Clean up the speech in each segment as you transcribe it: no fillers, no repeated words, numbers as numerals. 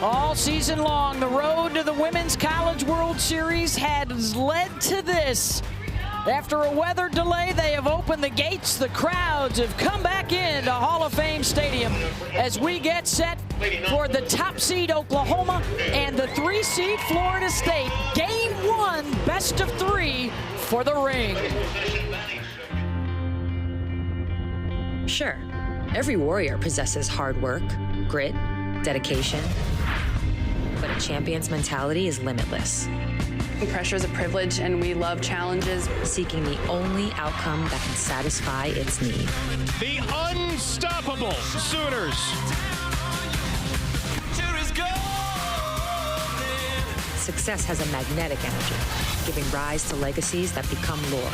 All season long, the road to the Women's College World Series has led to this. After a weather delay, they have opened the gates. The crowds have come back into Hall of Fame Stadium as we get set for the top seed Oklahoma and the 3 seed Florida State. Game 1, best of 3 for the ring. Sure, every warrior possesses hard work, grit, dedication, but a champion's mentality is limitless. Pressure is a privilege, and we love challenges. Seeking the only outcome that can satisfy its need. The unstoppable Sooners. Success has a magnetic energy, giving rise to legacies that become lore.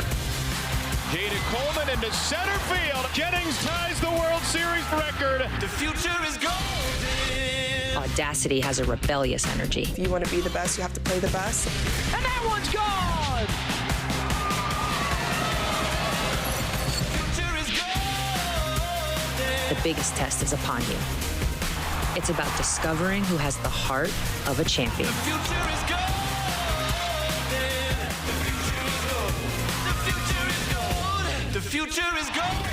Jada Coleman into center field. Jennings ties the World Series record. The future is golden. Audacity has a rebellious energy. If you want to be the best, you have to play the best. And that one's gone! The biggest test is upon you. It's about discovering who has the heart of a champion. The future is golden.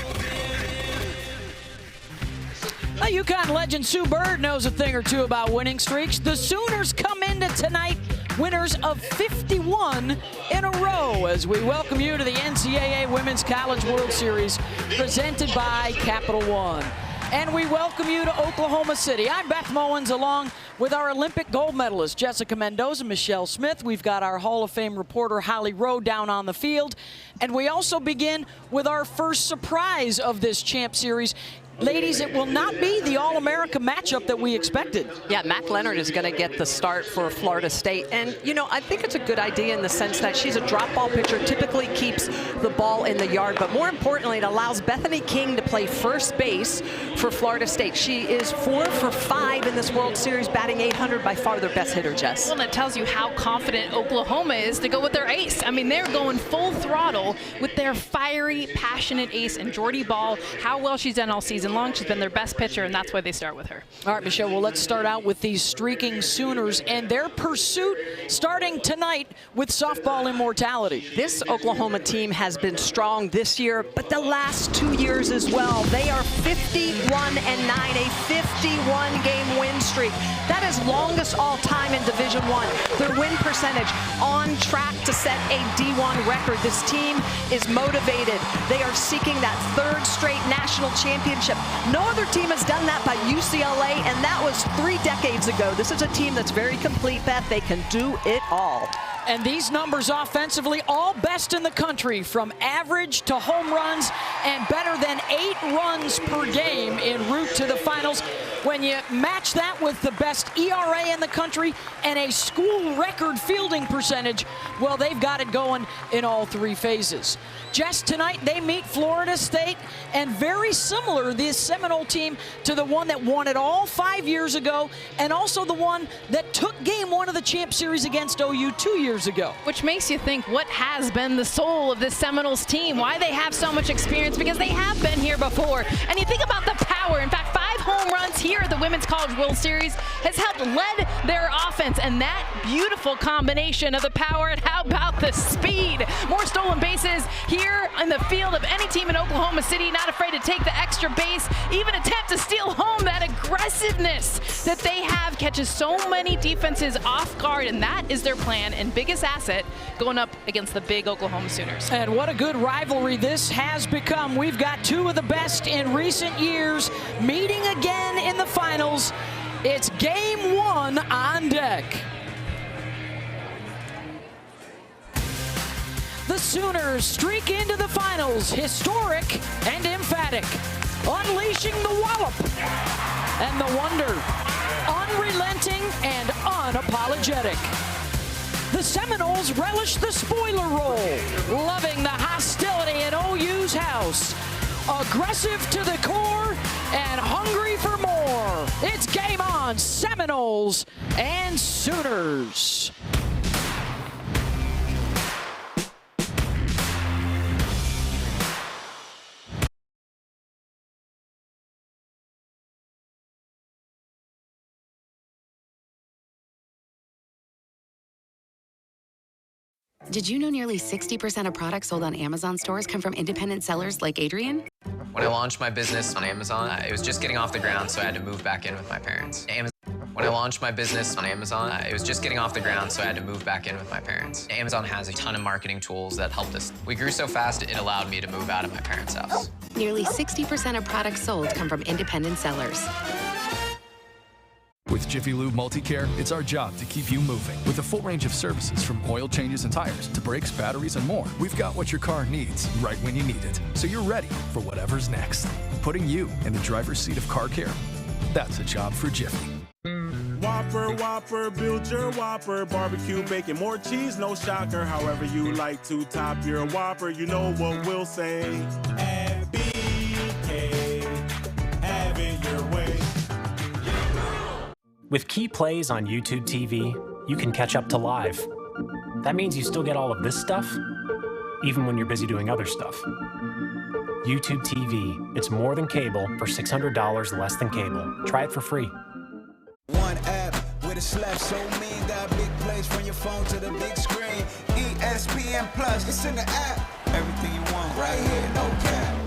UConn legend Sue Bird knows a thing or two about winning streaks. The Sooners come into tonight winners of 51 in a row as we welcome you to the NCAA Women's College World Series presented by Capital One. And we welcome you to Oklahoma City. I'm Beth Mowens along with our Olympic gold medalist Jessica Mendoza, Michelle Smith. We've got our Hall of Fame reporter Holly Rowe down on the field. And we also begin with our first surprise of this Champ Series. Ladies, it will not be the All-America matchup that we expected. Yeah, Mac Leonard is going to get the start for Florida State. And, you know, I think it's a good idea in the sense that she's a drop ball pitcher, typically keeps the ball in the yard. But more importantly, it allows Bethany King to play first base for Florida State. She is 4 for 5 in this World Series, batting .800, by far their best hitter, Jess. Well, that tells you how confident Oklahoma is to go with their ace. I mean, they're going full throttle with their fiery, passionate ace and Jordy Ball. How well she's done all season long. She's been their best pitcher, and that's why they start with her. All right, Michelle, well, let's start out with these streaking Sooners and their pursuit starting tonight with softball immortality. This Oklahoma team has been strong this year, but the last 2 years as well. They are 51-9, a 51-game win streak. That is longest all time in Division I. Their win percentage on track to set a D1 record. This team is motivated. They are seeking that 3rd straight national championship. No other team has done that by UCLA, and that was 3 decades ago. This is a team that's very complete, Beth. They can do it all. And these numbers offensively, all best in the country, from average to home runs and better than 8 runs per game en route to the finals. When you match that with the best ERA in the country and a school record fielding percentage, well, they've got it going in all 3 phases. Just tonight, they meet Florida State, and very similar, this Seminole team, to the one that won it all 5 years ago, and also the one that took Game 1 of the Champ Series against OU 2 years ago. Which makes you think, what has been the soul of this Seminoles team? Why they have so much experience? Because they have been here before. And you think about the power. In fact, 5 home runs here at the Women's College World Series has helped lead their offense. And that beautiful combination of the power, and how about the speed? More stolen bases here in the field of any team in Oklahoma City, not afraid to take the extra base, even attempt to steal home. That aggressiveness that they have catches so many defenses off guard, and that is their plan and biggest asset going up against the big Oklahoma Sooners. And what a good rivalry this has become. We've got 2 of the best in recent years meeting again in the finals. It's Game 1 on deck. The Sooners streak into the finals, historic and emphatic, unleashing the wallop and the wonder, unrelenting and unapologetic. The Seminoles relish the spoiler role, loving the hostility in OU's house, aggressive to the core and hungry for more. It's game on, Seminoles and Sooners. Did you know nearly 60% of products sold on Amazon stores come from independent sellers like Adrian? When I launched my business on Amazon, it was just getting off the ground, so I had to move back in with my parents. When I launched my business on Amazon, it was just getting off the ground, so I had to move back in with my parents. Amazon has a ton of marketing tools that helped us. We grew so fast, it allowed me to move out of my parents' house. Nearly 60% of products sold come from independent sellers. With Jiffy Lube Multi-Care, it's our job to keep you moving. With a full range of services from oil changes and tires to brakes, batteries, and more, we've got what your car needs right when you need it, so you're ready for whatever's next. Putting you in the driver's seat of car care, that's a job for Jiffy. Whopper, Whopper, build your Whopper. Barbecue, bacon, more cheese, no shocker. However you like to top your Whopper, you know what we'll say. MBK, have it your way. With key plays on YouTube TV, you can catch up to live. That means you still get all of this stuff, even when you're busy doing other stuff. YouTube TV, it's more than cable for $600 less than cable. Try it for free. One app with a slap so mean, got big plays from your phone to the big screen. ESPN Plus, it's in the app. Everything you want right here, no cap.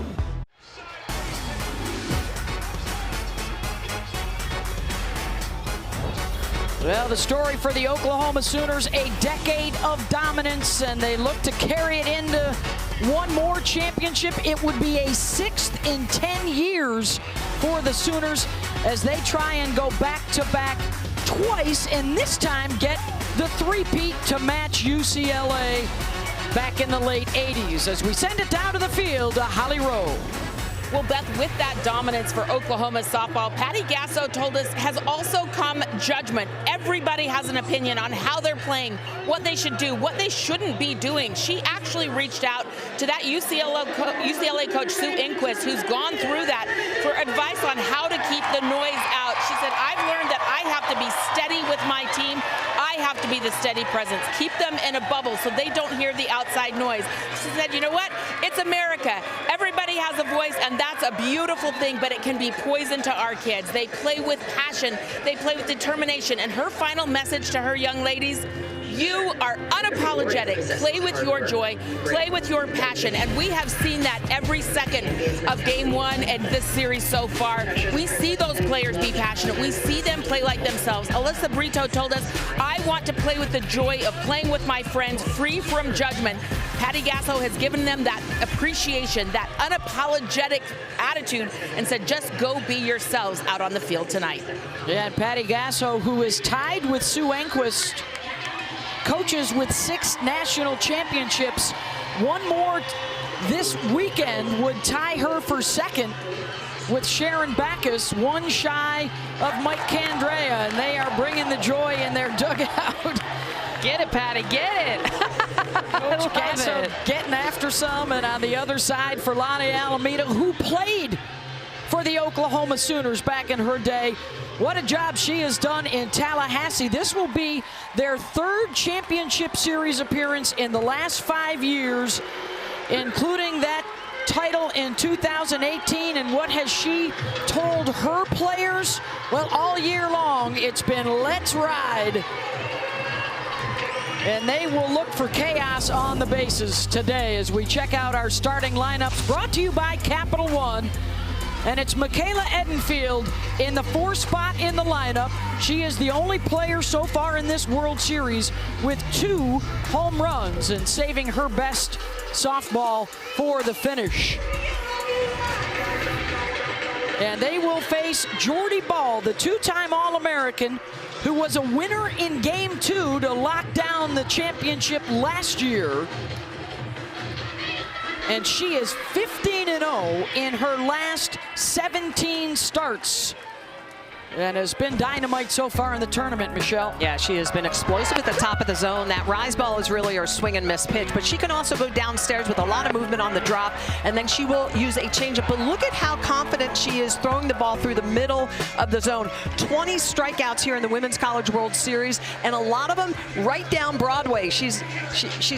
Well, the story for the Oklahoma Sooners, a decade of dominance, and they look to carry it into one more championship. It would be a 6th in 10 years for the Sooners as they try and go back-to-back twice, and this time get the three-peat to match UCLA back in the late 80s. As we send it down to the field to Holly Rowe. Well, Beth, with that dominance for Oklahoma softball, Patty Gasso told us has also come judgment. Everybody has an opinion on how they're playing, what they should do, what they shouldn't be doing. She actually reached out to that UCLA coach, Sue Inquist, who's gone through that, for advice on how to keep the noise out. She said, I've learned that I have to be steady with my team. I have to be the steady presence. Keep them in a bubble so they don't hear the outside noise. She said, you know what? It's America. Everybody has a voice, and that's a beautiful thing, but it can be poison to our kids. They play with passion. They play with determination. And her final message to her young ladies, you are unapologetic. Play with your joy. Play with your passion. And we have seen that every second of game one and this series so far. We see those players be passionate. We see them play like themselves. Alyssa Brito told us, I want to play with the joy of playing with my friends, free from judgment. Patty Gasso has given them that appreciation, that unapologetic attitude, and said, just go be yourselves out on the field tonight. Yeah, and Patty Gasso, who is tied with Sue Enquist, coaches with 6 national championships. One more this weekend would tie her for second with Sharon Backus, one shy of Mike Candrea, and they are bringing the joy in their dugout. Get it, Patty, get it. Coach Gasso getting after some, and on the other side for Lonnie Alameda, who played for the Oklahoma Sooners back in her day. What a job she has done in Tallahassee. This will be their 3rd championship series appearance in the last 5 years, including that title in 2018. And what has she told her players? Well, all year long, it's been let's ride. And they will look for chaos on the bases today as we check out our starting lineups, brought to you by Capital One. And it's Michaela Edenfield in the 4th spot in the lineup. She is the only player so far in this World Series with 2 home runs and saving her best softball for the finish. And they will face Jordy Ball, the 2-time All-American, who was a winner in Game 2 to lock down the championship last year. And she is 15-0 in her last 17 starts. And has been dynamite so far in the tournament, Michelle. Yeah, she has been explosive at the top of the zone. That rise ball is really her swing and miss pitch, but she can also go downstairs with a lot of movement on the drop, and then she will use a changeup. But look at how confident she is throwing the ball through the middle of the zone. 20 strikeouts here in the Women's College World Series, and a lot of them right down Broadway. She's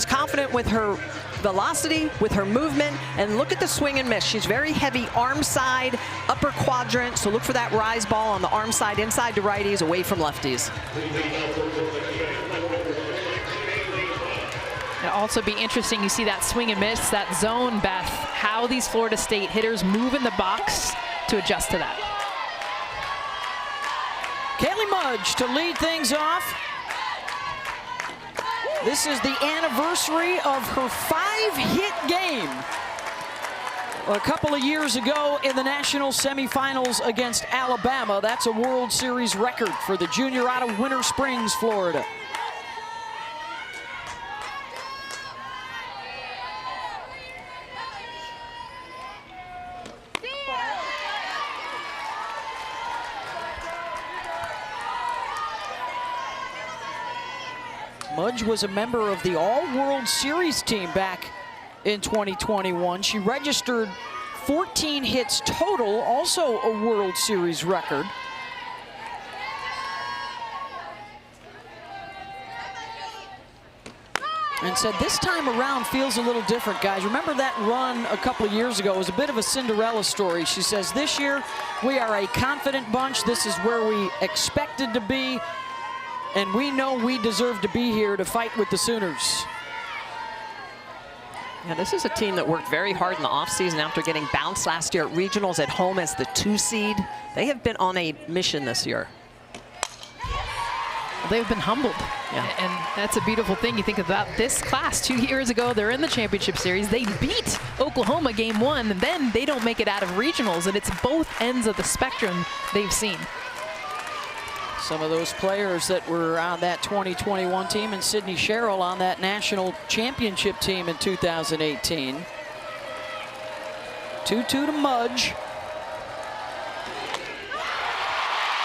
confident with her velocity, with her movement, and look at the swing and miss. She's very heavy arm side, upper quadrant, so look for that rise ball on the arm side, inside to righties, away from lefties. It'll also be interesting. You see that swing and miss, that zone, Beth, how these Florida State hitters move in the box to adjust to that. Kaylee Mudge to lead things off. This is the anniversary of her 5-hit game a couple of years ago in the national semifinals against Alabama. That's a World Series record for the junior out of Winter Springs, Florida. Mudge was a member of the All-World Series team back in 2021. She registered 14 hits total, also a World Series record. And said this time around feels a little different, guys. Remember that run a couple of years ago? It was a bit of a Cinderella story. She says this year we are a confident bunch. This is where we expected to be. And we know we deserve to be here to fight with the Sooners. Yeah, this is a team that worked very hard in the offseason after getting bounced last year at regionals at home as the 2 seed. They have been on a mission this year. Well, they've been humbled. Yeah. And that's a beautiful thing. You think about this class 2 years ago, they're in the championship series. They beat Oklahoma game 1, and then they don't make it out of regionals. And it's both ends of the spectrum they've seen. Some of those players that were on that 2021 team, and Sydney Sherrill on that national championship team in 2018. 2-2 to Mudge.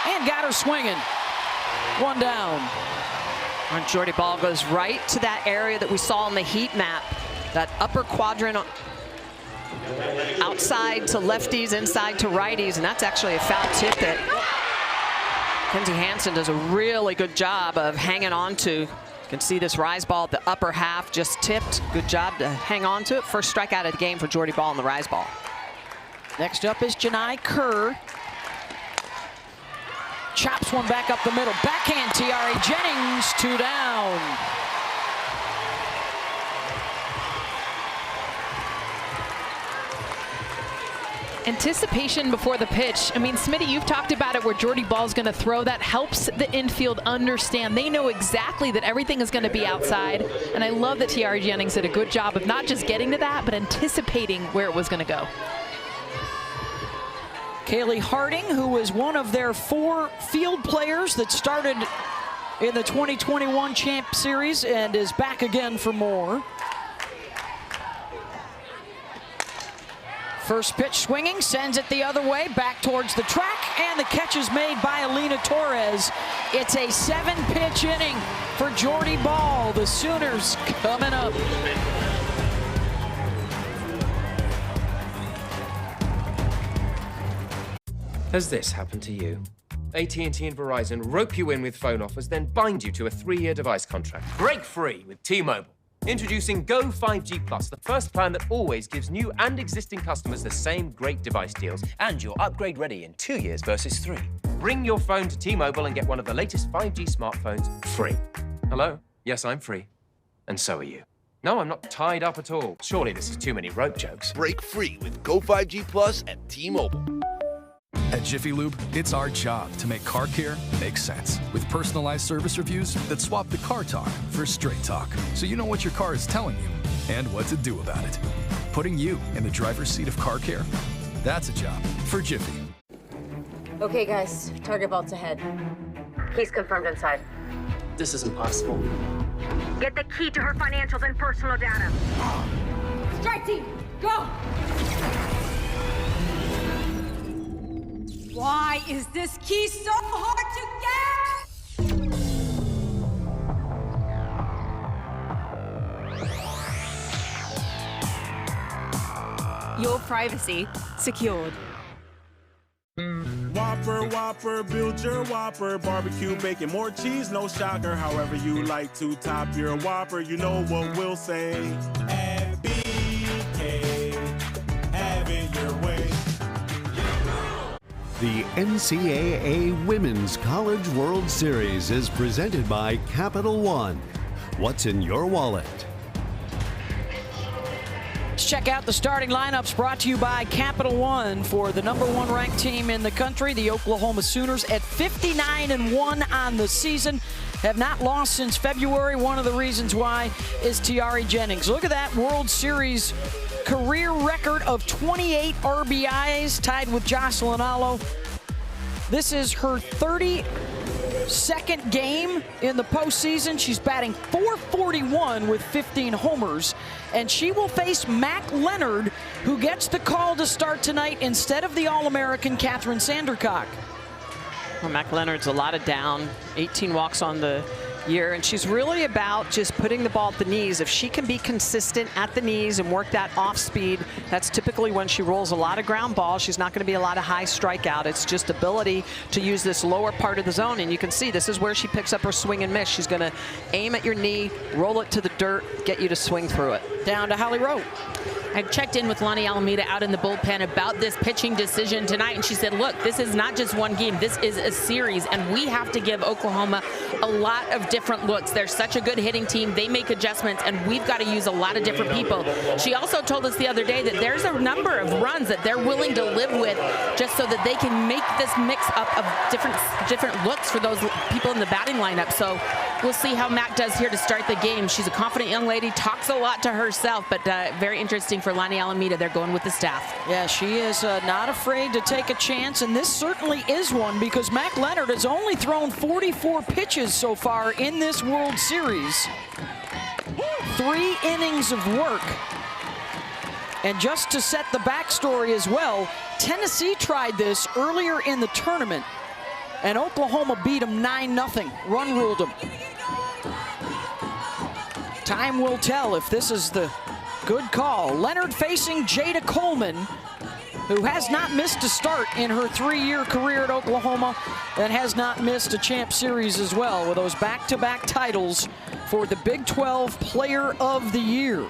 And got her swinging. 1 down. And Jordy Ball goes right to that area that we saw on the heat map, that upper quadrant outside to lefties, inside to righties, and that's actually a foul tip that Kenzie Hansen does a really good job of hanging on to. You can see this rise ball at the upper half just tipped. Good job to hang on to it. First strikeout of the game for Jordy Ball on the rise ball. Next up is Janai Kerr. Chops one back up the middle. Backhand Tiare Jennings, 2 down. Anticipation before the pitch. I mean, Smitty, you've talked about it where Jordy Ball's going to throw. That helps the infield understand. They know exactly that everything is going to be outside. And I love that Tiare Jennings did a good job of not just getting to that, but anticipating where it was going to go. Kaylee Harding, who was one of their 4 field players that started in the 2021 Champ Series and is back again for more. First pitch swinging, sends it the other way, back towards the track, and the catch is made by Alina Torres. It's a 7-pitch inning for Jordy Ball. The Sooners coming up. Has this happened to you? AT&T and Verizon rope you in with phone offers, then bind you to a 3-year device contract. Break free with T-Mobile. Introducing Go 5G Plus, the first plan that always gives new and existing customers the same great device deals. And you're upgrade ready in 2 years versus 3. Bring your phone to T-Mobile and get one of the latest 5G smartphones free. Hello? Yes, I'm free. And so are you. No, I'm not tied up at all. Surely this is too many rope jokes. Break free with Go 5G Plus at T-Mobile. At Jiffy Lube, it's our job to make car care make sense. With personalized service reviews that swap the car talk for straight talk, so you know what your car is telling you and what to do about it. Putting you in the driver's seat of car care, that's a job for Jiffy. Okay, guys, target vault's ahead. He's confirmed inside. This is impossible. Get the key to her financials and personal data. Strike team, go! Why is this key so hard to get? Your privacy secured. Whopper, Whopper, build your Whopper. Barbecue, bacon, more cheese, no shocker. However you like to top your Whopper, you know what we'll say. At BK, have it your way. The NCAA Women's College World Series is presented by Capital One. What's in your wallet? Let's check out the starting lineups brought to you by Capital One for the #1 ranked team in the country, the Oklahoma Sooners, at 59-1 on the season. Have not lost since February. One of the reasons why is Tiare Jennings. Look at that World Series career record of 28 RBIs, tied with Jocelyn Allo. This is her 32nd game in the postseason. She's batting .441 with 15 homers. And she will face Mac Leonard, who gets the call to start tonight instead of the All-American Catherine Sandercock. Well, Mac Leonard's a lot of down, 18 walks on the year, and she's really about just putting the ball at the knees. If she can be consistent at the knees and work that off speed, that's typically when she rolls a lot of ground balls. She's not going to be a lot of high strikeout. It's just ability to use this lower part of the zone, and you can see this is where she picks up her swing and miss. She's going to aim at your knee, roll it to the dirt, get you to swing through it. Down to Holly Rowe. I checked in with Lonnie Alameda out in the bullpen about this pitching decision tonight, and she said, look, this is not just one game. This is a series, and we have to give Oklahoma a lot of different looks. They're such a good hitting team. They make adjustments, and we've got to use a lot of different people. She also told us the other day that there's a number of runs that they're willing to live with just so that they can make this mix up of different looks for those people in the batting lineup. So we'll see how Mac does here to start the game. She's a confident young lady, talks a lot to herself, but very interesting for Lonnie Alameda. They're going with the staff. Yeah, she is not afraid to take a chance, and this certainly is one because Mac Leonard has only thrown 44 pitches so far in this World Series. 3 innings of work. And just to set the backstory as well, Tennessee tried this earlier in the tournament, and Oklahoma beat them 9-0, run ruled them. Time will tell if this is the good call. Leonard facing Jada Coleman, who has not missed a start in her 3-year career at Oklahoma and has not missed a Champ Series as well, with those back-to-back titles for the Big 12 Player of the Year.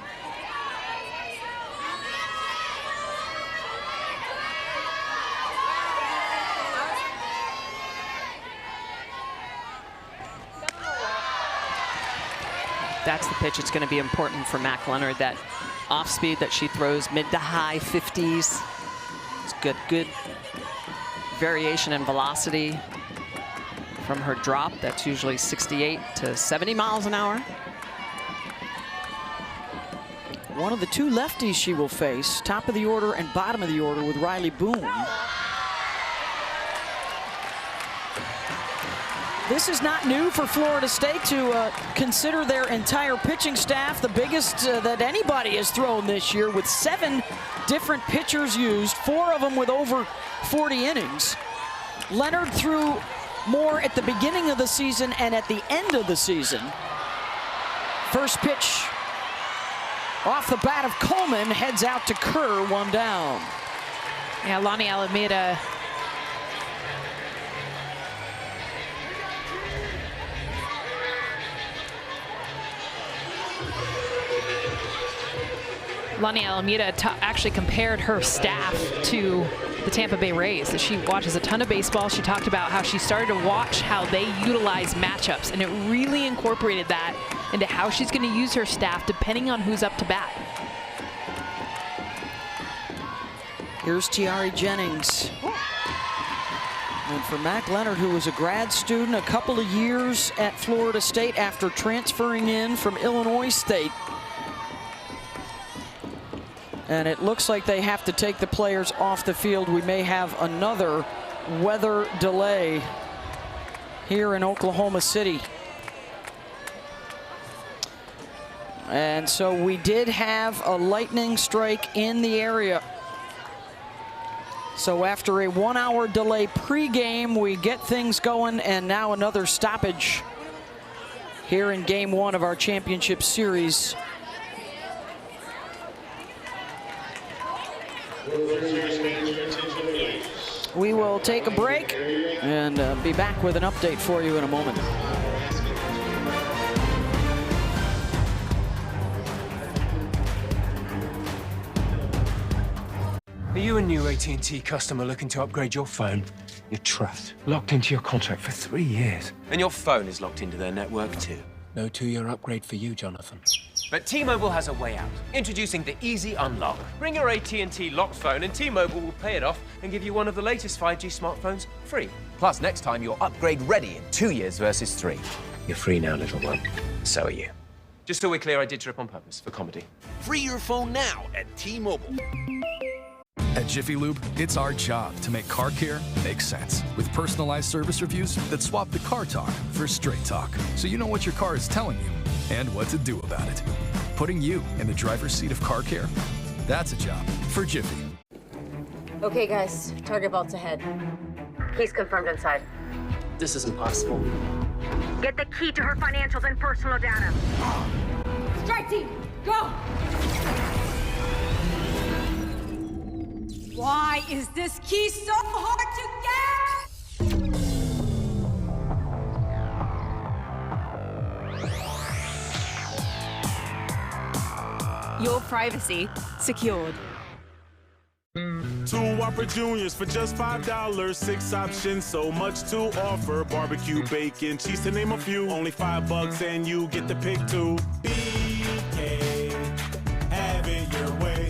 That's the pitch. It's going to be important for Mac Leonard, that off speed that she throws mid to high 50s. It's good variation in velocity from her drop. That's usually 68 to 70 miles an hour. One of the 2 lefties she will face, top of the order and bottom of the order, with Riley Boone. This is not new for Florida State to consider their entire pitching staff, the biggest that anybody has thrown this year, with 7 different pitchers used, 4 of them with over 40 innings. Leonard threw more at the beginning of the season and at the end of the season. First pitch off the bat of Coleman, heads out to Kerr, 1 down. Yeah, Lonnie Alameda actually compared her staff to the Tampa Bay Rays. That she watches a ton of baseball. She talked about how she started to watch how they utilize matchups, and it really incorporated that into how she's going to use her staff depending on who's up to bat. Here's Tiare Jennings. And for Mac Leonard, who was a grad student a couple of years at Florida State after transferring in from Illinois State. And it looks like they have to take the players off the field. We may have another weather delay here in Oklahoma City. And so we did have a lightning strike in the area. So after a 1-hour delay pregame, we get things going, and now another stoppage here in Game 1 of our championship series. We will take a break and be back with an update for you in a moment. Are you a new AT&T customer looking to upgrade your phone? You're trapped, locked into your contract for 3 years. And your phone is locked into their network too. No 2-year upgrade for you, Jonathan. But T-Mobile has a way out. Introducing the Easy Unlock. Bring your AT&T locked phone and T-Mobile will pay it off and give you one of the latest 5G smartphones free. Plus, next time you're upgrade ready in 2 years versus 3. You're free now, little one. So are you. Just so we're clear, I did trip on purpose for comedy. Free your phone now at T-Mobile. At Jiffy Lube, it's our job to make car care make sense. With personalized service reviews that swap the car talk for straight talk, so you know what your car is telling you and what to do about it. Putting you in the driver's seat of car care, that's a job for Jiffy. Okay, guys, target vault's ahead. He's confirmed inside. This is impossible. Get the key to her financials and personal data. Strike team, go! Why is this key so hard to get? Your privacy secured. 2 Whopper Juniors for just $5. 6 options, so much to offer. Barbecue, bacon, cheese to name a few. Only $5 and you get to pick 2. BK, have it your way.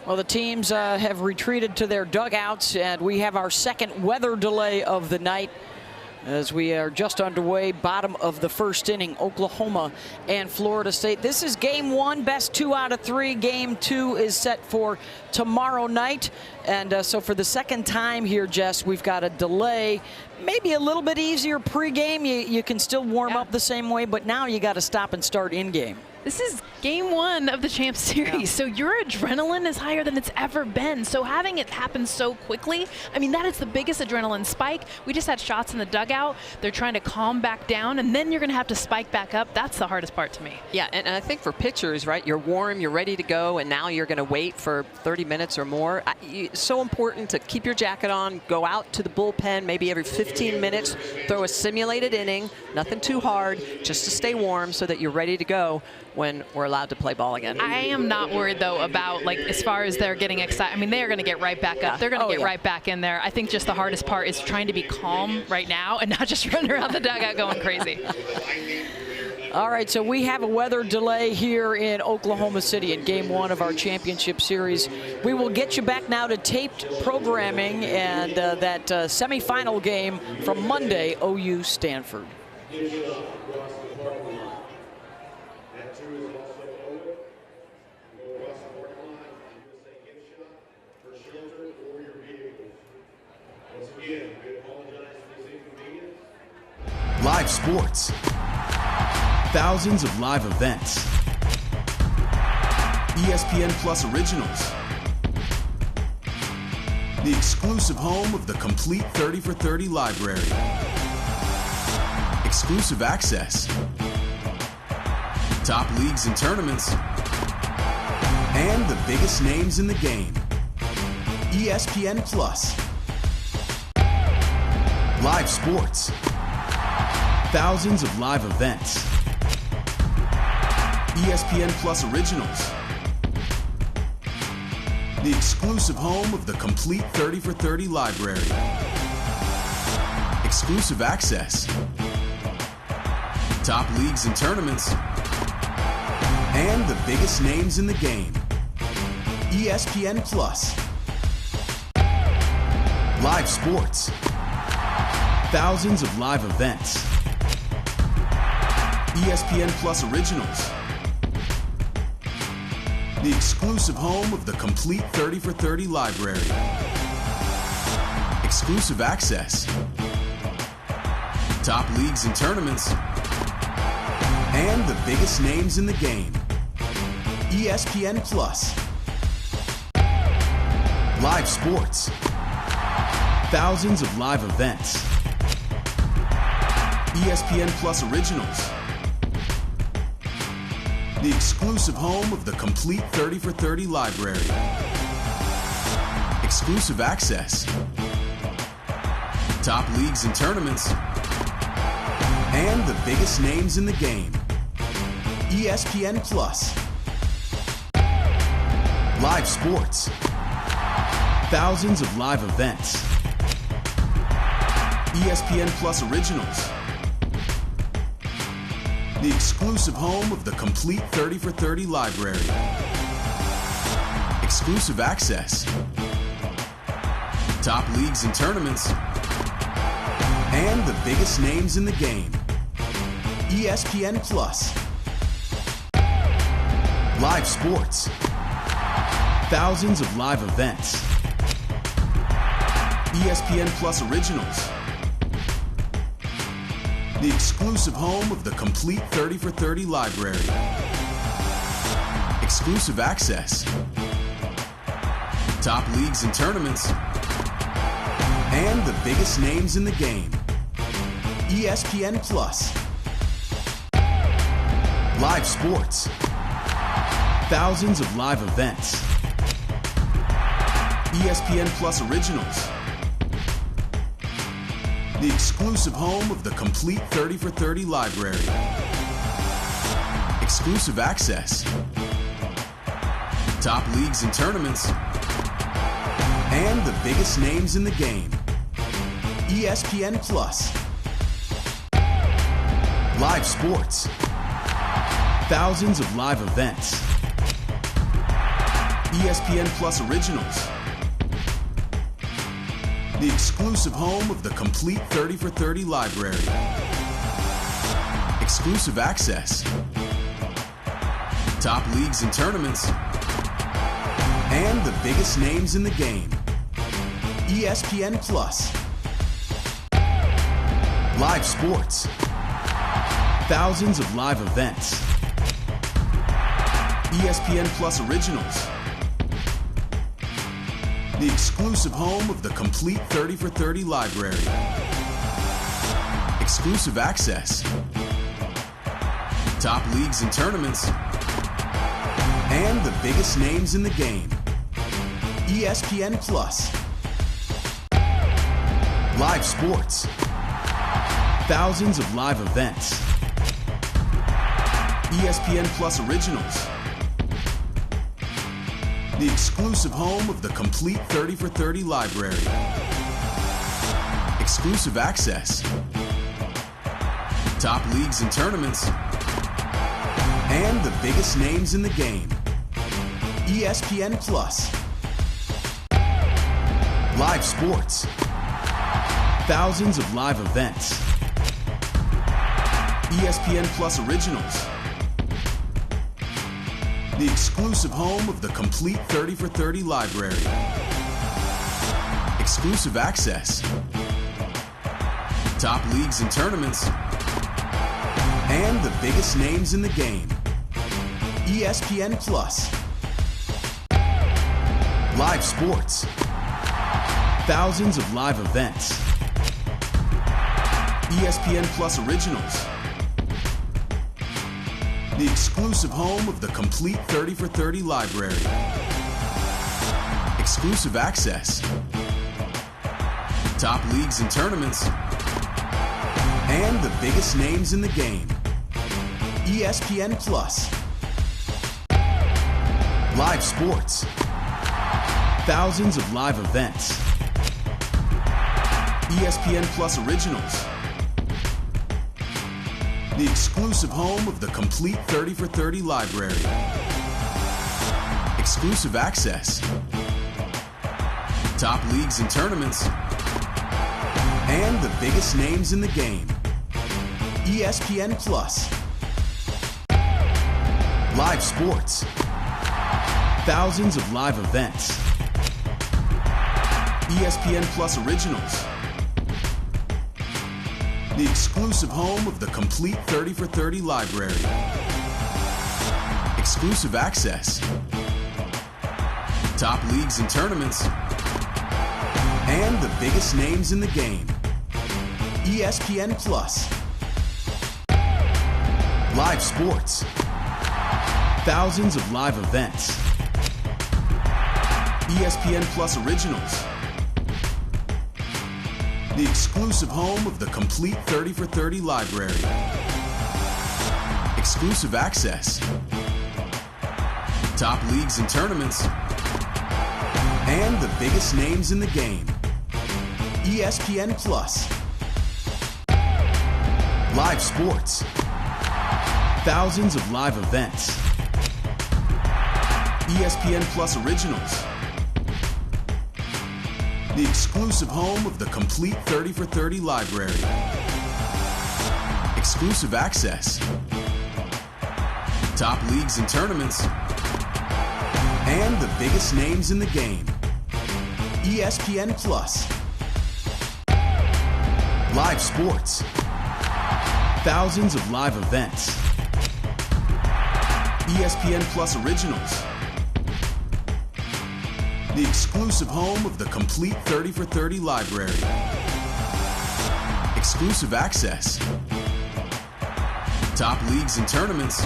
Well, the teams have retreated to their dugouts, and we have our second weather delay of the night as we are just underway, bottom of the first inning, Oklahoma and Florida State. This is game 1, best 2 out of 3. Game 2 is set for tomorrow night. And so for the second time here, Jess, we've got a delay. Maybe a little bit easier pregame. You can still warm up the same way, but now you got to stop and start in game. This is game 1 of the Champs Series, so your adrenaline is higher than it's ever been. So having it happen so quickly, I mean, that is the biggest adrenaline spike. We just had shots in the dugout. They're trying to calm back down, and then you're going to have to spike back up. That's the hardest part to me. Yeah, and I think for pitchers, right, you're warm, you're ready to go, and now you're going to wait for 30 minutes or more. It's so important to keep your jacket on, go out to the bullpen maybe every 15 minutes, throw a simulated inning, nothing too hard, just to stay warm so that you're ready to go when we're allowed to play ball again. I am not worried, though, about, like, as far as they're getting excited. I mean, they are going to get right back up. They're going to get right back in there. I think just the hardest part is trying to be calm right now and not just run around the dugout going crazy. All right, so we have a weather delay here in Oklahoma City in game 1 of our championship series. We will get you back now to taped programming and that semifinal game from Monday, OU Stanford. Live sports. Thousands of live events. ESPN Plus originals. The exclusive home of the complete 30 for 30 library. exclusive access, top leagues and tournaments, and the biggest names in the game. ESPN Plus. Live sports. Thousands of live events. ESPN Plus Originals. The exclusive home of the complete 30 for 30 library. Exclusive access. Top leagues and tournaments. And the biggest names in the game. ESPN Plus. Live sports. Thousands of live events. ESPN Plus Originals. The exclusive home of the complete 30 for 30 library. Exclusive access. Top leagues and tournaments. And the biggest names in the game. ESPN Plus. Live sports. Thousands of live events. ESPN Plus Originals. The exclusive home of the complete 30 for 30 library. Exclusive access. Top leagues and tournaments. And the biggest names in the game. ESPN Plus. Live sports. Thousands of live events. ESPN Plus Originals. The exclusive home of the complete 30 for 30 library. Exclusive access. Top leagues and tournaments. And the biggest names in the game. ESPN Plus. Live sports. Thousands of live events. ESPN Plus Originals. The exclusive home of the complete 30 for 30 library. Exclusive access. Top leagues and tournaments. And the biggest names in the game. ESPN Plus. Live sports. Thousands of live events. ESPN Plus Originals. The exclusive home of the complete 30 for 30 library. Exclusive access. Top leagues and tournaments. And the biggest names in the game. ESPN Plus. Live sports. Thousands of live events. ESPN Plus Originals. The exclusive home of the complete 30 for 30 library. Exclusive access. Top leagues and tournaments. And the biggest names in the game. ESPN Plus. Live sports. Thousands of live events. ESPN Plus Originals. The exclusive home of the complete 30 for 30 library. Exclusive access. Top leagues and tournaments. And the biggest names in the game. ESPN Plus. Live sports. Thousands of live events. ESPN Plus Originals. The exclusive home of the complete 30 for 30 library. Exclusive access. Top leagues and tournaments. And the biggest names in the game. ESPN Plus. Live sports. Thousands of live events. ESPN Plus Originals. The exclusive home of the complete 30 for 30 library. Exclusive access. Top leagues and tournaments. And the biggest names in the game. ESPN Plus. Live sports. Thousands of live events. ESPN Plus Originals. The exclusive home of the complete 30 for 30 library. Exclusive access. Top leagues and tournaments. And the biggest names in the game. ESPN Plus. Live sports. Thousands of live events. ESPN Plus Originals. The exclusive home of the complete 30 for 30 library. Exclusive access. Top leagues and tournaments. And the biggest names in the game. ESPN Plus. Live sports. Thousands of live events. ESPN Plus Originals. The exclusive home of the complete 30 for 30 library. Exclusive access. Top leagues and tournaments. And the biggest names in the game. ESPN Plus. Live sports. Thousands of live events. ESPN Plus Originals. The exclusive home of the complete 30 for 30 library. Exclusive access. Top leagues and tournaments. And the biggest names in the game. ESPN Plus. Live sports. Thousands of live events. ESPN Plus Originals. The exclusive home of the complete 30 for 30 library. Exclusive access. Top leagues and tournaments. And the biggest names in the game. ESPN Plus. Live sports. Thousands of live events. ESPN Plus Originals. The exclusive home of the complete 30 for 30 library. Exclusive access. Top leagues and tournaments.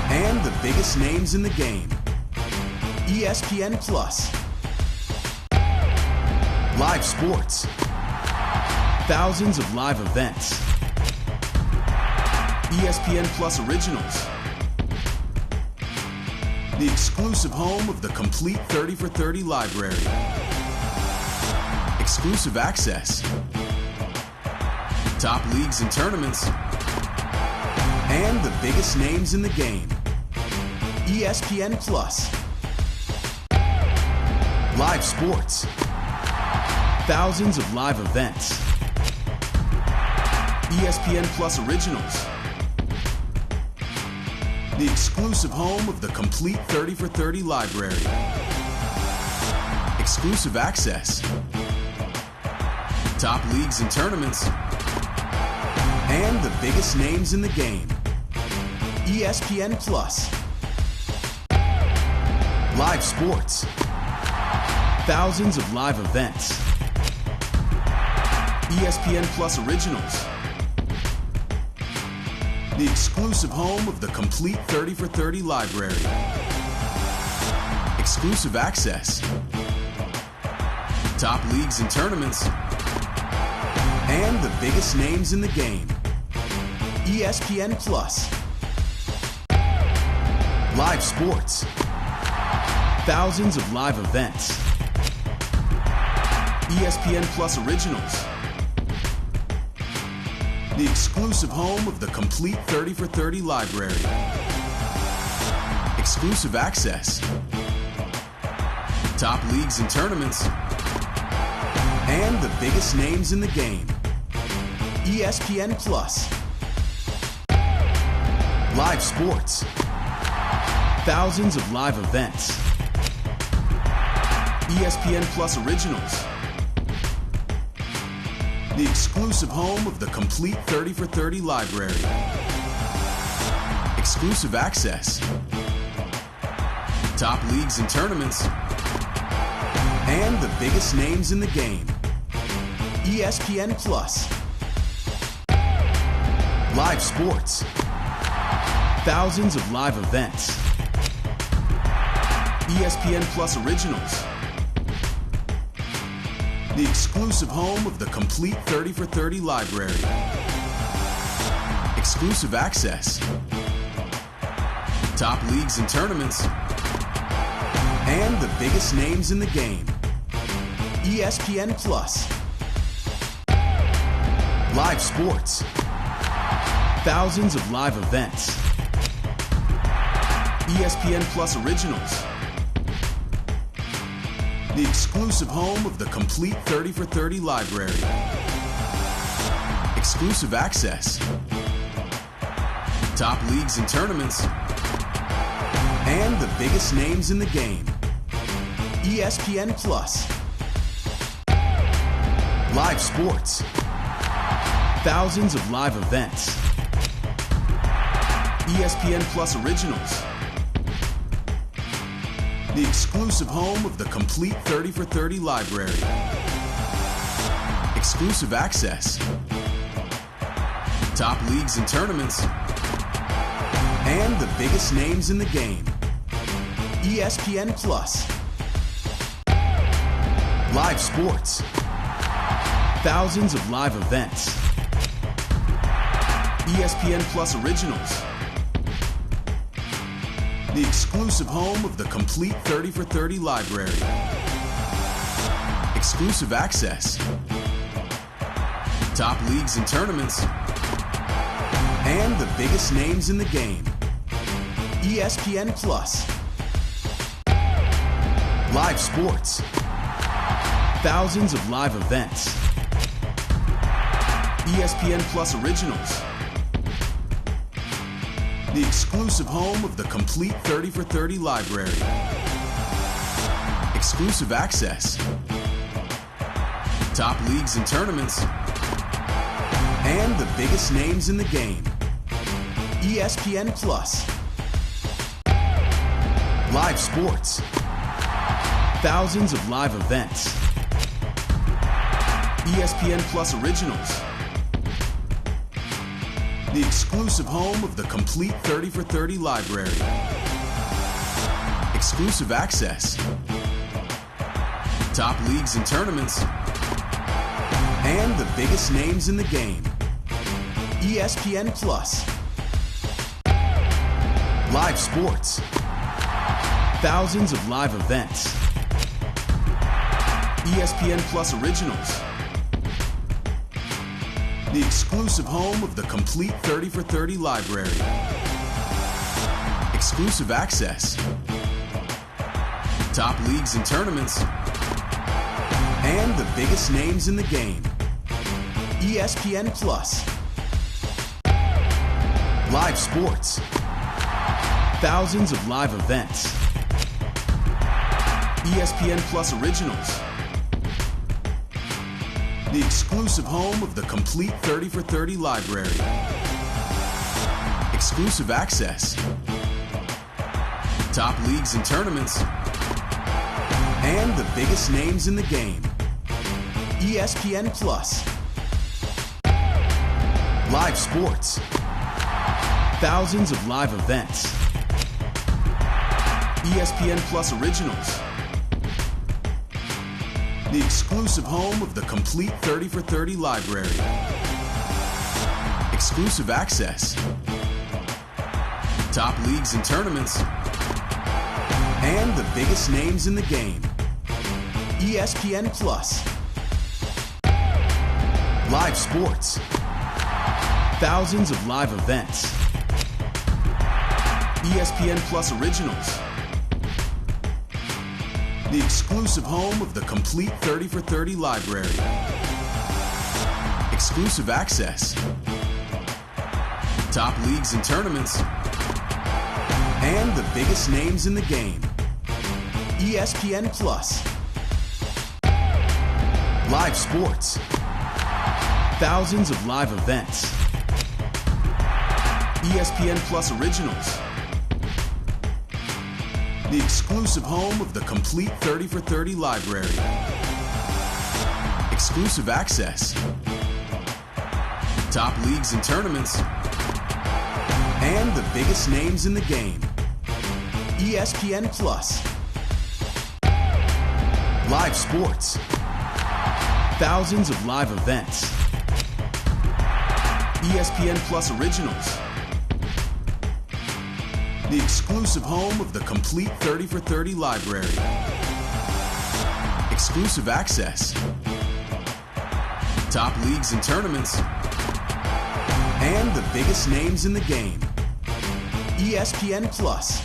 And the biggest names in the game. ESPN Plus. Live sports. Thousands of live events. ESPN Plus Originals. The exclusive home of the complete 30 for 30 library. Exclusive access. Top leagues and tournaments. And the biggest names in the game. ESPN Plus. Live sports. Thousands of live events. ESPN Plus Originals. The exclusive home of the complete 30 for 30 library. Exclusive access. Top leagues and tournaments. And the biggest names in the game. ESPN Plus. Live sports. Thousands of live events. ESPN Plus Originals. The exclusive home of the complete 30 for 30 library. Exclusive access. Top leagues and tournaments. And the biggest names in the game. ESPN Plus. Live sports. Thousands of live events. ESPN Plus Originals. The exclusive home of the complete 30 for 30 library. Exclusive access. Top leagues and tournaments. And the biggest names in the game. ESPN Plus. Live sports. Thousands of live events. ESPN Plus Originals. The exclusive home of the complete 30 for 30 library. Exclusive access. Top leagues and tournaments. And the biggest names in the game. ESPN Plus. Live sports. Thousands of live events. ESPN Plus Originals. The exclusive home of the complete 30 for 30 library. Exclusive access. Top leagues and tournaments. And the biggest names in the game. ESPN Plus. Live sports. Thousands of live events. ESPN Plus Originals. The exclusive home of the complete 30 for 30 library. Exclusive access. Top leagues and tournaments. And the biggest names in the game. ESPN Plus. Live sports. Thousands of live events. ESPN Plus Originals. The exclusive home of the complete 30 for 30 library. Exclusive access. Top leagues and tournaments. And the biggest names in the game. ESPN Plus. Live sports. Thousands of live events. ESPN Plus Originals. The exclusive home of the complete 30 for 30 library. Exclusive access. Top leagues and tournaments. And the biggest names in the game. ESPN Plus. Live sports. Thousands of live events. ESPN Plus Originals. The exclusive home of the complete 30 for 30 library. Exclusive access. Top leagues and tournaments. And the biggest names in the game. ESPN Plus. Live sports. Thousands of live events. ESPN Plus Originals. The exclusive home of the complete 30 for 30 library. Exclusive access. Top leagues and tournaments. And the biggest names in the game. ESPN Plus. Live sports. Thousands of live events. ESPN Plus Originals. The exclusive home of the complete 30 for 30 library. Exclusive access. Top leagues and tournaments. And the biggest names in the game. ESPN Plus. Live sports. Thousands of live events. ESPN Plus Originals. The exclusive home of the complete 30 for 30 library. Exclusive access. Top leagues and tournaments. And the biggest names in the game. ESPN Plus. Live sports. Thousands of live events. ESPN Plus Originals. The exclusive home of the complete 30 for 30 library. Exclusive access. Top leagues and tournaments. And the biggest names in the game. ESPN Plus. Live sports. Thousands of live events. ESPN Plus Originals. The exclusive home of the complete 30 for 30 library. Exclusive access. Top leagues and tournaments. And the biggest names in the game. ESPN Plus. Live sports. Thousands of live events. ESPN Plus Originals. The exclusive home of the complete 30 for 30 library. Exclusive access. Top leagues and tournaments. and the biggest names in the game. ESPN Plus. Live sports. Thousands of live events. ESPN Plus Originals. The exclusive home of the complete 30 for 30 library. Exclusive access. Top leagues and tournaments. And the biggest names in the game. ESPN Plus.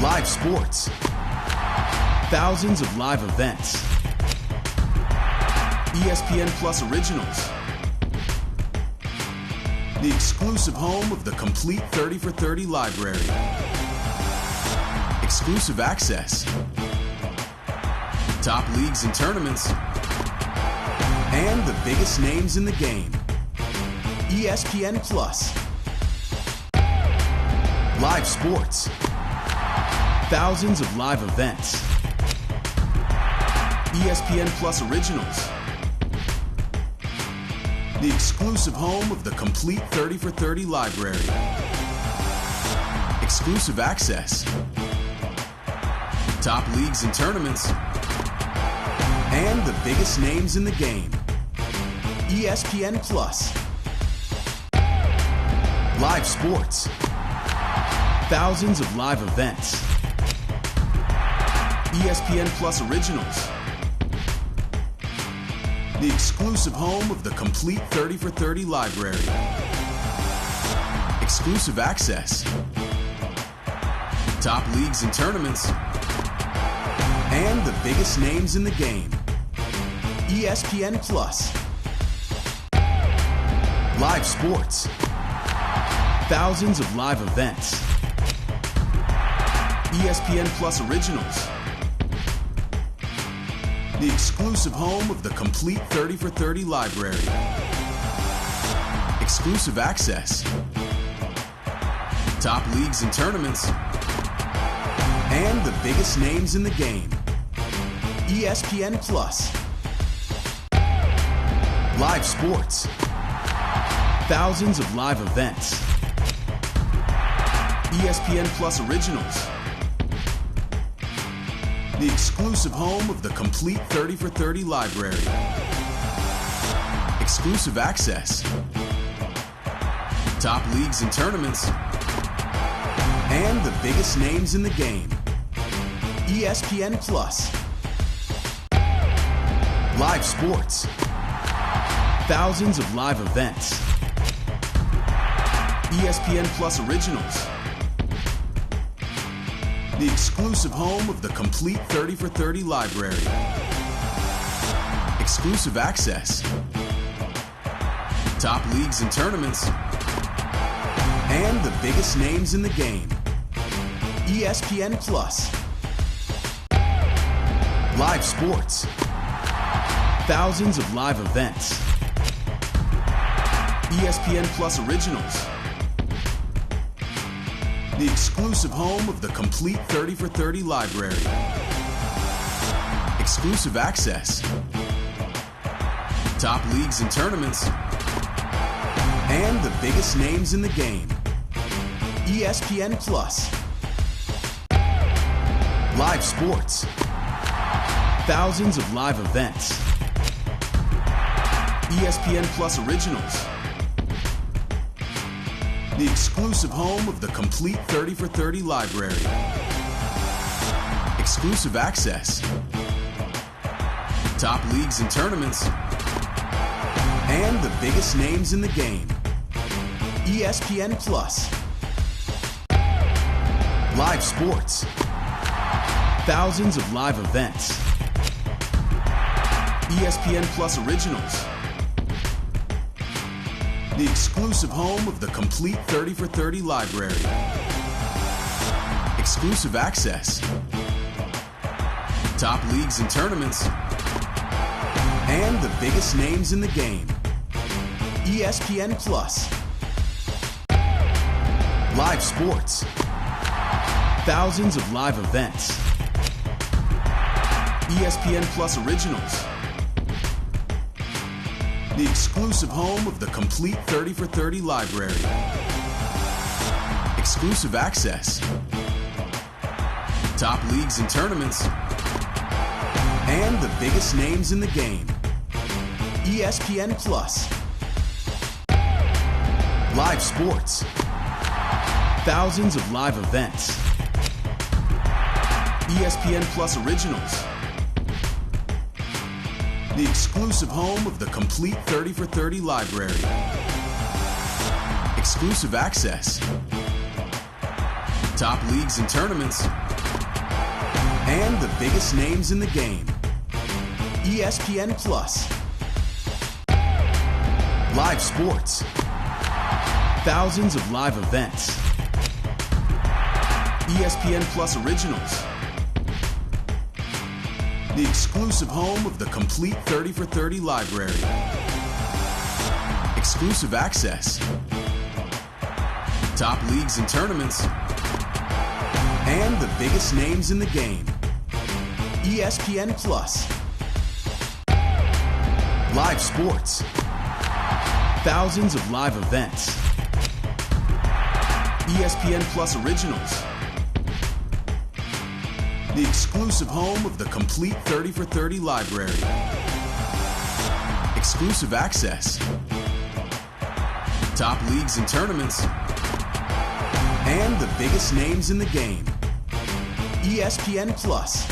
Live sports. Thousands of live events. ESPN Plus Originals. The exclusive home of the complete 30 for 30 library. Exclusive access. Top leagues and tournaments. And the biggest names in the game. ESPN Plus. Live sports. Thousands of live events. ESPN Plus Originals. The exclusive home of the complete 30 for 30 library. Exclusive access. Top leagues and tournaments. And the biggest names in the game. ESPN Plus. Live sports. Thousands of live events. ESPN Plus Originals. The exclusive home of the complete 30 for 30 library. Exclusive access. Top leagues and tournaments. And the biggest names in the game. ESPN Plus. Live sports. Thousands of live events. ESPN Plus Originals. The exclusive home of the complete 30 for 30 library. Exclusive access. Top leagues and tournaments. And the biggest names in the game. ESPN Plus. Live sports. Thousands of live events. ESPN Plus Originals. The exclusive home of the complete 30 for 30 library. Exclusive access. Top leagues and tournaments. And the biggest names in the game. ESPN Plus. Live sports. Thousands of live events. ESPN Plus Originals. The exclusive home of the complete 30 for 30 library. Exclusive access. Top leagues and tournaments. And the biggest names in the game. ESPN Plus. Live sports. Thousands of live events. ESPN Plus Originals. The exclusive home of the complete 30 for 30 library. Exclusive access. Top leagues and tournaments. And the biggest names in the game. ESPN Plus. Live sports. Thousands of live events. ESPN Plus Originals. The exclusive home of the complete 30 for 30 library. Exclusive access. Top leagues and tournaments. And the biggest names in the game. ESPN Plus. Live sports. Thousands of live events. ESPN Plus Originals. The exclusive home of the complete 30 for 30 library. Exclusive access. Top leagues and tournaments. And the biggest names in the game. ESPN Plus. Live sports. Thousands of live events. ESPN Plus Originals. The exclusive home of the complete 30 for 30 library. Exclusive access. Top leagues and tournaments. And the biggest names in the game. ESPN Plus. Live sports. Thousands of live events. ESPN Plus originals. The exclusive home of the complete 30 for 30 library. Exclusive access. Top leagues and tournaments. And the biggest names in the game. ESPN Plus. Live sports. Thousands of live events. ESPN Plus originals. The exclusive home of the complete 30 for 30 library. Exclusive access. Top leagues and tournaments. And the biggest names in the game. ESPN Plus. Live sports. Thousands of live events. ESPN Plus originals. The exclusive home of the complete 30 for 30 library. Exclusive access. Top leagues and tournaments. And the biggest names in the game. ESPN Plus.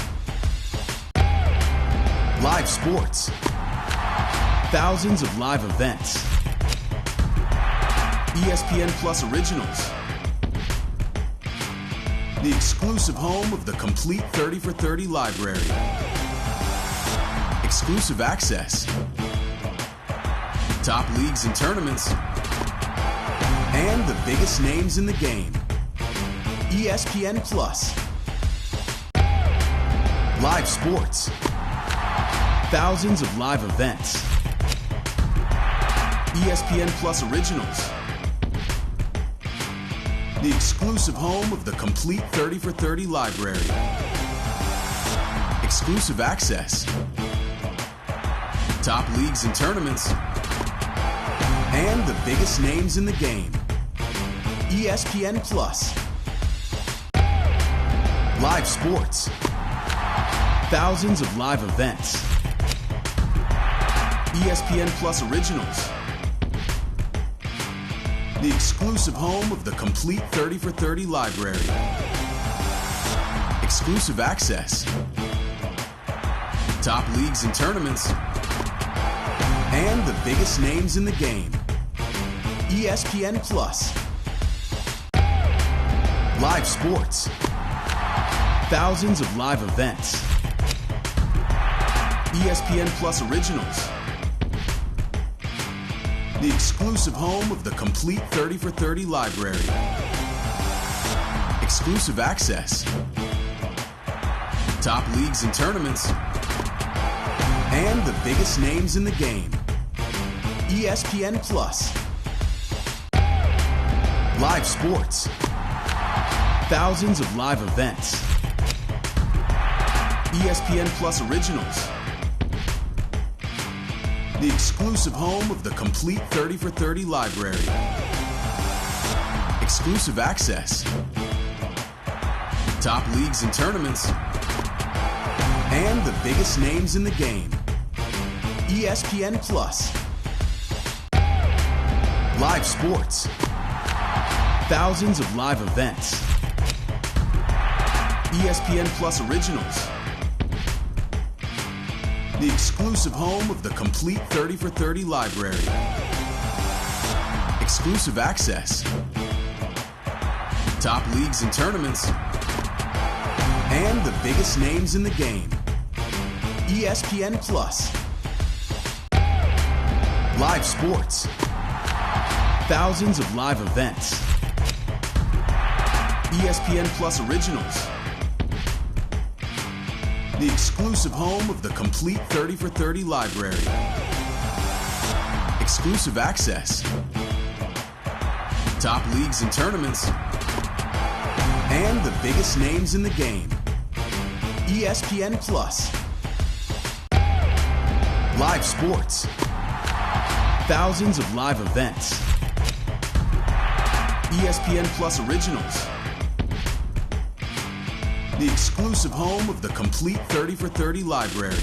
Live sports. Thousands of live events. ESPN Plus originals. The exclusive home of the complete 30 for 30 library. Exclusive access. Top leagues and tournaments. And the biggest names in the game. ESPN Plus. Live sports. Thousands of live events. ESPN Plus originals. The exclusive home of the complete 30 for 30 library. Exclusive access. Top leagues and tournaments. And the biggest names in the game. ESPN Plus. Live sports. Thousands of live events. ESPN Plus originals. The exclusive home of the complete 30 for 30 library. Exclusive access. Top leagues and tournaments. And the biggest names in the game. ESPN Plus. Live sports. Thousands of live events. ESPN Plus originals. The exclusive home of the complete 30 for 30 library. Exclusive access. Top leagues and tournaments. And the biggest names in the game. ESPN Plus. Live sports. Thousands of live events. ESPN Plus originals. The exclusive home of the complete 30 for 30 library. Exclusive access. Top leagues and tournaments. And the biggest names in the game. ESPN Plus. Live sports. Thousands of live events. ESPN Plus originals. The exclusive home of the complete 30 for 30 library. Exclusive access. Top leagues and tournaments. And the biggest names in the game. ESPN Plus. Live sports. Thousands of live events. ESPN Plus originals. The exclusive home of the complete 30 for 30 library. Exclusive access. Top leagues and tournaments. And the biggest names in the game. ESPN Plus. Live sports. Thousands of live events. ESPN Plus Originals. The exclusive home of the complete 30 for 30 library.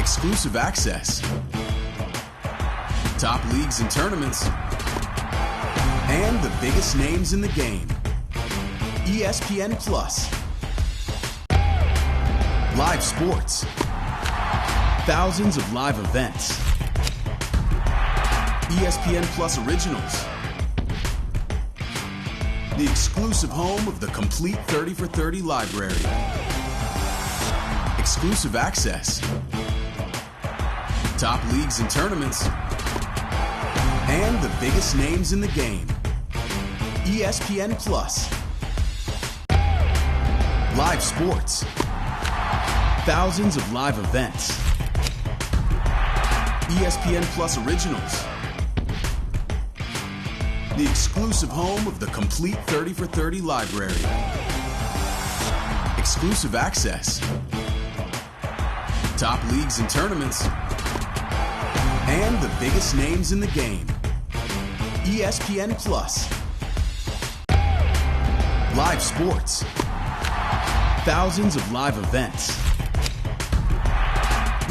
Exclusive access. Top leagues and tournaments. And the biggest names in the game. ESPN Plus. Live sports. Thousands of live events. ESPN Plus Originals. The exclusive home of the complete 30 for 30 library. Exclusive access. Top leagues and tournaments. And the biggest names in the game. ESPN Plus. Live sports. Thousands of live events. ESPN Plus Originals. The exclusive home of the complete 30 for 30 library. Exclusive access. Top leagues and tournaments. And the biggest names in the game. ESPN Plus. Live sports. Thousands of live events.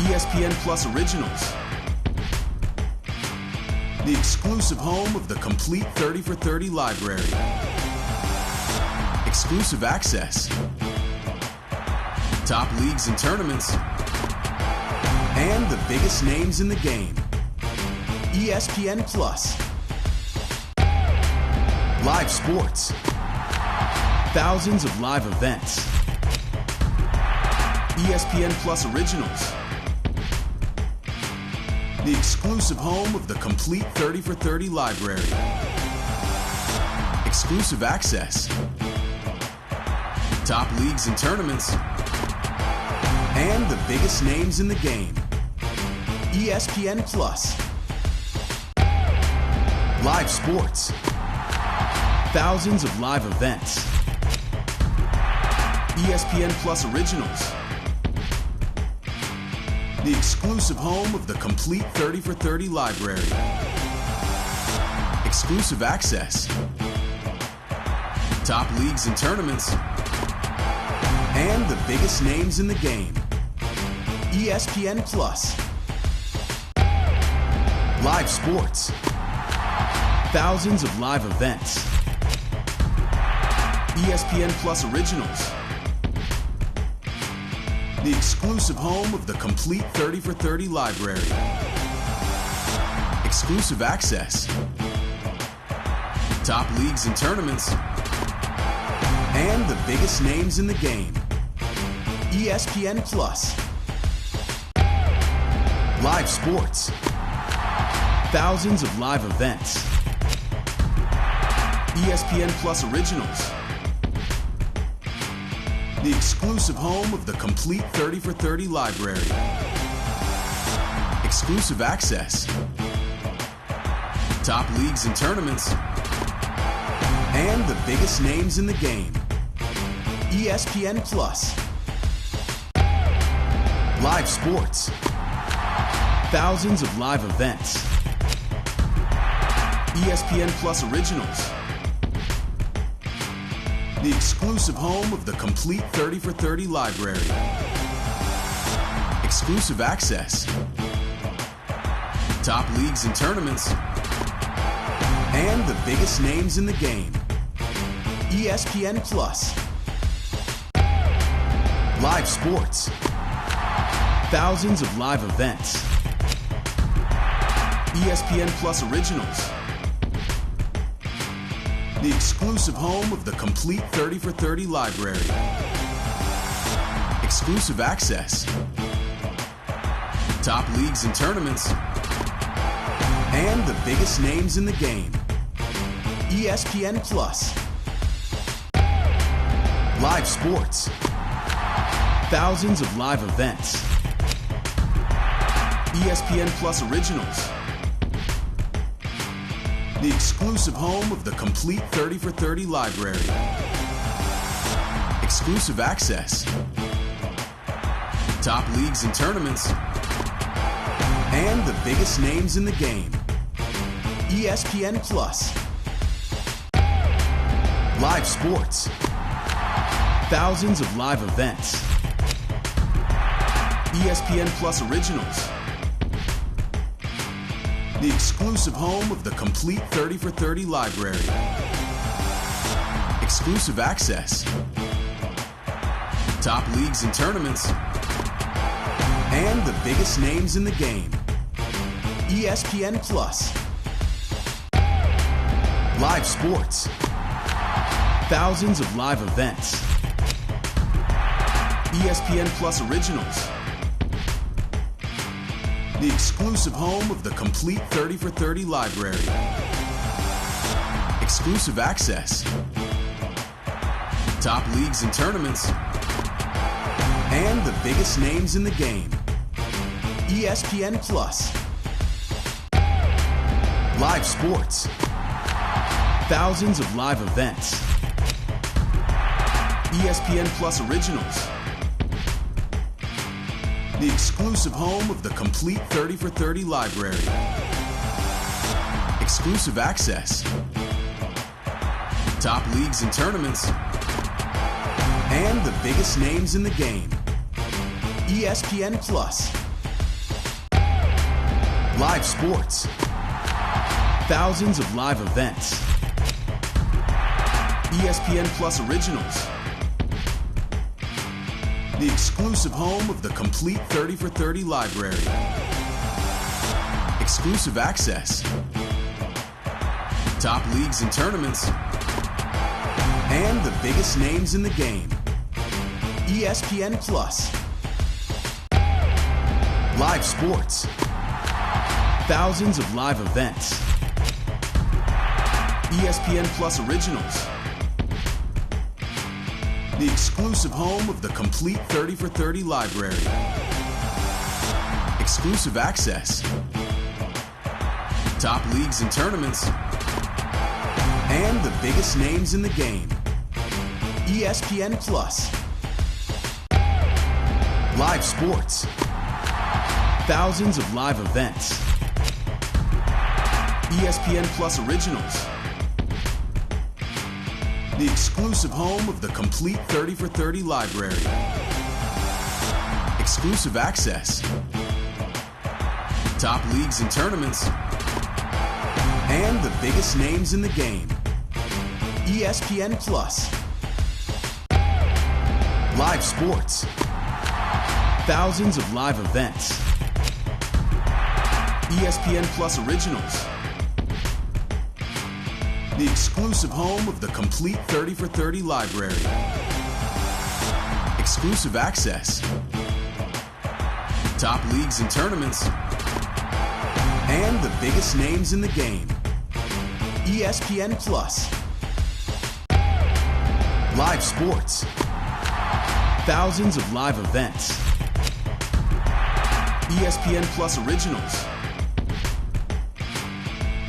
ESPN Plus Originals. The exclusive home of the complete 30 for 30 library. Exclusive access. Top leagues and tournaments. And the biggest names in the game. ESPN Plus. Live sports. Thousands of live events. ESPN Plus Originals. The exclusive home of the complete 30 for 30 library. Exclusive access. Top leagues and tournaments. And the biggest names in the game. ESPN Plus. Live sports. Thousands of live events. ESPN Plus Originals. The exclusive home of the complete 30 for 30 library. Exclusive access. Top leagues and tournaments. And the biggest names in the game. ESPN Plus. Live sports. Thousands of live events. ESPN Plus Originals. The exclusive home of the complete 30 for 30 library. Exclusive access. Top leagues and tournaments. And the biggest names in the game. ESPN Plus. Live sports. Thousands of live events. ESPN Plus Originals. The exclusive home of the complete 30 for 30 library. Exclusive access. Top leagues and tournaments. And the biggest names in the game. ESPN Plus. Live sports. Thousands of live events. ESPN Plus Originals. The exclusive home of the complete 30 for 30 library. Exclusive access. Top leagues and tournaments. And the biggest names in the game. ESPN Plus. Live sports. Thousands of live events. ESPN Plus Originals. The exclusive home of the complete 30 for 30 library. Exclusive access. Top leagues and tournaments. And the biggest names in the game. ESPN Plus. Live sports. Thousands of live events. ESPN Plus Originals. The exclusive home of the complete 30 for 30 library. Exclusive access. Top leagues and tournaments. and the biggest names in the game. ESPN Plus. Live sports. Thousands of live events. ESPN Plus Originals. The exclusive home of the complete 30 for 30 library. Exclusive access. Top leagues and tournaments. And the biggest names in the game. ESPN Plus. Live sports. Thousands of live events. ESPN Plus Originals. The exclusive home of the complete 30 for 30 library. Exclusive access. Top leagues and tournaments. And the biggest names in the game. ESPN Plus. Live sports. Thousands of live events. ESPN Plus Originals. The exclusive home of the complete 30 for 30 library. Exclusive access. Top leagues and tournaments. And the biggest names in the game. ESPN Plus. Live sports. Thousands of live events. ESPN Plus Originals. The exclusive home of the complete 30 for 30 library. Exclusive access. Top leagues and tournaments. And the biggest names in the game. ESPN Plus. Live sports. Thousands of live events. ESPN Plus Originals. The exclusive home of the complete 30 for 30 library. Exclusive access. Top leagues and tournaments. And the biggest names in the game. ESPN Plus. Live sports. Thousands of live events. ESPN Plus Originals. The exclusive home of the complete 30 for 30 library. Exclusive access. Top leagues and tournaments. And the biggest names in the game. ESPN Plus. Live sports. Thousands of live events. ESPN Plus Originals. The exclusive home of the complete 30 for 30 library. Exclusive access. Top leagues and tournaments. And the biggest names in the game. ESPN Plus. Live sports. Thousands of live events. ESPN Plus Originals.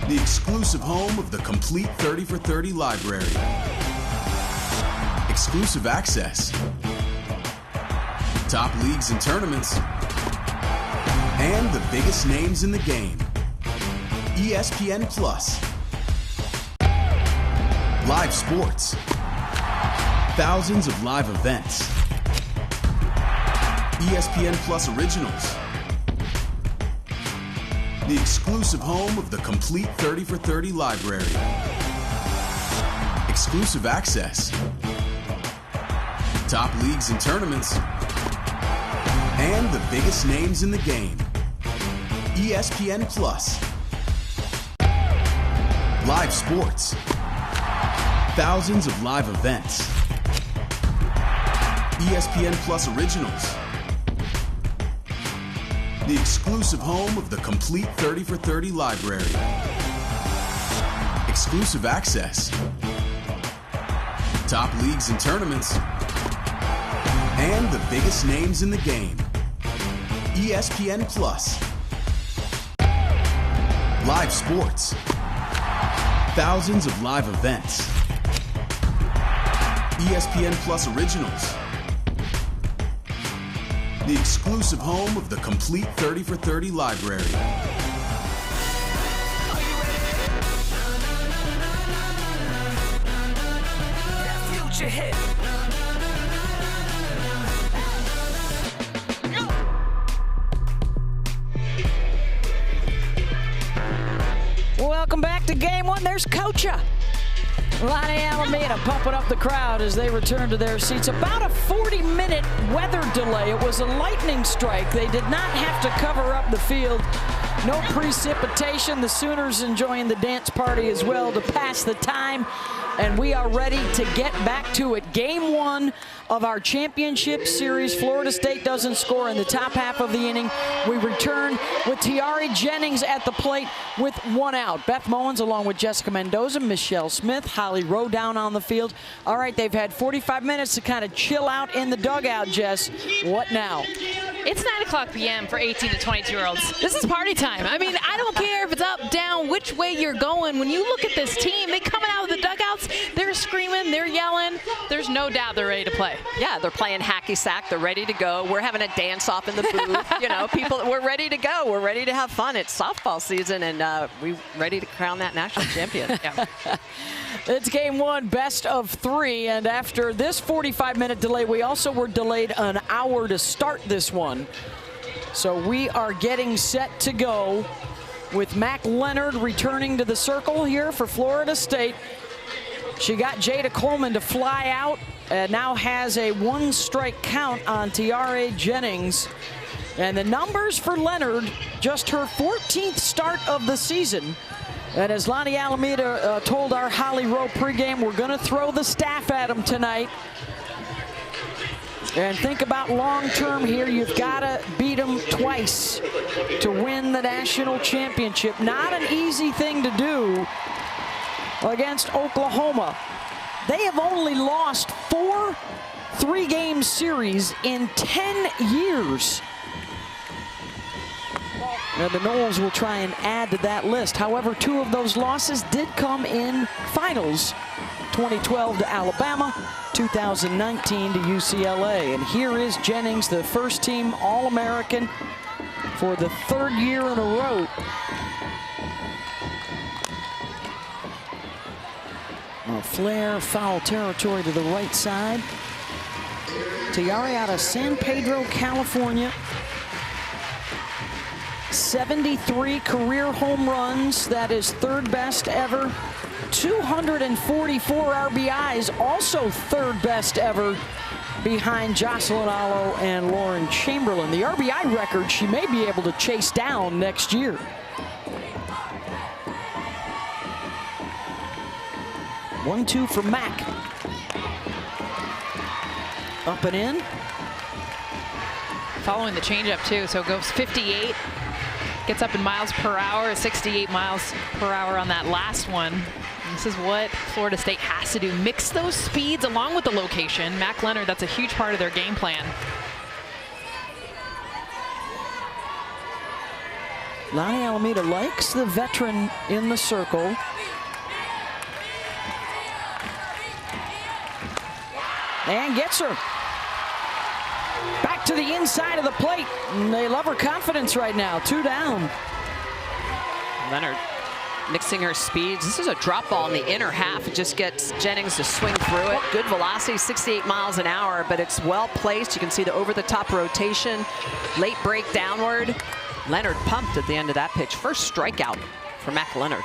The exclusive home of the complete 30 for 30 library. Exclusive access. Top leagues and tournaments. And the biggest names in the game. ESPN Plus. Live sports. Thousands of live events. ESPN Plus Originals. The exclusive home of the complete 30 for 30 library. Exclusive access. Top leagues and tournaments. And the biggest names in the game. ESPN Plus. Live sports. Thousands of live events. ESPN Plus Originals. The exclusive home of the complete 30 for 30 library. Exclusive access. Top leagues and tournaments. And the biggest names in the game. ESPN Plus. Live sports. Thousands of live events. ESPN Plus Originals. the exclusive home of the complete 30 for 30 library. Future hit. Welcome back to game one. There's Coacha. Lonnie Alameda pumping up the crowd as they return to their seats. About a 40-minute weather delay. It was a lightning strike. They did not have to cover up the field. No precipitation. The Sooners enjoying the dance party as well to pass the time. And we are ready to get back to it. Game one of our championship series. Florida State doesn't score in the top half of the inning. We return with Tiare Jennings at the plate with one out. Beth Mowens along with Jessica Mendoza, Michelle Smith, Holly Rowe down on the field. All right, they've had 45 minutes to kind of chill out in the dugout, Jess. What now? It's 9:00 p.m. for 18 to 22-year-olds. This is party time. I mean, I don't care if it's up, down, which way you're going. When you look at this team, they coming out of the dugouts, they're screaming, they're yelling. There's no doubt they're ready to play. Yeah, they're playing hacky sack. They're ready to go. We're having a dance-off in the booth. You know, people, we're ready to go. We're ready to have fun. It's softball season, and we're ready to crown that national champion. Yeah. It's game one, best of three, and after this 45-minute delay, we also were delayed an hour to start this one. So we are getting set to go with Mac Leonard returning to the circle here for Florida State. She got Jada Coleman to fly out and now has a one-strike count on Tiare Jennings. And the numbers for Leonard, just her 14th start of the season. And as Lonnie Alameda told our Holly Rowe pregame, we're going to throw the staff at him tonight. And think about long-term here. You've got to beat them twice to win the national championship. Not an easy thing to do against Oklahoma. They have only lost 4 three-game series in 10 years. Now the Noles will try and add to that list. However, 2 of those losses did come in finals. 2012 to Alabama, 2019 to UCLA. And here is Jennings, the first-team All-American for the 3rd year in a row. A flare, foul territory to the right side. Tiare out of San Pedro, California. 73 career home runs. That is 3rd best ever. 244 RBIs, also 3rd best ever behind Jocelyn Allo and Lauren Chamberlain. The RBI record she may be able to chase down next year. One-two for Mac. Up and in. Following the changeup too, so it goes 58. Gets up in miles per hour, 68 miles per hour on that last one. This is what Florida State has to do. Mix those speeds along with the location. Mac Leonard, that's a huge part of their game plan. Lonnie Alameda likes the veteran in the circle. And gets her. Back to the inside of the plate. And they love her confidence right now. 2 down. Leonard mixing her speeds. This is a drop ball in the inner half. It just gets Jennings to swing through it. Good velocity, 68 miles an hour, but it's well placed. You can see the over-the-top rotation, late break downward. Leonard pumped at the end of that pitch. First strikeout for Mac Leonard.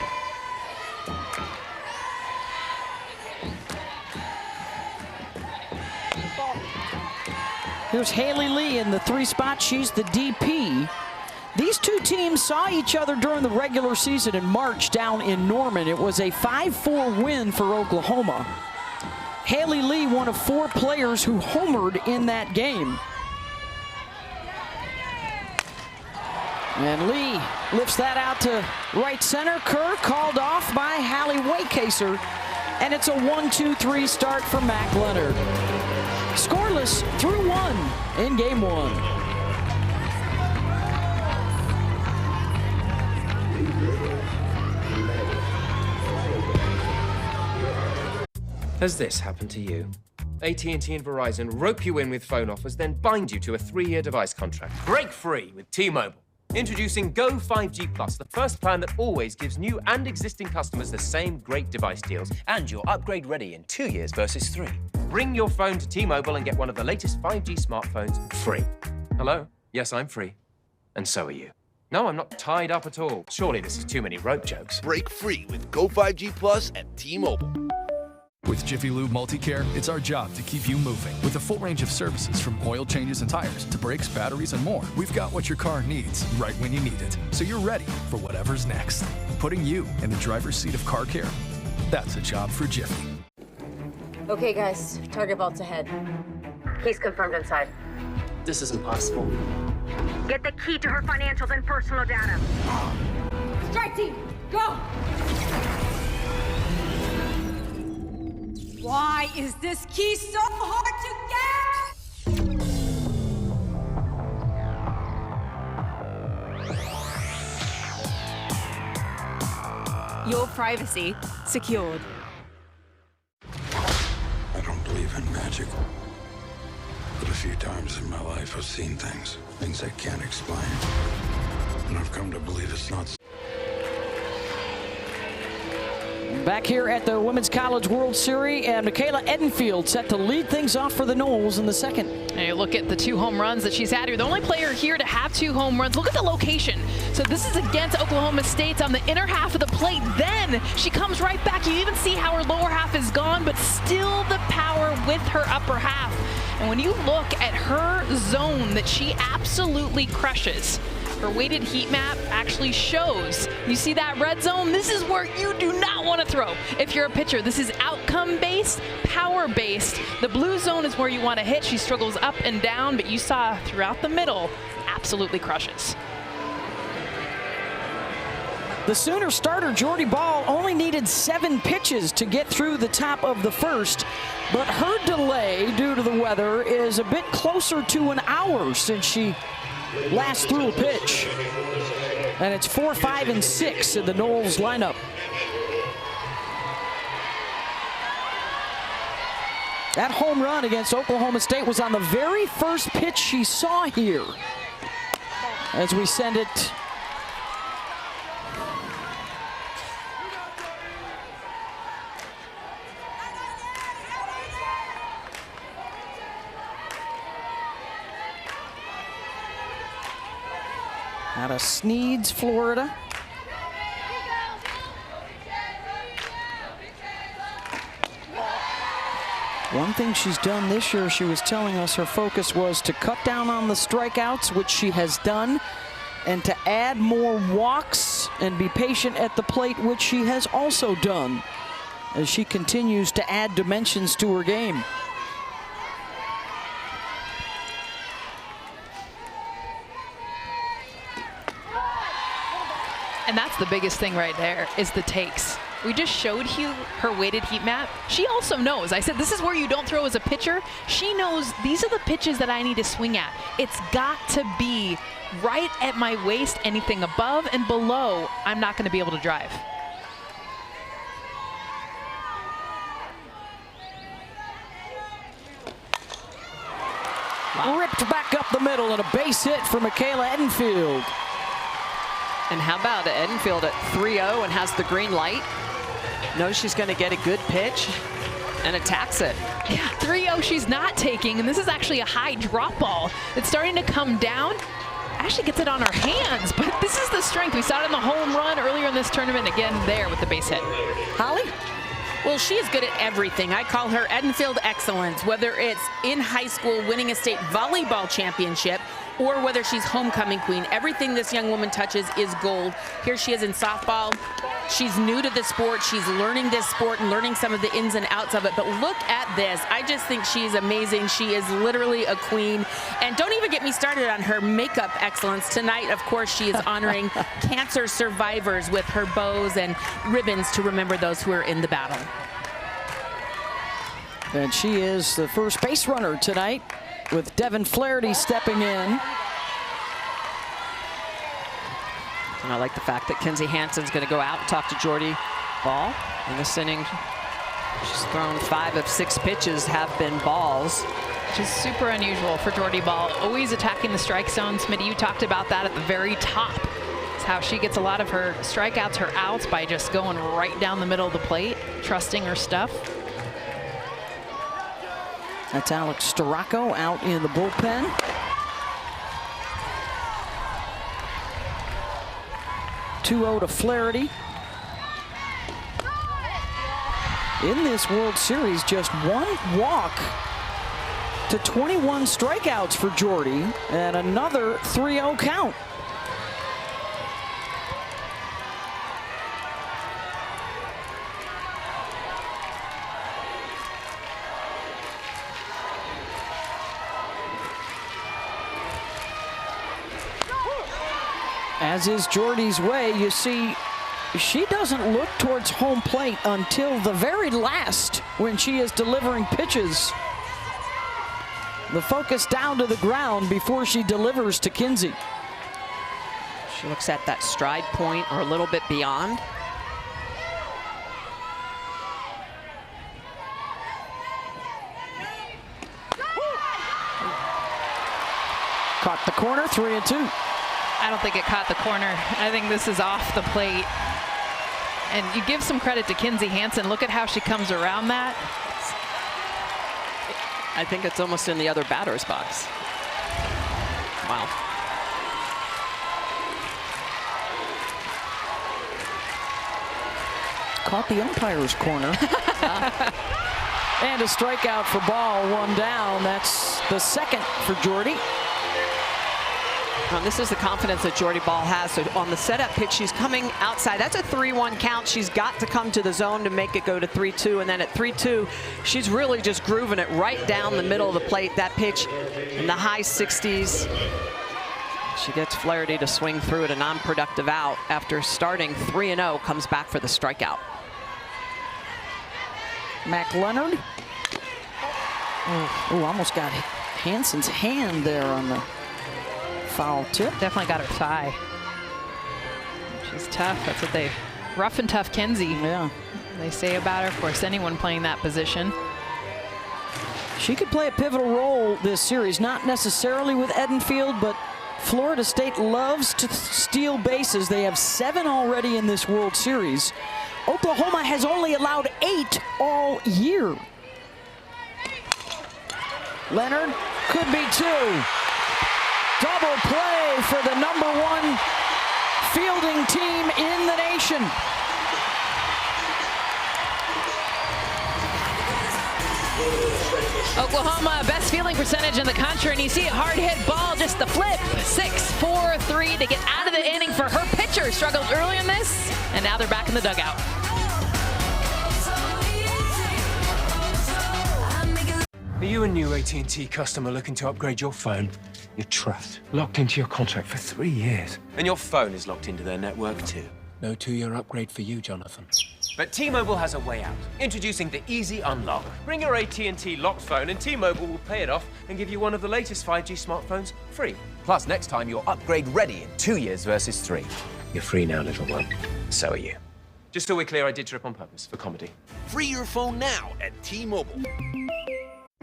Here's Haley Lee in the 3 spot. She's the DP. These 2 teams saw each other during the regular season in March down in Norman. It was a 5-4 win for Oklahoma. Haley Lee, one of 4 players who homered in that game. And Lee lifts that out to right center. Kerr called off by Hallie Waycaser. And it's a 1-2-3 start for Mac Leonard. Scoreless through 1 in game 1. Has this happened to you? AT&T and Verizon rope you in with phone offers, then bind you to a 3-year device contract. Break free with T-Mobile. Introducing Go 5G Plus, the first plan that always gives new and existing customers the same great device deals. And you're upgrade ready in 2 years versus 3. Bring your phone to T-Mobile and get one of the latest 5G smartphones free. Hello? Yes, I'm free. And so are you. No, I'm not tied up at all. Surely this is too many rope jokes. Break free with Go 5G Plus at T-Mobile. With Jiffy Lube Multicare, it's our job to keep you moving. With a full range of services from oil changes and tires to brakes, batteries, and more, we've got what your car needs right when you need it. So you're ready for whatever's next. Putting you in the driver's seat of car care, that's a job for Jiffy. Okay, guys, target vault's ahead. He's confirmed inside. This is impossible. Get the key to her financials and personal data. Strike team, go! Why is this key so hard to get? Your privacy secured. I don't believe in magic. But a few times in my life I've seen things I can't explain. And I've come to believe it's not. Back here at the Women's College World Series, and Michaela Edenfield set to lead things off for the Noles in the second. And you look at the 2 home runs that she's had here. The only player here to have 2 home runs. Look at the location. So this is against Oklahoma State on the inner half of the plate. Then she comes right back. You even see how her lower half is gone, but still the power with her upper half. And when you look at her zone that she absolutely crushes, her weighted heat map actually shows. You see that red zone? This is where you do not want to throw if you're a pitcher. This is outcome-based, power-based. The blue zone is where you want to hit. She struggles up and down, but you saw throughout the middle, absolutely crushes. The Sooner starter, Jordy Ball, only needed 7 pitches to get through the top of the first, but her delay due to the weather is a bit closer to an hour since she last threw a pitch. And it's 4, 5, and 6 in the Noles lineup. That home run against Oklahoma State was on the very first pitch she saw here. As we send it out of Sneads, Florida. One thing she's done this year, she was telling us her focus was to cut down on the strikeouts, which she has done, and to add more walks and be patient at the plate, which she has also done, as she continues to add dimensions to her game. And that's the biggest thing right there, is the takes. We just showed you her weighted heat map. She also knows. I said this is where you don't throw as a pitcher. She knows these are the pitches that I need to swing at. It's got to be right at my waist. Anything above and below, I'm not going to be able to drive. Ripped back up the middle and a base hit for Michaela Edenfield. And how about Edenfield at 3-0 and has the green light? Knows she's going to get a good pitch and attacks it. Yeah, 3-0 she's not taking, and this is actually a high drop ball. It's starting to come down. Actually gets it on her hands, but this is the strength. We saw it in the home run earlier in this tournament, again there with the base hit. Holly? Well, she is good at everything. I call her Edenfield excellence, whether it's in high school winning a state volleyball championship or whether she's homecoming queen. Everything this young woman touches is gold. Here she is in softball. She's new to the sport. She's learning this sport and learning some of the ins and outs of it. But look at this. I just think she's amazing. She is literally a queen. And don't even get me started on her makeup excellence. Tonight, of course, she is honoring cancer survivors with her bows and ribbons to remember those who are in the battle. And she is the first base runner tonight, with Devin Flaherty stepping in. And I like the fact that Kenzie Hansen's going to go out and talk to Jordy Ball in this inning. She's thrown 5 of 6 pitches have been balls. Which is super unusual for Jordy Ball. Always attacking the strike zone. Smitty, you talked about that at the very top. It's how she gets a lot of her strikeouts, her outs, by just going right down the middle of the plate, trusting her stuff. That's Alex Storako out in the bullpen. (2-0 to Flaherty. In this World Series, just 1 walk to 21 strikeouts for Jordy, and another 3-0 count. As is Jordy's way, you see she doesn't look towards home plate until the very last when she is delivering pitches. The focus down to the ground before she delivers to Kinsey. She looks at that stride point or a little bit beyond. Caught the corner, 3-2. I don't think it caught the corner. I think this is off the plate. And you give some credit to Kinsey Hansen. Look at how she comes around that. I think it's almost in the other batter's box. Wow. Caught the umpire's corner. And a strikeout for Ball, 1 down. That's the second for Jordy. This is the confidence that Jordy Ball has. So on the setup pitch, she's coming outside. That's a 3-1 count. She's got to come to the zone to make it go to 3-2. And then at 3-2, she's really just grooving it right down the middle of the plate. That pitch in the high 60s. She gets Flaherty to swing through it, a non-productive out after starting 3-0, comes back for the strikeout. Mac Leonard. Oh, almost got Hansen's hand there on the foul tip. Definitely got her thigh. She's tough. That's what they, rough and tough Kinsey. Yeah. They say about her. Of course, anyone playing that position. She could play a pivotal role this series, not necessarily with Edenfield, but Florida State loves to steal bases. They have 7 already in this World Series. Oklahoma has only allowed 8 all year. Leonard could be 2. Double play for the #1 fielding team in the nation. Oklahoma, best fielding percentage in the country, and you see a hard hit ball, just the flip. 6-4-3 to get out of the inning for her pitcher. Struggled early in this, and now they're back in the dugout. Are you a new AT&T customer looking to upgrade your phone? Your trust locked into your contract for 3 years. And your phone is locked into their network too. No 2-year upgrade for you, Jonathan. But T-Mobile has a way out. Introducing the Easy Unlock. Bring your AT&T locked phone and T-Mobile will pay it off and give you one of the latest 5G smartphones free. Plus, next time you're upgrade ready in 2 years versus 3. You're free now, little one. So are you. Just so we're clear, I did trip on purpose for comedy. Free your phone now at T-Mobile.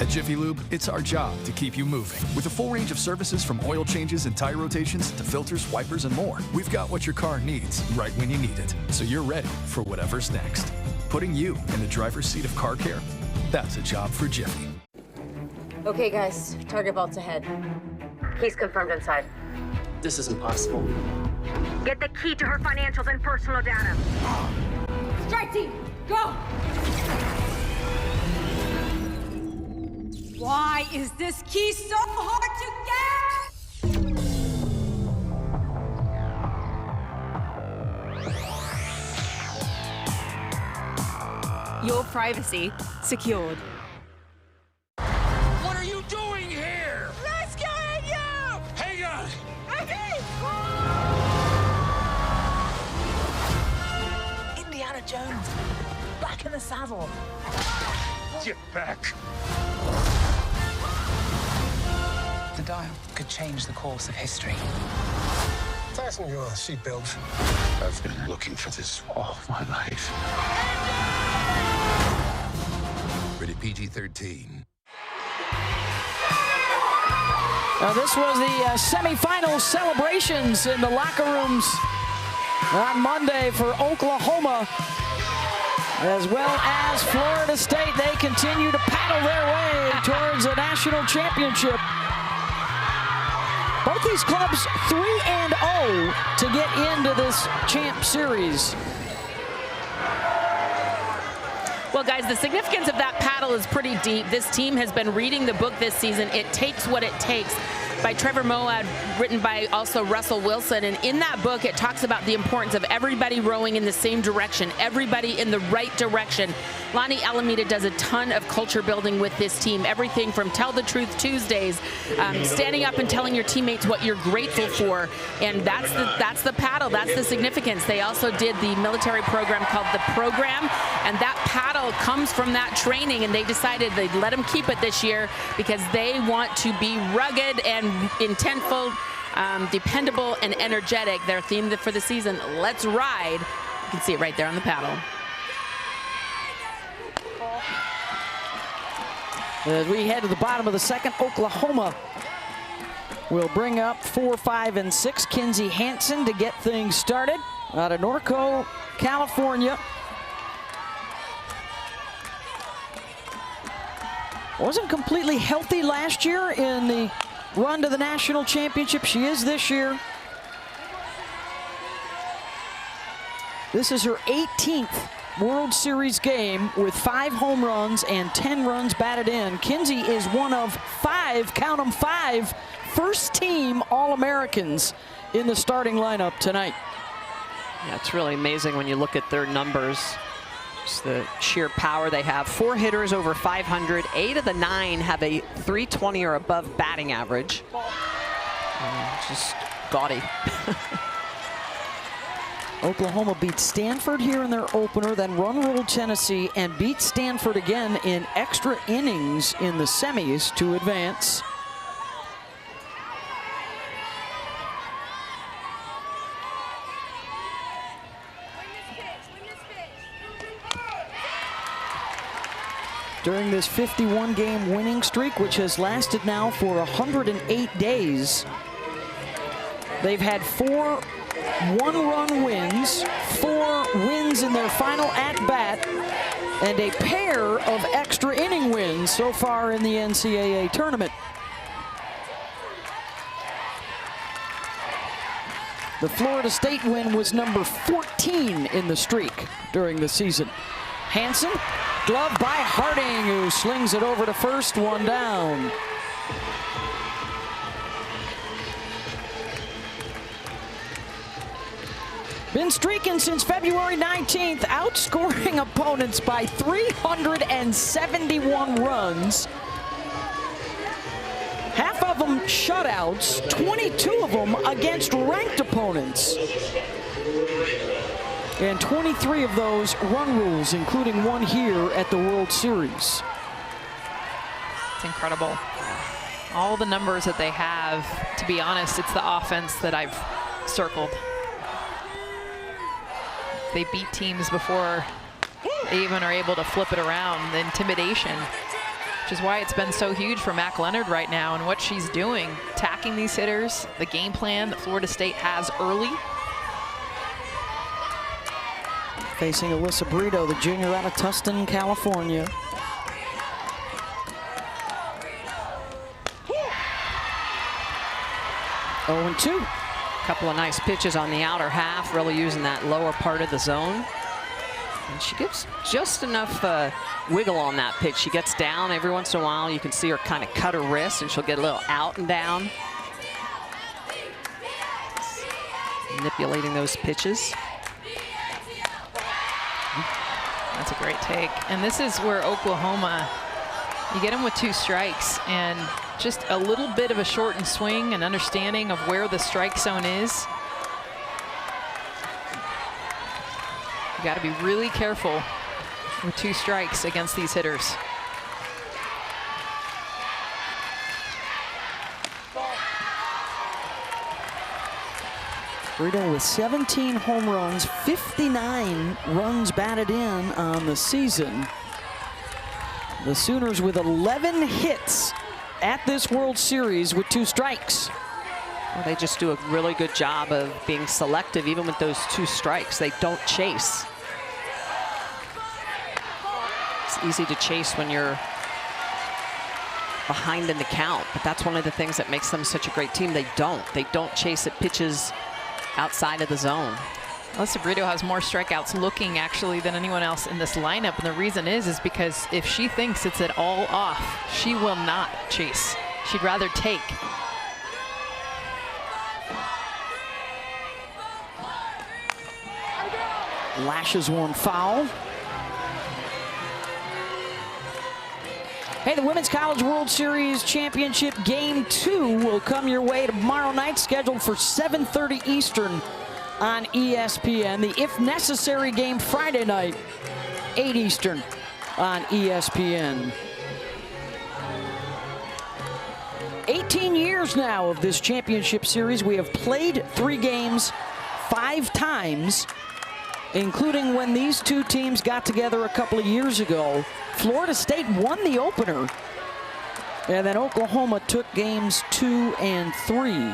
At Jiffy Lube, it's our job to keep you moving. With a full range of services from oil changes and tire rotations to filters, wipers, and more, we've got what your car needs right when you need it, so you're ready for whatever's next. Putting you in the driver's seat of car care, that's a job for Jiffy. Okay, guys, target vault's ahead. He's confirmed inside. This is impossible. Get the key to her financials and personal data. Strike team, go! Why is this key so hard to get? Your privacy secured. What are you doing here? Rescuing you! Hang on! Indiana Jones, back in the saddle. Get back! The dial could change the course of history. Fasten your seatbelt. I've been looking for this all my life. Rated PG-13. This was the semifinal celebrations in the locker rooms on Monday for Oklahoma, as well as Florida State. They continue to paddle their way towards a national championship. Both these clubs 3-0 to get into this champ series. Well, guys, the significance of that paddle is pretty deep. This team has been reading the book this season, It Takes What It Takes, by Trevor Moawad, written by also Russell Wilson. And in that book, it talks about the importance of everybody rowing in the same direction, everybody in the right direction. Lonnie Alameda does a ton of culture building with this team. Everything from Tell the Truth Tuesdays, standing up and telling your teammates what you're grateful for. And that's the paddle, that's the significance. They also did the military program called The Program, and that paddle comes from that training, and they decided they'd let them keep it this year because they want to be rugged and intentful, dependable, and energetic. Their theme for the season, Let's Ride. You can see it right there on the paddle. As we head to the bottom of the second, Oklahoma will bring up 4, 5, and 6. Kinsey Hansen to get things started out of Norco, California. Wasn't completely healthy last year in the run to the national championship. She is this year. This is her 18th World Series game with 5 home runs and 10 runs batted in. Kinsey is one of 5, count them 5, first-team All-Americans in the starting lineup tonight. Yeah, it's really amazing when you look at their numbers. Just the sheer power they have. 4 hitters over 500. 8 of the 9 have a 320 or above batting average. Just gaudy. Oklahoma beat Stanford here in their opener, then run-ruled Tennessee, and beat Stanford again in extra innings in the semis to advance. During this 51-game winning streak, which has lasted now for 108 days, they've had 4 one-run wins, 4 wins in their final at-bat, and a pair of extra inning wins so far in the NCAA tournament. The Florida State win was number 14 in the streak during the season. Hansen, glove by Harding, who slings it over to first, 1 down. Been streaking since February 19th, outscoring opponents by 371 runs. Half of them shutouts, 22 of them against ranked opponents. And 23 of those run rules, including 1 here at the World Series. It's incredible. All the numbers that they have, to be honest, it's the offense that I've circled. They beat teams before they even are able to flip it around. The intimidation, which is why it's been so huge for Mac Leonard right now and what she's doing, attacking these hitters, the game plan that Florida State has early. Facing Alyssa Brito, the junior out of Tustin, California. Oh, 2. Couple of nice pitches on the outer half, really using that lower part of the zone. And she gives just enough wiggle on that pitch. She gets down every once in a while. You can see her kind of cut her wrist, and she'll get a little out and down. Manipulating those pitches. That's a great take. And this is where Oklahoma, you get them with 2 strikes, and just a little bit of a shortened swing and understanding of where the strike zone is. You got to be really careful with 2 strikes against these hitters. Brito with 17 home runs, 59 runs batted in on the season. The Sooners with 11 hits at this World Series with 2 strikes. Well, they just do a really good job of being selective, even with those 2 strikes. They don't chase. It's easy to chase when you're behind in the count, but that's one of the things that makes them such a great team. They don't chase at pitches outside of the zone. Alyssa Brito has more strikeouts looking actually than anyone else in this lineup, and the reason is because if she thinks it's at all off, she will not chase. She'd rather take. Lashes one foul. Hey, the Women's College World Series Championship Game 2 will come your way tomorrow night, scheduled for 7:30 Eastern on ESPN. The If Necessary game Friday night, 8 Eastern on ESPN. 18 years now of this championship series. We have played 3 games 5 times, including when these 2 teams got together a couple of years ago. Florida State won the opener, and then Oklahoma took games 2 and 3.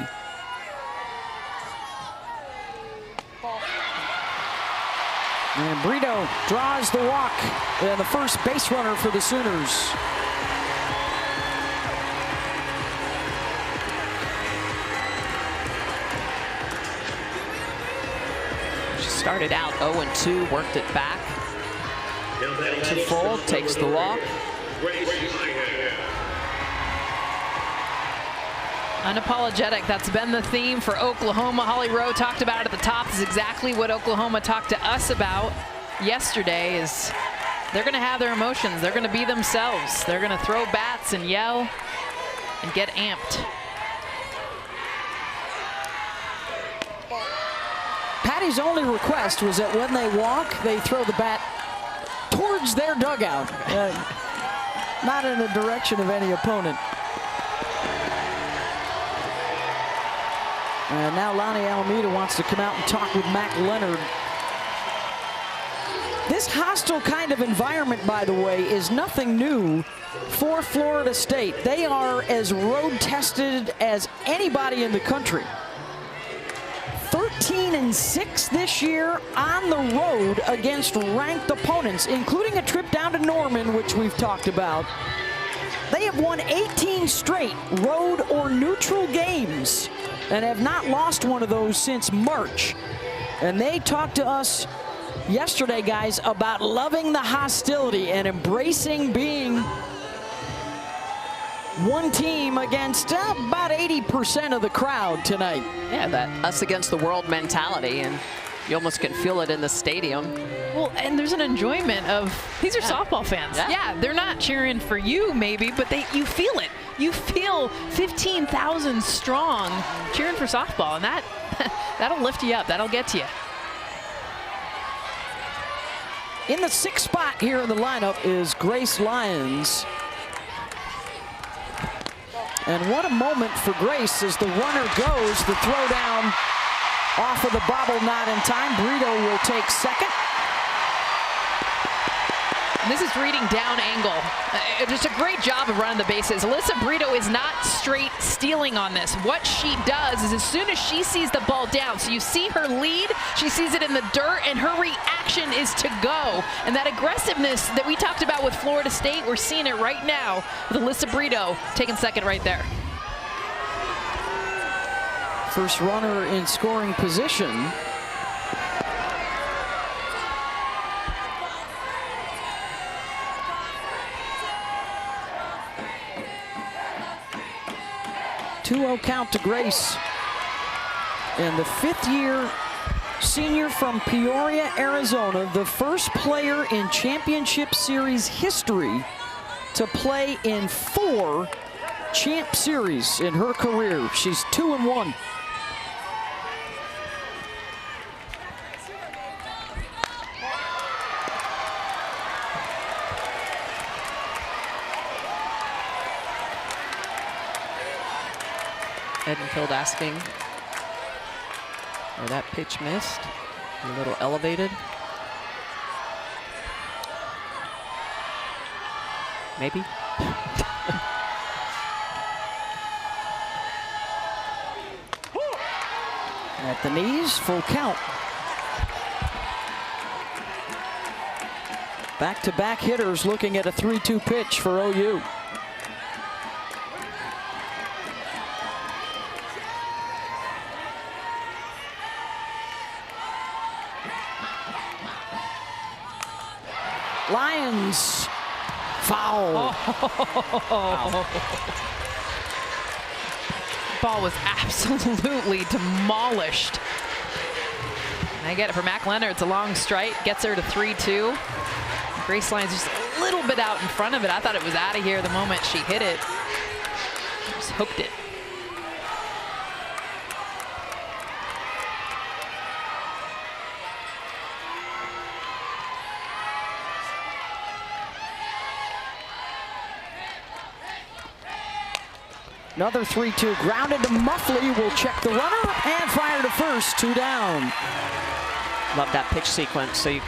And Brito draws the walk, and the first base runner for the Sooners. She started out 0-2, worked it back to full, takes the walk. Unapologetic, that's been the theme for Oklahoma. Holly Rowe talked about it at the top. This is exactly what Oklahoma talked to us about yesterday, is they're gonna have their emotions. They're gonna be themselves. They're gonna throw bats and yell and get amped. Patty's only request was that when they walk, they throw the bat towards their dugout, not in the direction of any opponent. And now Lonnie Alameda wants to come out and talk with Mac Leonard. This hostile kind of environment, by the way, is nothing new for Florida State. They are as road-tested as anybody in the country. 13-6 this year on the road against ranked opponents, including a trip down to Norman, which we've talked about. They have won 18 straight road or neutral games and have not lost one of those since March. And they talked to us yesterday, guys, about loving the hostility and embracing being one team against about 80% of the crowd tonight. Yeah, that us against the world mentality, and you almost can feel it in the stadium. Well, and there's an enjoyment of, these are softball fans. Yeah, they're not cheering for you maybe, but you feel it. You feel 15,000 strong cheering for softball, and that'll lift you up. That'll get to you. In the 6th spot here in the lineup is Grace Lyons. And what a moment for Grace as the runner goes. The throw down off of the bobble, not in time. Brito will take second. And this is reading down angle. Just a great job of running the bases. Alyssa Brito is not straight stealing on this. What she does is as soon as she sees the ball down, so you see her lead, she sees it in the dirt, and her reaction is to go. And that aggressiveness that we talked about with Florida State, we're seeing it right now with Alyssa Brito taking second right there. First runner in scoring position. Two-0 count to Grace. And the 5th-year senior from Peoria, Arizona, the first player in championship series history to play in 4 champ series in her career. She's 2-1. Edenfield asking where that pitch missed. A little elevated. Maybe. At the knees, full count. Back-to-back hitters looking at a 3-2 pitch for OU. Lions, foul. Oh. Ball was absolutely demolished. And I get it for Mac Leonard. It's a long strike, gets her to 3-2. Grace Lyons just a little bit out in front of it. I thought it was out of here the moment she hit it. Just hooked it. Another 3-2, grounded to Muffley, will check the runner and fire to first, 2 down. Love that pitch sequence. So you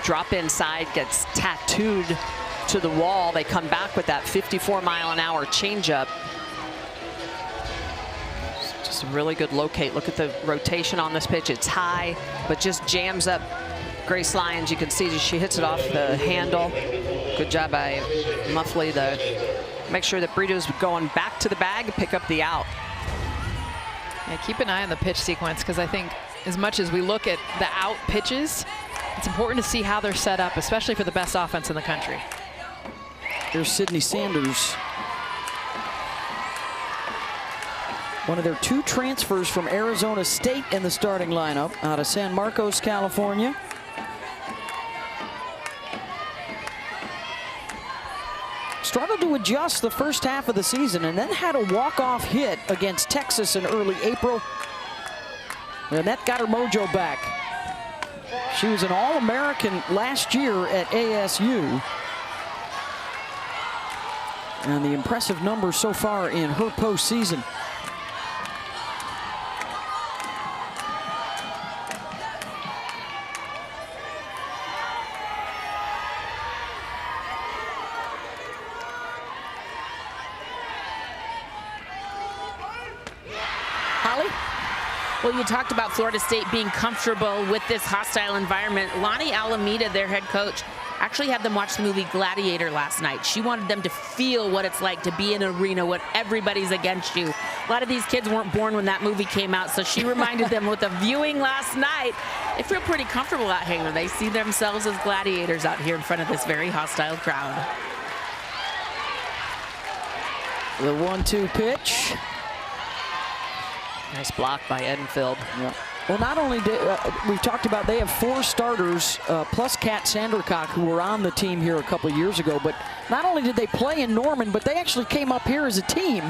drop inside, gets tattooed to the wall. They come back with that 54-mile-an-hour changeup. Just a really good locate. Look at the rotation on this pitch. It's high, but just jams up Grace Lyons. You can see she hits it off the handle. Good job by Muffley to make sure that Brito's going back to the bag and pick up the out. Yeah, keep an eye on the pitch sequence, because I think as much as we look at the out pitches, it's important to see how they're set up, especially for the best offense in the country. There's Sydney Sanders. One of their 2 transfers from Arizona State in the starting lineup out of San Marcos, California. Struggled to adjust the first half of the season and then had a walk-off hit against Texas in early April. And that got her mojo back. She was an All-American last year at ASU. And the impressive numbers so far in her postseason. Well, you talked about Florida State being comfortable with this hostile environment. Lonnie Alameda, their head coach, actually had them watch the movie Gladiator last night. She wanted them to feel what it's like to be in an arena when everybody's against you. A lot of these kids weren't born when that movie came out, so she reminded them with the viewing last night, they feel pretty comfortable out here. They see themselves as gladiators out here in front of this very hostile crowd. The 1-2 pitch. Nice block by Edenfield. Yeah. Well, not only did we've talked about they have 4 starters plus Kat Sandercock, who were on the team here a couple of years ago, but not only did they play in Norman, but they actually came up here as a team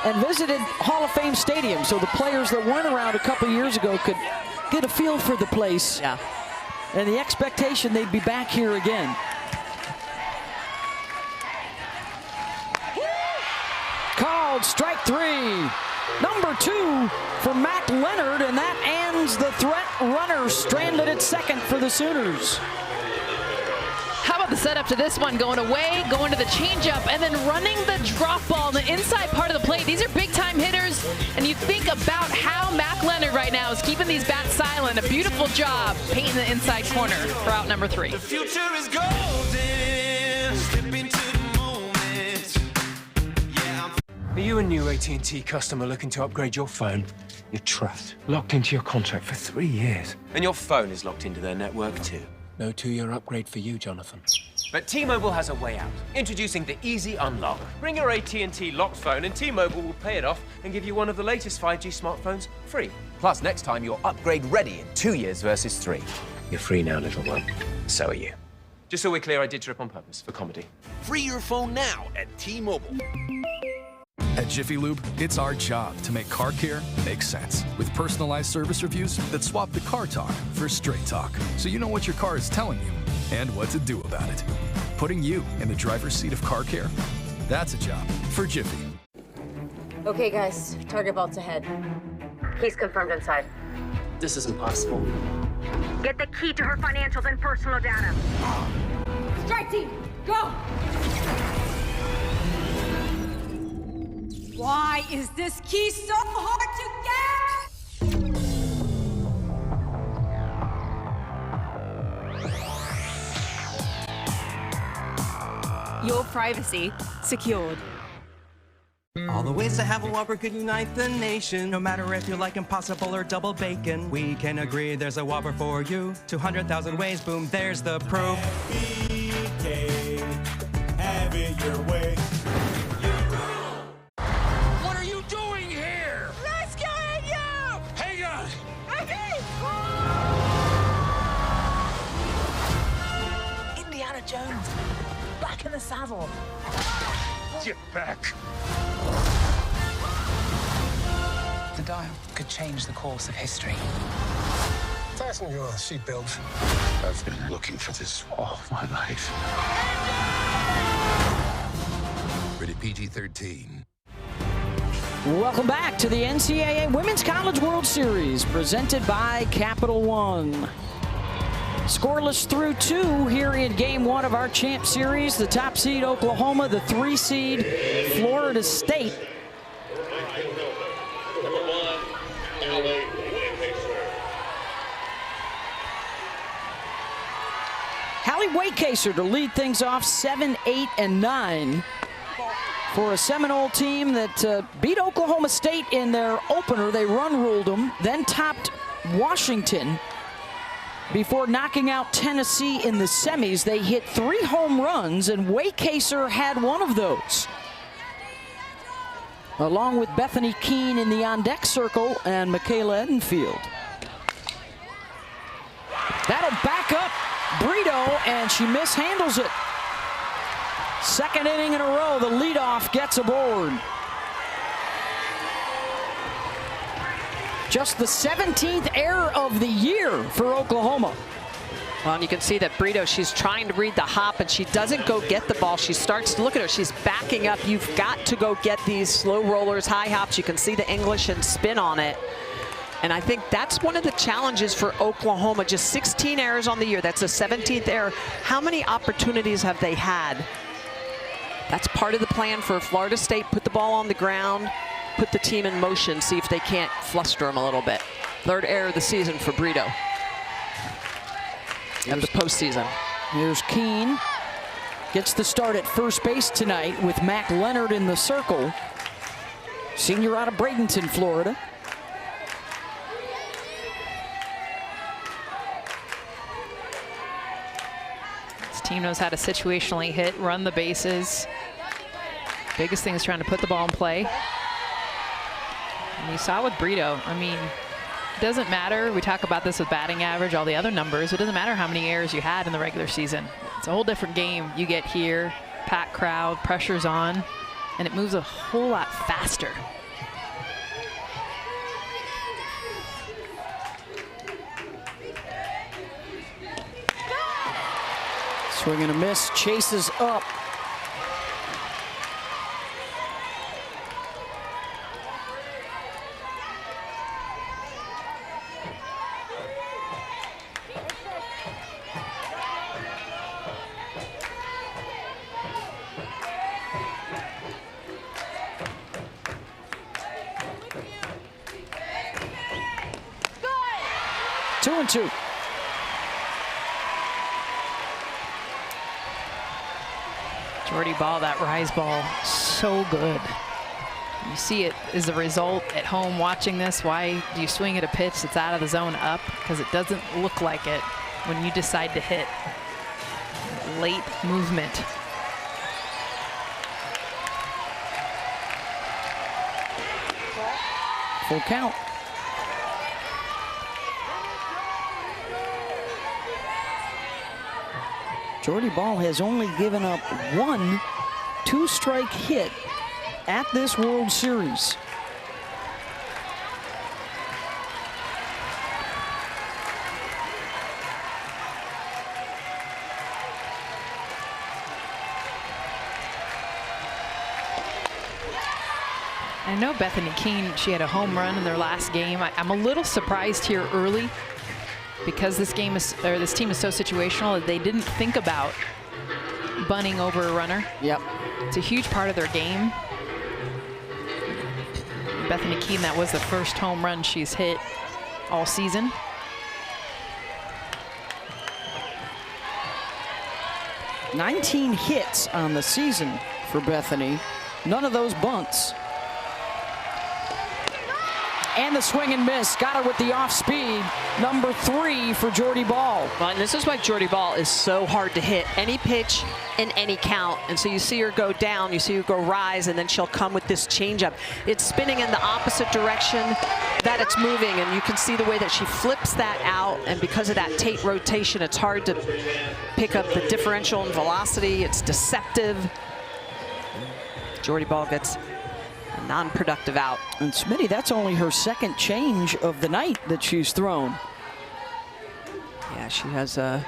and visited Hall of Fame Stadium, so the players that weren't around a couple of years ago could get a feel for the place. Yeah. And the expectation they'd be back here again. Called strike 3. Number 2 for Mac Leonard, and that ends the threat. Runner stranded at second for the Sooners. How about the setup to this one? Going away, going to the changeup, and then running the drop ball in the inside part of the plate. These are big-time hitters, and you think about how Mac Leonard right now is keeping these bats silent. A beautiful job painting the inside corner for out number 3. The future is golden. Step into the moment. Yeah, Are you a new AT&T customer looking to upgrade your phone? You're trapped, locked into your contract for 3 years. And your phone is locked into their network too. No 2-year upgrade for you, Jonathan. But T-Mobile has a way out. Introducing the Easy Unlock. Bring your AT&T locked phone and T-Mobile will pay it off and give you one of the latest 5G smartphones free. Plus, next time you're upgrade ready in 2 years versus 3. You're free now, little one. So are you. Just so we're clear, I did trip on purpose for comedy. Free your phone now at T-Mobile. At Jiffy Lube, it's our job to make car care make sense. With personalized service reviews that swap the car talk for straight talk, so you know what your car is telling you and what to do about it. Putting you in the driver's seat of car care, that's a job for Jiffy. Okay, guys, target vault's ahead. He's confirmed inside. This isn't possible. Get the key to her financials and personal data. Strike team, go! Why is this key so hard to get? Your privacy secured. All the ways to have a Whopper could unite the nation. No matter if you like impossible or double bacon, we can agree there's a Whopper for you. 200,000 ways, boom, there's the proof. BK, have it your way. What are you doing here? Rescuing you! Hang on! Indiana Jones, back in the saddle. Get back! The dial could change the course of history. Fasten your seatbelts. I've been looking for this all my life. Rated PG-13. Welcome back to the NCAA Women's College World Series, presented by Capital One. Scoreless through 2 here in Game 1 of our Champ Series. The top seed, Oklahoma. The 3 seed, Florida State. Hallie Wakehaser to lead things off 7, 8, and 9 for a Seminole team that beat Oklahoma State in their opener. They run-ruled them, then topped Washington before knocking out Tennessee in the semis. They hit 3 home runs, and Wakehaser had one of those, along with Bethany Keene in the on-deck circle and Michaela Edenfield. That'll back up Brito, and she mishandles it. Second inning in a row, the leadoff gets aboard. Just the 17th error of the year for Oklahoma. Well, and you can see that Brito, she's trying to read the hop, and she doesn't go get the ball. She starts to look at her. She's backing up. You've got to go get these slow rollers, high hops. You can see the English and spin on it. And I think that's one of the challenges for Oklahoma. Just 16 errors on the year. That's a 17th error. How many opportunities have they had? That's part of the plan for Florida State. Put the ball on the ground, put the team in motion, see if they can't fluster them a little bit. 3rd error of the season for Brito at the postseason. Here's Keene. Gets the start at first base tonight with Mac Leonard in the circle. Senior out of Bradenton, Florida. Team knows how to situationally hit, run the bases. Biggest thing is trying to put the ball in play. And you saw with Brito, I mean, it doesn't matter. We talk about this with batting average, all the other numbers. It doesn't matter how many errors you had in the regular season. It's a whole different game. You get here, packed crowd, pressure's on, and it moves a whole lot faster. Swing and a miss, chases up. Two and two. Jordy Ball, that rise ball, so good. You see it as a result at home watching this. Why do you swing at a pitch that's out of the zone up? Because it doesn't look like it when you decide to hit. Late movement. Full count. Jordy Ball has only given up 1 two-strike hit at this World Series. I know Bethany Keene, she had a home run in their last game. I'm a little surprised here early because this team is so situational that they didn't think about bunting over a runner. Yep. It's a huge part of their game. Bethany Keaton, that was the first home run she's hit all season. "19 hits on the season for Bethany. None of those bunts. And the swing and miss. Got her with the off speed. Number 3 for Jordy Ball. Well, and this is why Jordy Ball is so hard to hit. Any pitch in any count. And so you see her go down, you see her go rise, and then she'll come with this changeup. It's spinning in the opposite direction that it's moving, and you can see the way that she flips that out. And because of that Tate rotation, it's hard to pick up the differential in velocity. It's deceptive. Jordy Ball gets a non-productive out. And Smitty, that's only her second change of the night that she's thrown. Yeah, she has a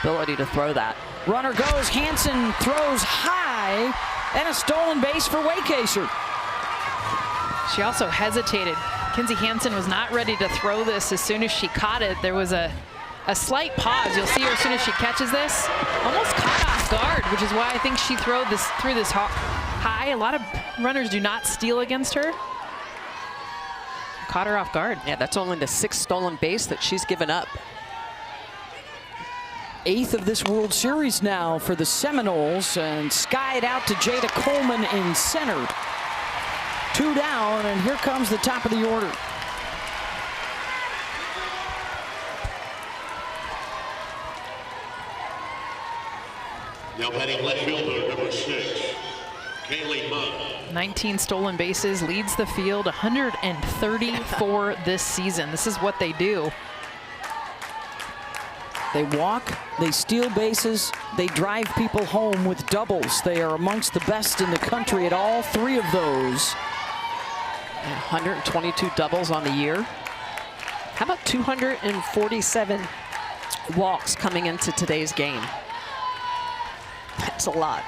ability to throw that. Runner goes, Hansen throws high, and a stolen base for Waycaser. She also hesitated. Kinsey Hansen was not ready to throw this as soon as she caught it. There was a slight pause. You'll see her as soon as she catches this. Almost caught off guard, which is why I think she threw this high. A lot of runners do not steal against her. Caught her off guard. Yeah, that's only the 6th stolen base that she's given up. 8th of this World Series now for the Seminoles, and skied out to Jada Coleman in center. 2 down, and here comes the top of the order. Now batting left fielder, number 6, Kaylee Munn. 19 stolen bases, leads the field, 134 this season. This is what they do. They walk, they steal bases, they drive people home with doubles. They are amongst the best in the country at all 3 of those. And 122 doubles on the year. How about 247 walks coming into today's game? That's a lot.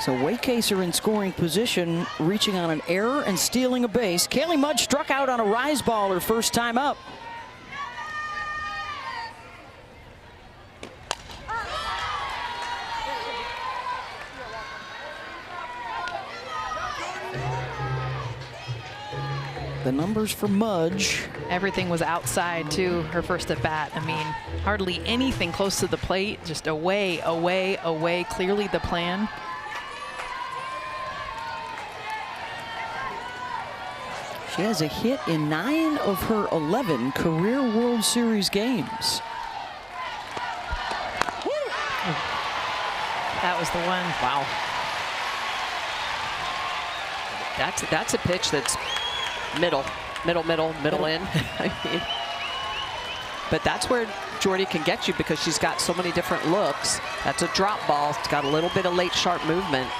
So Waycaser in scoring position, reaching on an error and stealing a base. Kaylee Mudd struck out on a rise ball her first time up. The numbers for Mudge. Everything was outside too, her first at bat. I mean, hardly anything close to the plate, just away, away, away. Clearly the plan. She has a hit in 9 of her 11 career World Series games. That was the one. Wow. That's a pitch that's middle in. I mean, but that's where Jordy can get you because she's got so many different looks. That's a drop ball. It's got a little bit of late sharp movement.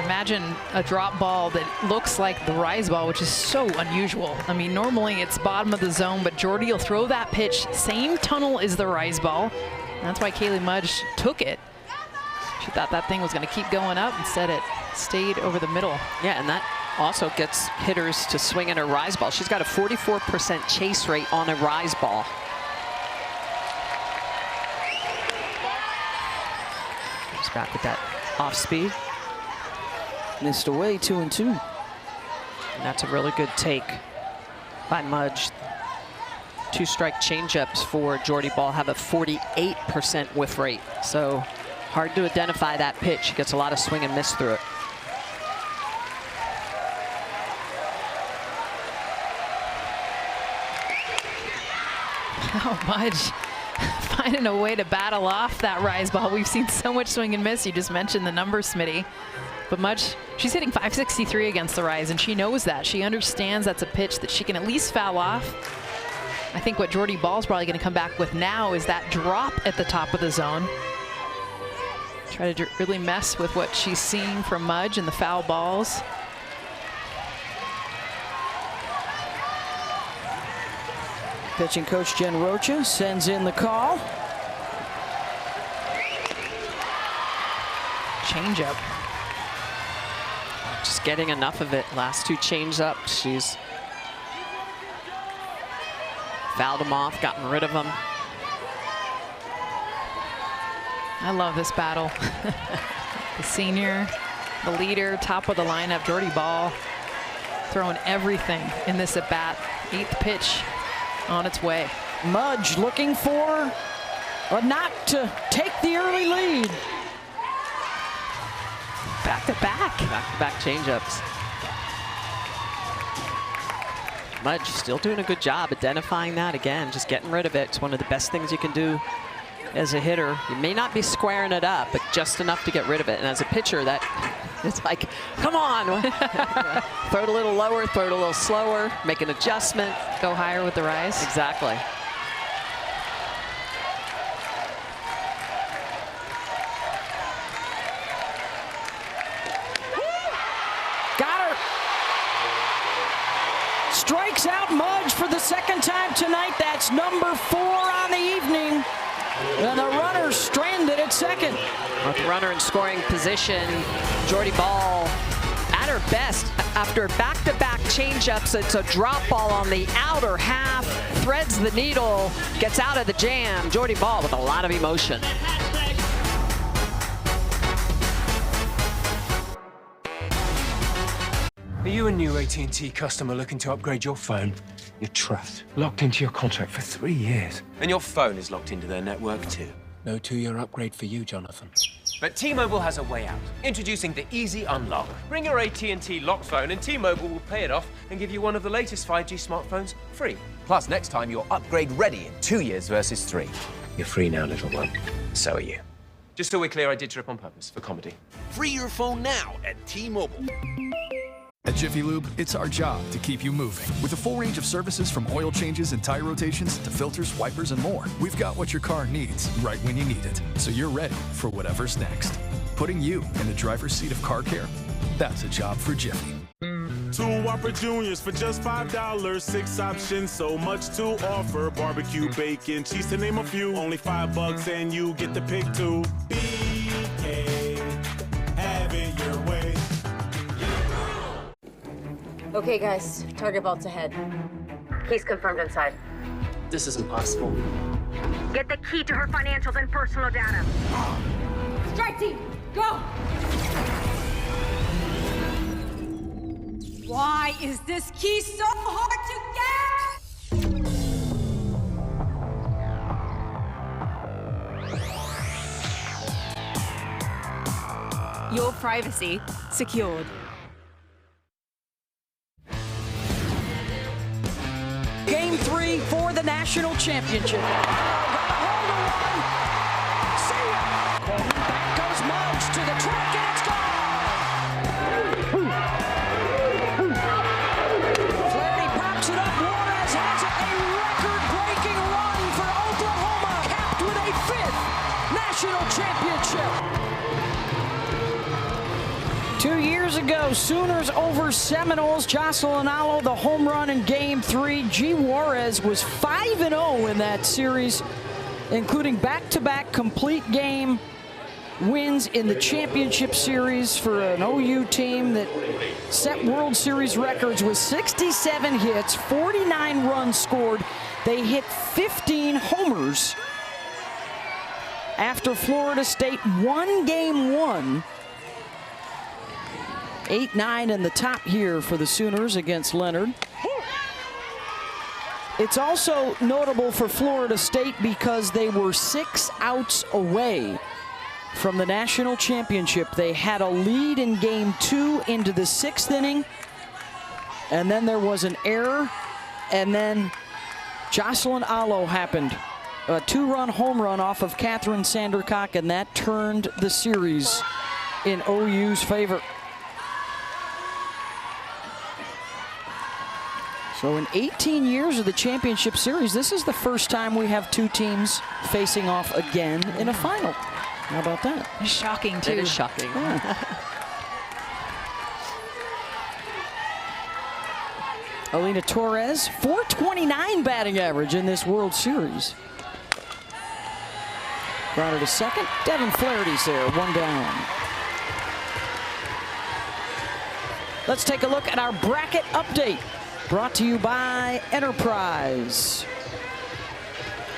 Imagine a drop ball that looks like the rise ball, which is so unusual. I mean, normally it's bottom of the zone, but Jordy will throw that pitch, same tunnel as the rise ball. And that's why Kaylee Mudge took it. She thought that thing was going to keep going up. Instead, it stayed over the middle. Yeah, and that also gets hitters to swing at a rise ball. She's got a 44% chase rate on a rise ball. She's back with that off speed. Missed away 2-2. And that's a really good take by Mudge. 2-strike changeups for Jordy Ball have a 48% whiff rate. So hard to identify that pitch. She gets a lot of swing and miss through it. How much finding a way to battle off that rise ball. We've seen so much swing and miss. You just mentioned the numbers, Smitty. But Mudge, she's hitting .563 against the rise, and she knows that. She understands that's a pitch that she can at least foul off. I think what Jordy Ball's probably going to come back with now is that drop at the top of the zone. Try to really mess with what she's seeing from Mudge and the foul balls. Pitching coach Jen Rocha sends in the call. Changeup. Just getting enough of it. Last 2 change up. She's Fouled him off, gotten rid of him. I love this battle. The senior, the leader, top of the lineup, Jordy Ball, throwing everything in this at-bat. 8th pitch on its way. Mudge looking for a knock to take the early lead. Back-to-back. Back-to-back changeups. Mudge still doing a good job identifying that again, just getting rid of it. It's one of the best things you can do as a hitter. You may not be squaring it up, but just enough to get rid of it. And as a pitcher, that it's like, come on. Throw it a little lower, throw it a little slower, make an adjustment. Go higher with the rise. Exactly. Strikes out Mudge for the second time tonight. That's number 4 on the evening. And the runner stranded at second. With the runner in scoring position, Jordy Ball at her best after back-to-back changeups. It's a drop ball on the outer half, threads the needle, gets out of the jam. Jordy Ball with a lot of emotion. Are you a new AT&T customer looking to upgrade your phone? You're trapped, locked into your contract for 3 years. And your phone is locked into their network too. No 2-year upgrade for you, Jonathan. But T-Mobile has a way out. Introducing the Easy Unlock. Bring your AT&T locked phone and T-Mobile will pay it off and give you one of the latest 5G smartphones free. Plus, next time you're upgrade ready in 2 years versus 3. You're free now, little one. So are you. Just so we're clear, I did trip on purpose for comedy. Free your phone now at T-Mobile. At Jiffy Lube, it's our job to keep you moving. With a full range of services from oil changes and tire rotations to filters, wipers, and more, we've got what your car needs right when you need it, so you're ready for whatever's next. Putting you in the driver's seat of car care, that's a job for Jiffy. 2 Whopper Juniors for just $5. 6 options, so much to offer. Barbecue, bacon, cheese to name a few. Only $5 and you get to pick 2. BK, have it your way. Okay, guys, target vault's ahead. He's confirmed inside. This is impossible. Get the key to her financials and personal data. Strike team, go! Why is this key so hard to get? Your privacy secured. Game 3 for the national championship. Back goes Mudge to the track, and it's gone. Flaherty pops it up. Juarez has it. A record-breaking run for Oklahoma, capped with a 5th national championship. 2 years ago, Sooners over Seminoles. Jocelyn Alo, the home run in Game 3. G. Juarez was 5-0 in that series, including back-to-back complete game wins in the championship series for an OU team that set World Series records with 67 hits, 49 runs scored. They hit 15 homers after Florida State won Game 1. 8-9 in the top here for the Sooners against Leonard. It's also notable for Florida State because they were 6 outs away from the national championship. They had a lead in Game 2 into the 6th inning, and then there was an error, and then Jocelyn Alo happened. A 2-run home run off of Catherine Sandercock, and that turned the series in OU's favor. So in 18 years of the championship series, this is the first time we have 2 teams facing off again in a final. How about that? It's shocking, too. It is shocking. Yeah. Alina Torres, .429 batting average in this World Series. Grounded to second. Devin Flaherty's there, 1 down. Let's take a look at our bracket update. Brought to you by Enterprise.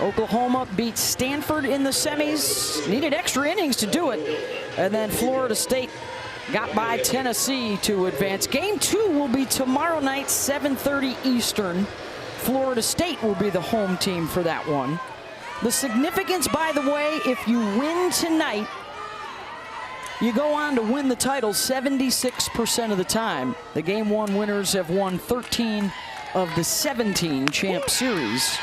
Oklahoma beat Stanford in the semis, needed extra innings to do it. And then Florida State got by Tennessee to advance. Game 2 will be tomorrow night, 7:30 Eastern. Florida State will be the home team for that one. The significance, by the way, if you win tonight, you go on to win the title 76% of the time. The Game 1 winners have won 13 of the 17 Champ Series.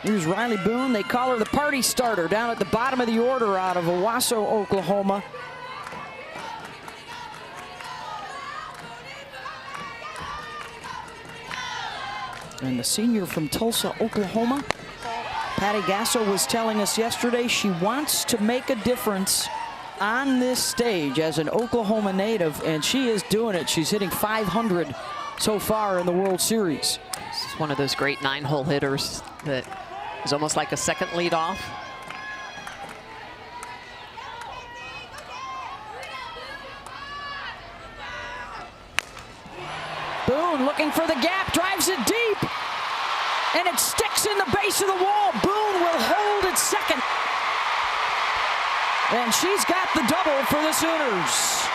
Here's Riley Boone. They call her the party starter down at the bottom of the order out of Owasso, Oklahoma. And the senior from Tulsa, Oklahoma, Patty Gasso, was telling us yesterday she wants to make a difference on this stage as an Oklahoma native, and she is doing it. She's hitting .500 so far in the World Series. This is one of those great 9-hole hitters that is almost like a second lead off. Boone looking for the gap, drives it deep, and it sticks in the base of the wall. Boone will hold at second. And she's got the double for the Sooners.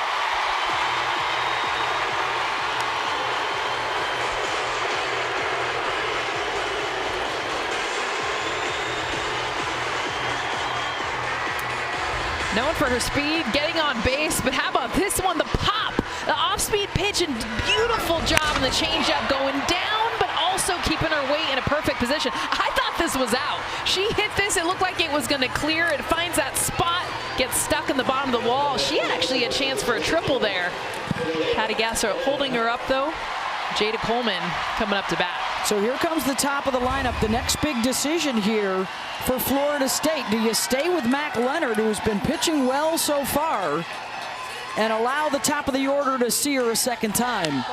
Known for her speed, getting on base, but how about this one, the pop, the off-speed pitch, and beautiful job in the changeup going down, but also keeping her weight in a perfect position. I thought this was out. She hit this, it looked like it was gonna clear. It finds that spot, gets stuck in the bottom of the wall. She had actually a chance for a triple there. Patty Gasso holding her up though. Jada Coleman coming up to bat. So here comes the top of the lineup. The next big decision here for Florida State. Do you stay with Mac Leonard, who's been pitching well so far, and allow the top of the order to see her a second time?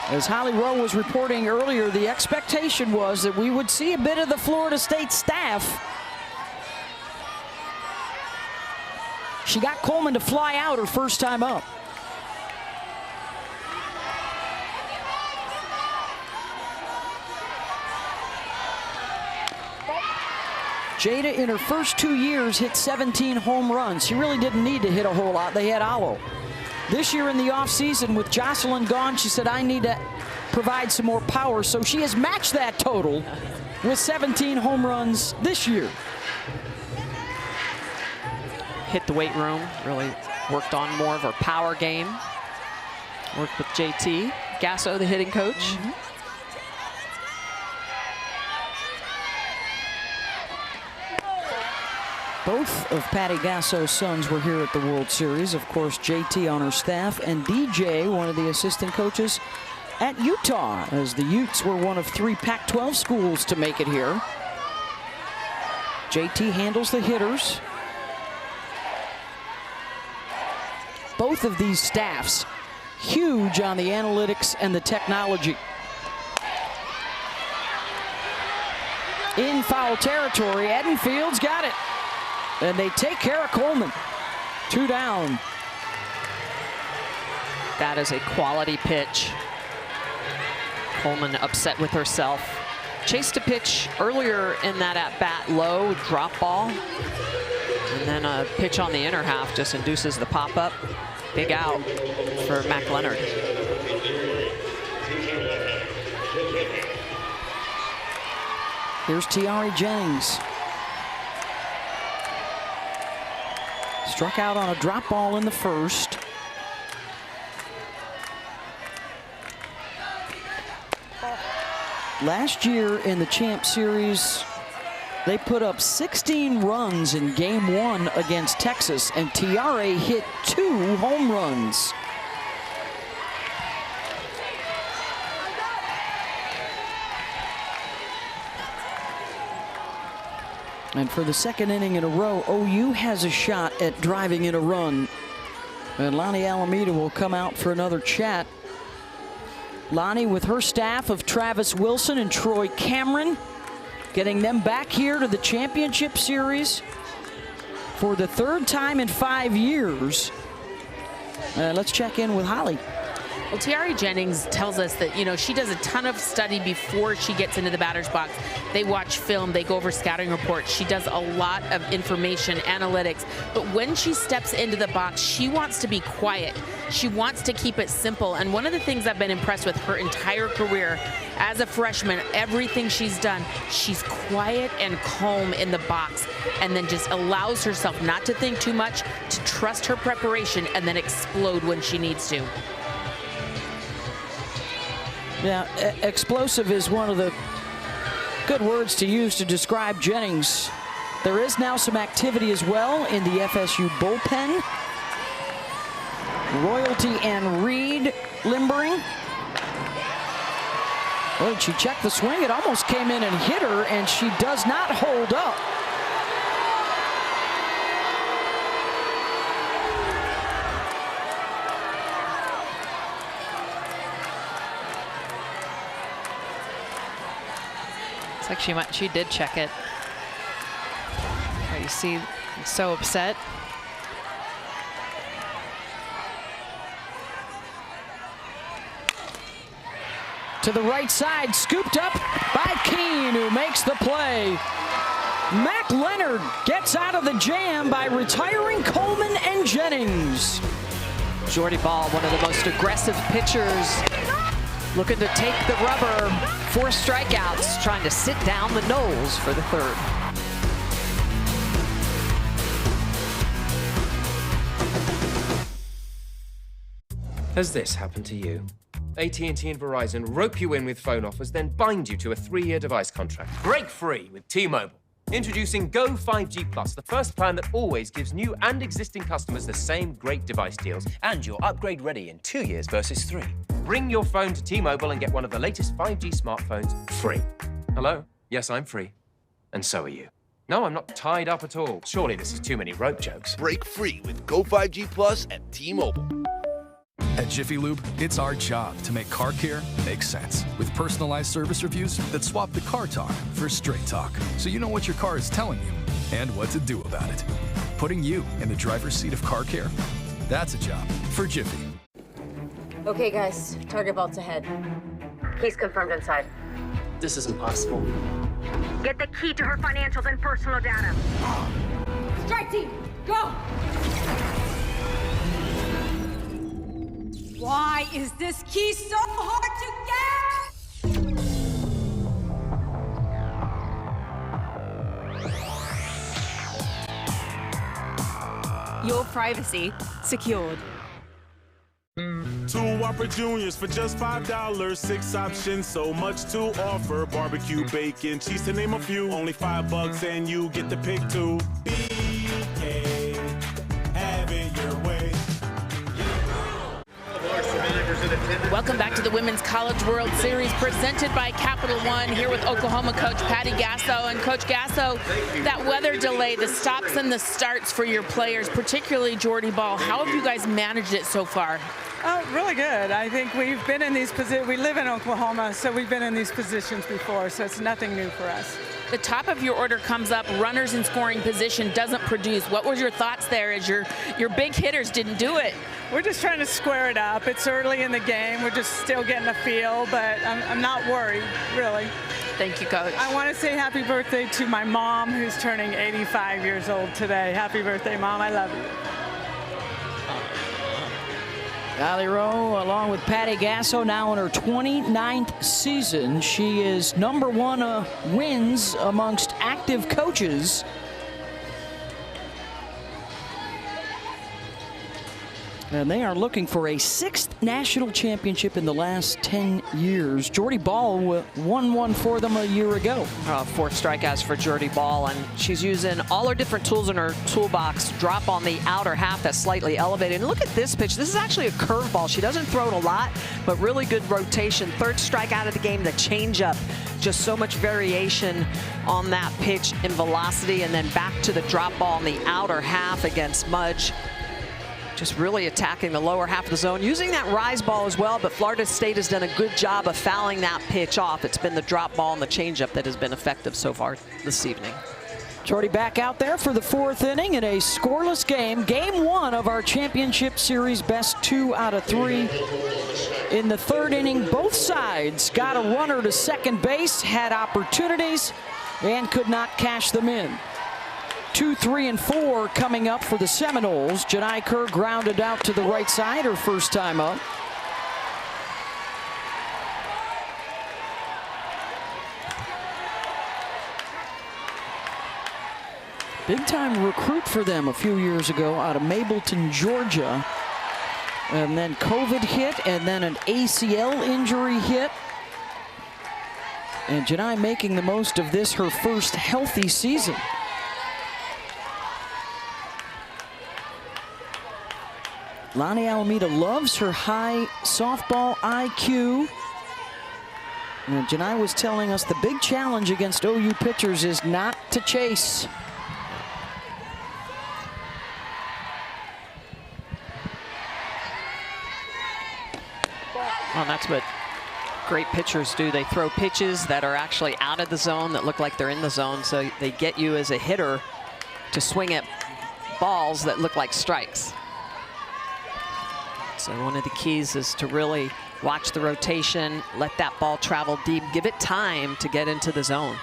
As Holly Rowe was reporting earlier, the expectation was that we would see a bit of the Florida State staff. She got Coleman to fly out her first time up. Jada, in her first 2 years, hit 17 home runs. She really didn't need to hit a whole lot. They had Alo. This year in the offseason, with Jocelyn gone, she said, I need to provide some more power. So she has matched that total with 17 home runs this year. Hit the weight room, really worked on more of her power game. Worked with JT Gasso, the hitting coach. Both of Patty Gasso's sons were here at the World Series. Of course, JT on her staff, and DJ, one of the assistant coaches at Utah, as the Utes were one of 3 Pac-12 schools to make it here. JT handles the hitters. Both of these staffs huge on the analytics and the technology. In foul territory, Edenfield's got it. And they take care of Coleman. 2 down. That is a quality pitch. Coleman upset with herself. Chased a pitch earlier in that at-bat, low drop ball. And then a pitch on the inner half just induces the pop-up. Big out for Mac Leonard. Here's Tiare Jennings. Struck out on a drop ball in the first. Last year in the Champ Series, they put up 16 runs in Game 1 against Texas, and Tiare hit 2 home runs. And for the second inning in a row, OU has a shot at driving in a run. And Lonnie Alameda will come out for another chat. Lonnie with her staff of Travis Wilson and Troy Cameron, getting them back here to the championship series for the 3rd time in 5 years. Let's check in with Holly. Well, Tiari Jennings tells us that, you know, she does a ton of study before she gets into the batter's box. They watch film, they go over scouting reports. She does a lot of information, analytics. But when she steps into the box, she wants to be quiet. She wants to keep it simple. And one of the things I've been impressed with her entire career as a freshman, everything she's done, she's quiet and calm in the box and then just allows herself not to think too much, to trust her preparation and then explode when she needs to. Yeah, explosive is one of the good words to use to describe Jennings. There is now some activity as well in the FSU bullpen. Royalty and Reed limbering. Well, she checked the swing. It almost came in and hit her, and she does not hold up. Looks like she did check it. You see, so upset. To the right side, scooped up by Keene, who makes the play. Mac Leonard gets out of the jam by retiring Coleman and Jennings. Jordy Ball, one of the most aggressive pitchers, looking to take the rubber. 4 strikeouts, trying to sit down the Knowles for the 3rd. Has this happened to you? AT&T and Verizon rope you in with phone offers, then bind you to a 3-year device contract. Break free with T-Mobile. Introducing Go 5G Plus, the first plan that always gives new and existing customers the same great device deals. And you're upgrade ready in 2 years versus 3. Bring your phone to T-Mobile and get one of the latest 5G smartphones free. Hello? Yes, I'm free. And so are you. No, I'm not tied up at all. Surely this is too many rope jokes. Break free with Go 5G Plus at T-Mobile. At Jiffy Lube, it's our job to make car care make sense. With personalized service reviews that swap the car talk for straight talk, so you know what your car is telling you and what to do about it. Putting you in the driver's seat of car care, that's a job for Jiffy. Okay, guys, target vault's ahead. He's confirmed inside. This is impossible. Get the key to her financials and personal data. Strike team, go! Why is this key so hard to get? Your privacy secured. 2 Whopper Juniors for just $5. 6 options, so much to offer. Barbecue, bacon, cheese to name a few. Only $5 and you get to pick 2. BK, have it your way. Welcome back to the Women's College World Series presented by Capital One, here with Oklahoma coach Patty Gasso. And Coach Gasso, that weather delay, the stops and the starts for your players, particularly Jordy Ball, how have you guys managed it so far? Oh, really good. I think we've been in these positions. We live in Oklahoma, so we've been in these positions before, so it's nothing new for us. The top of your order comes up, runners in scoring position, doesn't produce. What were your thoughts there as your big hitters didn't do it? We're just trying to square it up. It's early in the game. We're just still getting a feel, but I'm not worried, really. Thank you, Coach. I want to say happy birthday to my mom, who's turning 85 years old today. Happy birthday, Mom. I love you. Allie Rowe, along with Patty Gasso, now in her 29th season. She is #1 wins amongst active coaches. And they are looking for a 6th national championship in the last 10 years. Jordy Ball won one for them a year ago. 4 strikeouts for Jordy Ball, and she's using all her different tools in her toolbox. Drop on the outer half that's slightly elevated. And look at this pitch. This is actually a curveball. She doesn't throw it a lot, but really good rotation. 3rd strikeout of the game, the changeup. Just so much variation on that pitch in velocity, and then back to the drop ball in the outer half against Mudge. Just really attacking the lower half of the zone, using that rise ball as well, but Florida State has done a good job of fouling that pitch off. It's been the drop ball and the changeup that has been effective so far this evening. Jordy back out there for the 4th inning in a scoreless game. Game 1 of our championship series, best 2 out of 3. In the 3rd inning, both sides got a runner to second base, had opportunities, and could not cash them in. 2, 3, and 4 coming up for the Seminoles. Janai Kerr grounded out to the right side her first time up. Big-time recruit for them a few years ago out of Mableton, Georgia. And then COVID hit, and then an ACL injury hit. And Janai making the most of this, her first healthy season. Lonnie Alameda loves her high softball IQ. And Janai was telling us the big challenge against OU pitchers is not to chase. Well, that's what great pitchers do. They throw pitches that are actually out of the zone that look like they're in the zone, so they get you as a hitter to swing at balls that look like strikes. So one of the keys is to really watch the rotation, let that ball travel deep, give it time to get into the zone.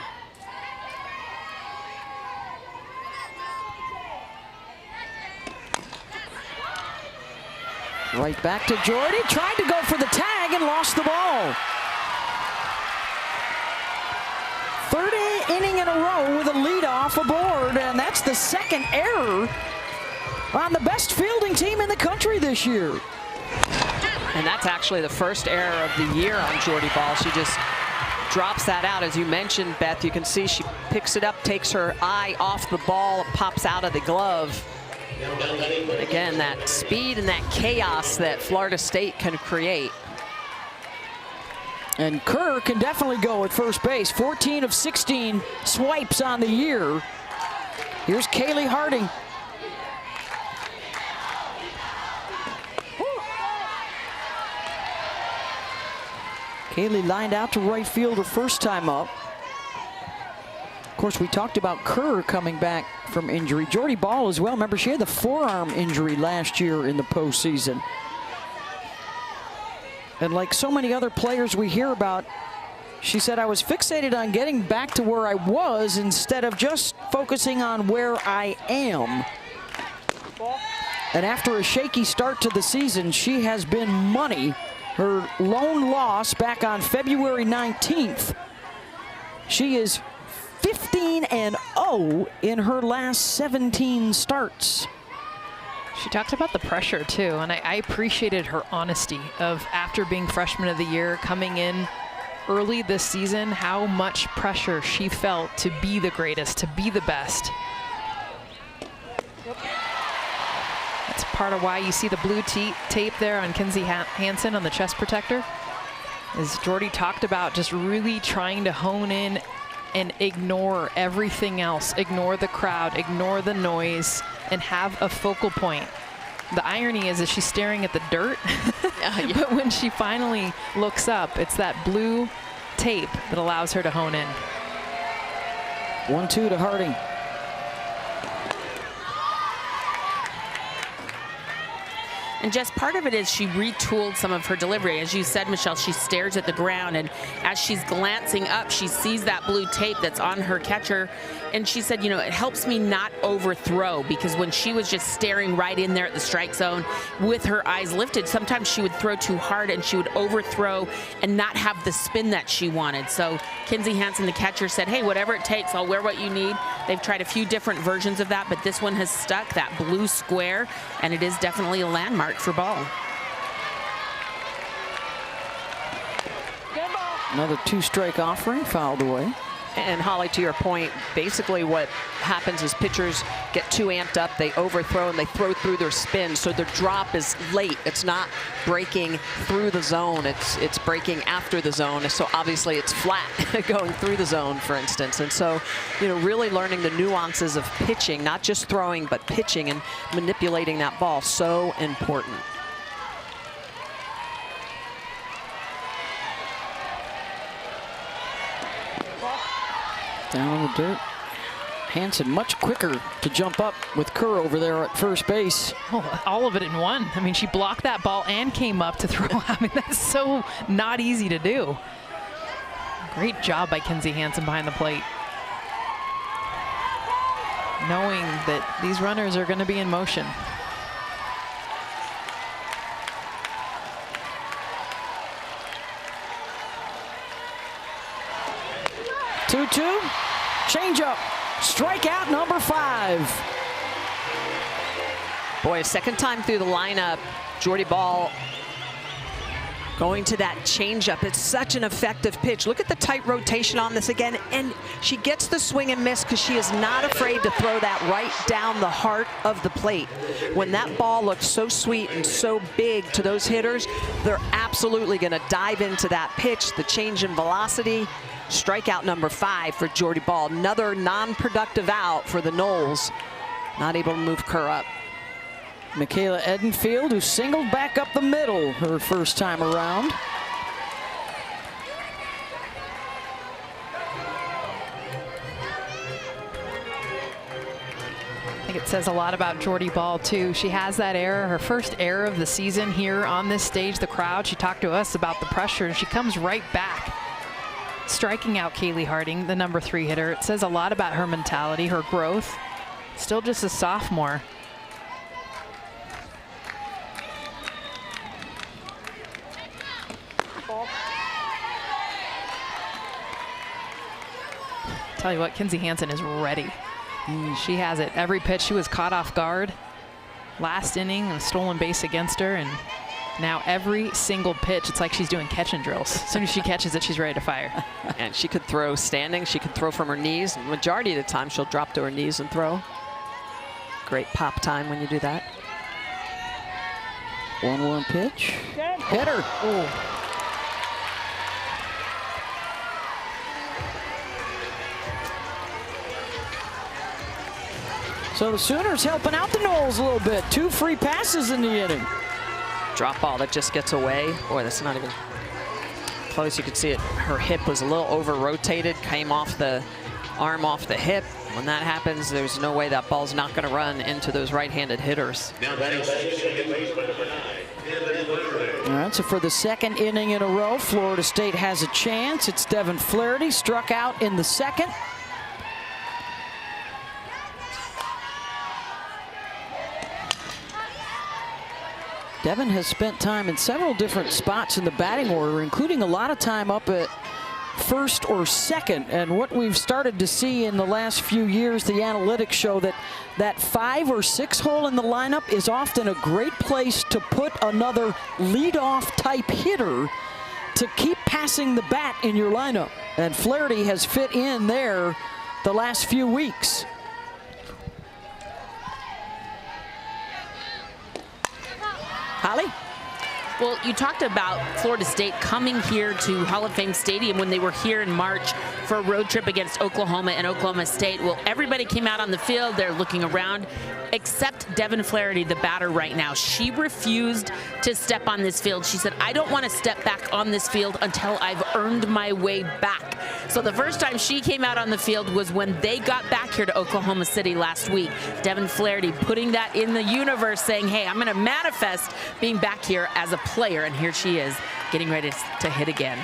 Right back to Jordy, tried to go for the tag and lost the ball. 3rd inning in a row with a leadoff aboard, and that's the 2nd error on the best fielding team in the country this year. And that's actually the first error of the year on Jordy Ball. She just drops that out. As you mentioned, Beth, you can see she picks it up, takes her eye off the ball, pops out of the glove. Again, that speed and that chaos that Florida State can create. And Kerr can definitely go at first base. 14 of 16 swipes on the year. Here's Kaylee Harding. Kaylee lined out to right field her first time up. Of course, we talked about Kerr coming back from injury. Jordy Ball as well. Remember, she had the forearm injury last year in the postseason. And like so many other players we hear about, she said, I was fixated on getting back to where I was instead of just focusing on where I am. And after a shaky start to the season, she has been money. Her lone loss back on February 19th. She is 15-0 in her last 17 starts. She talked about the pressure too, and I appreciated her honesty of, after being freshman of the year, coming in early this season, how much pressure she felt to be the greatest, to be the best. That's part of why you see the blue tape there on Kinsey Hansen on the chest protector. As Jordy talked about, just really trying to hone in and ignore everything else, ignore the crowd, ignore the noise, and have a focal point. The irony is that she's staring at the dirt, but when she finally looks up, it's that blue tape that allows her to hone in. 1-2 to Harding. And just part of it is she retooled some of her delivery. As you said, Michelle, she stares at the ground, and as she's glancing up, she sees that blue tape that's on her catcher. And she said, you know, it helps me not overthrow, because when she was just staring right in there at the strike zone with her eyes lifted, sometimes she would throw too hard and she would overthrow and not have the spin that she wanted. So Kinsey Hansen, the catcher, said, hey, whatever it takes, I'll wear what you need. They've tried a few different versions of that, but this one has stuck, that blue square, and it is definitely a landmark for Ball. Another 2-strike offering fouled away. And Holly, to your point, basically what happens is pitchers get too amped up, they overthrow and they throw through their spin, so their drop is late. It's not breaking through the zone, it's breaking after the zone. So obviously it's flat going through the zone, for instance. And so, you know, really learning the nuances of pitching, not just throwing, but pitching and manipulating that ball, so important. Down on the dirt. Hansen much quicker to jump up with Kerr over there at first base. Oh, all of it in one. I mean, she blocked that ball and came up to throw. I mean, that's so not easy to do. Great job by Kinzie Hansen behind the plate. Knowing that these runners are going to be in motion. 2-2, changeup, strikeout number 5. Boy, a second time through the lineup, Jordy Bahl going to that changeup. It's such an effective pitch. Look at the tight rotation on this again, and she gets the swing and miss because she is not afraid to throw that right down the heart of the plate. When that ball looks so sweet and so big to those hitters, they're absolutely going to dive into that pitch, the change in velocity. Strikeout number 5 for Jordy Bahl. Another non-productive out for the Noles. Not able to move Kerr up. Michaela Edenfield, who singled back up the middle her first time around. I think it says a lot about Jordy Bahl, too. She has that error, her first error of the season here on this stage, the crowd. She talked to us about the pressure, and she comes right back, striking out Kaylee Harding, the number 3 hitter. It says a lot about her mentality, her growth. Still just a sophomore. Tell you what, Kinzie Hansen is ready. She has it. Every pitch, she was caught off guard. Last inning, a stolen base against her, and now every single pitch, it's like she's doing catching drills. As soon as she catches it, she's ready to fire. And she could throw standing. She could throw from her knees. Majority of the time, she'll drop to her knees and throw. Great pop time when you do that. 1-1 pitch. Hitter. Oh. So the Sooners helping out the Noles a little bit. 2 free passes in the inning. Drop ball that just gets away. Boy, that's not even close. You could see it. Her hip was a little over-rotated, came off the arm off the hip. When that happens, there's no way that ball's not going to run into those right-handed hitters. Now batting second base by number 9. All right, so for the second inning in a row, Florida State has a chance. It's Devin Flaherty, struck out in the second. Devin has spent time in several different spots in the batting order, including a lot of time up at first or second. And what we've started to see in the last few years, the analytics show that that 5 or 6 hole in the lineup is often a great place to put another leadoff type hitter to keep passing the bat in your lineup. And Flaherty has fit in there the last few weeks. Holly? Well, you talked about Florida State coming here to Hall of Fame Stadium when they were here in March for a road trip against Oklahoma and Oklahoma State. Well, everybody came out on the field. They're looking around, except Devin Flaherty, the batter right now. She refused to step on this field. She said, I don't want to step back on this field until I've earned my way back. So the first time she came out on the field was when they got back here to Oklahoma City last week. Devin Flaherty putting that in the universe, saying, hey, I'm going to manifest being back here as a player. And here she is getting ready to hit again.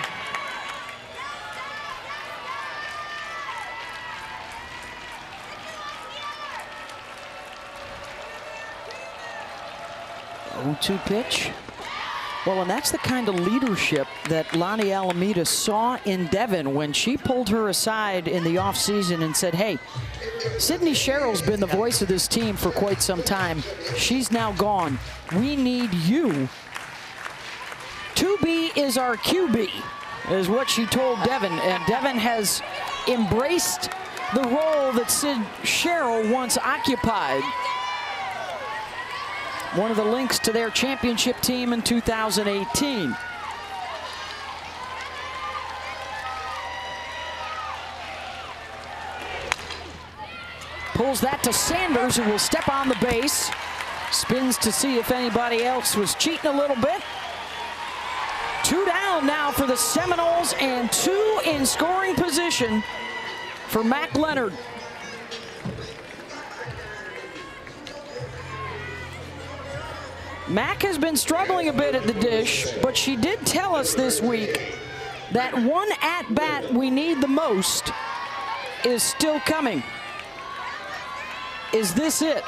Oh, 2 pitch. Well, and that's the kind of leadership that Lonnie Alameda saw in Devin when she pulled her aside in the offseason and said, hey, Sydney Sherrill's been the voice of this team for quite some time. She's now gone. We need you. 2B is our QB, is what she told Devin. And Devin has embraced the role that Sid Sherrill once occupied. One of the links to their championship team in 2018. Pulls that to Sanders, who will step on the base. Spins to see if anybody else was cheating a little bit. 2 down now for the Seminoles and 2 in scoring position for Mac Leonard. Mac has been struggling a bit at the dish, but she did tell us this week that one at-bat we need the most is still coming. Is this it?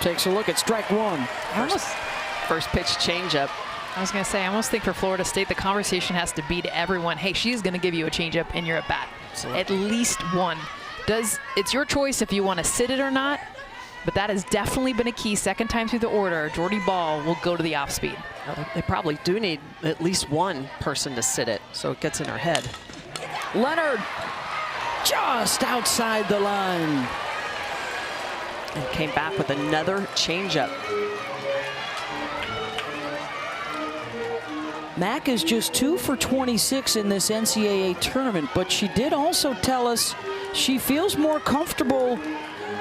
Takes a look at strike one. First pitch changeup. I was going to say, I almost think for Florida State, the conversation has to be to everyone, hey, she's going to give you a changeup in your at-bat. At least one. It's your choice if you want to sit it or not, but that has definitely been a key. Second time through the order, Jordy Ball will go to the off-speed. They probably do need at least one person to sit it, so it gets in her head. Leonard just outside the line. And came back with another changeup. Mac is just 2 for 26 in this NCAA tournament, but she did also tell us she feels more comfortable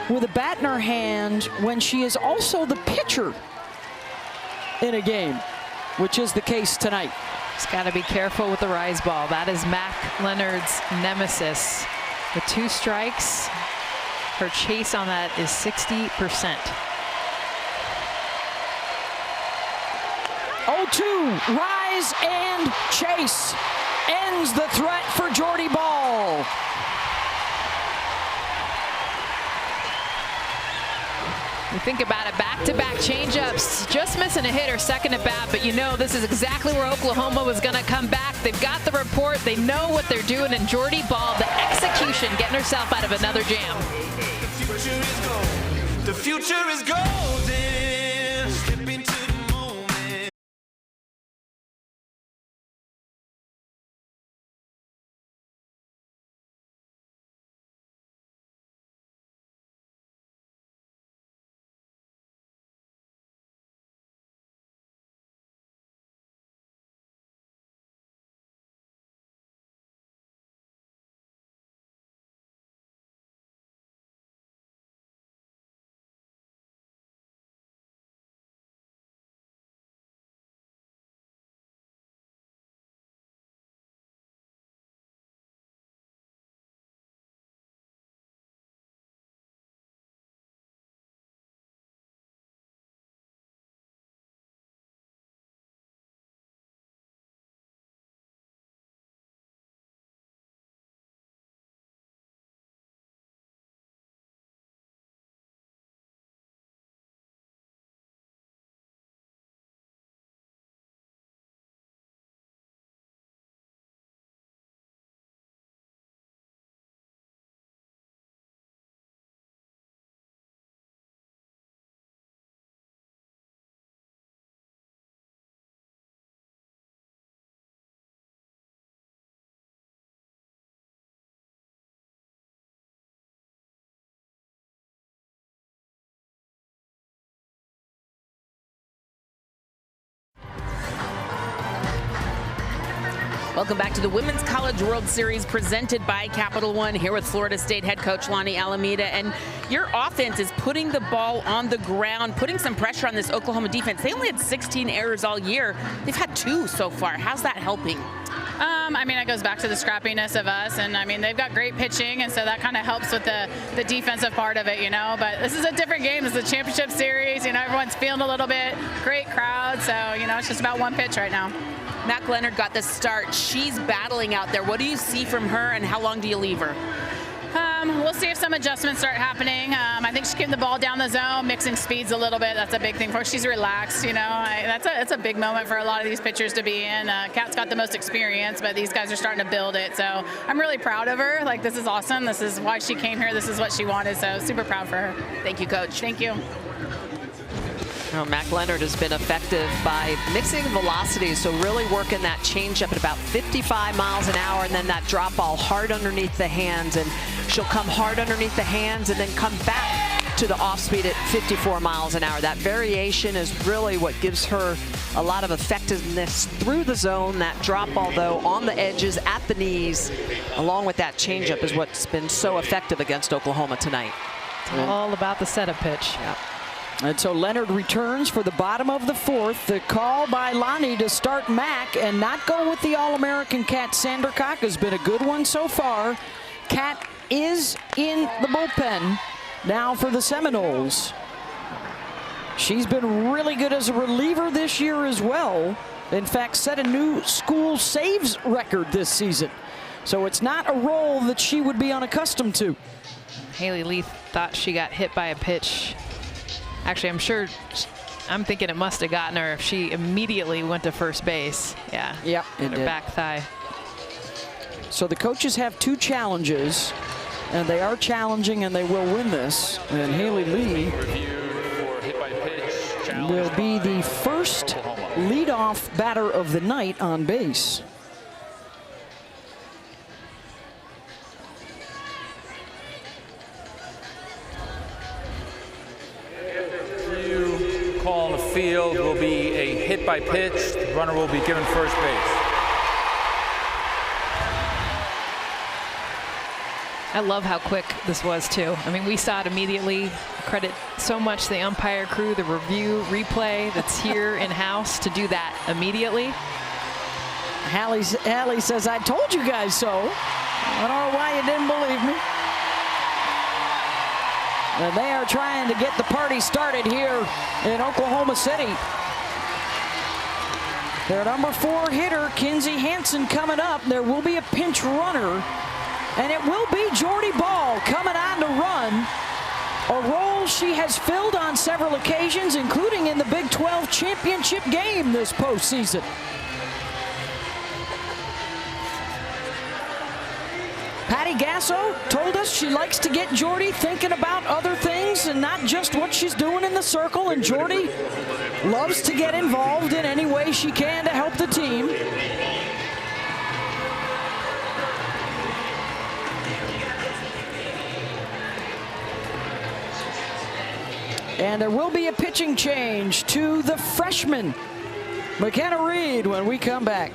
with a bat in her hand when she is also the pitcher in a game, which is the case tonight. Just got to be careful with the rise ball. That is Mac Leonard's nemesis. With 2 strikes, her chase on that is 60%. 0-2, rise and chase. Ends the threat for Jordy Ball. You think about it, back-to-back changeups, just missing a hit or second at bat, but you know this is exactly where Oklahoma was going to come back. They've got the report, they know what they're doing, and Jordy Ball, the execution, getting herself out of another jam. The future is golden. Step into the moment. Welcome back to the Women's College World Series presented by Capital One, here with Florida State head coach Lonnie Alameda. And your offense is putting the ball on the ground, putting some pressure on this Oklahoma defense. They only had 16 errors all year. They've had 2 so far. How's that helping? I mean, it goes back to the scrappiness of us, and I mean, they've got great pitching, and so that kind of helps with the defensive part of it, you know. But this is a different game. This is a championship series. You know, everyone's feeling a little bit. Great crowd, so you know, it's just about one pitch right now. Mac Leonard got the start. She's battling out there. What do you see from her, and how long do you leave her? We'll see if some adjustments start happening. I think she's getting the ball down the zone, mixing speeds a little bit. That's a big thing for her. She's relaxed, you know. That's a big moment for a lot of these pitchers to be in. Kat's got the most experience, but these guys are starting to build it. So I'm really proud of her. Like, this is awesome. This is why she came here. This is what she wanted. So super proud for her. Thank you, Coach. Thank you. Well, Mac Leonard has been effective by mixing velocities, so really working that changeup at about 55 miles an hour, and then that drop ball hard underneath the hands, and she'll come hard underneath the hands and then come back to the off speed at 54 miles an hour. That variation is really what gives her a lot of effectiveness through the zone. That drop ball, though, on the edges, at the knees, along with that changeup, is what's been so effective against Oklahoma tonight. It's all about the setup pitch. Yeah. And so Leonard returns for the bottom of the fourth. The call by Lonnie to start Mack and not go with the All-American Kat Sandercock has been a good one so far. Kat is in the bullpen now for the Seminoles. She's been really good as a reliever this year as well. In fact, set a new school saves record this season. So it's not a role that she would be unaccustomed to. Haley Lee thought she got hit by a pitch. Actually, I'm thinking it must have gotten her if she immediately went to first base. Yeah. Yep. Her back thigh. So the coaches have two challenges, and they are challenging, and they will win this. And Haley Lee will be the first leadoff batter of the night on base. Call on the field will be a hit by pitch. The runner will be given first base. I love how quick this was too. I mean, we saw it immediately. Credit so much the umpire crew, the review replay that's here in-house to do that immediately. Hallie says, I told you guys so. I don't know why you didn't believe me. And they are trying to get the party started here in Oklahoma City. Their number 4 hitter, Kinsey Hansen, coming up. There will be a pinch runner, and it will be Jordy Ball coming on to run. A role she has filled on several occasions, including in the Big 12 championship game this postseason. Patty Gasso told us she likes to get Jordy thinking about other things and not just what she's doing in the circle, and Jordy loves to get involved in any way she can to help the team. And there will be a pitching change to the freshman, McKenna Reed, when we come back.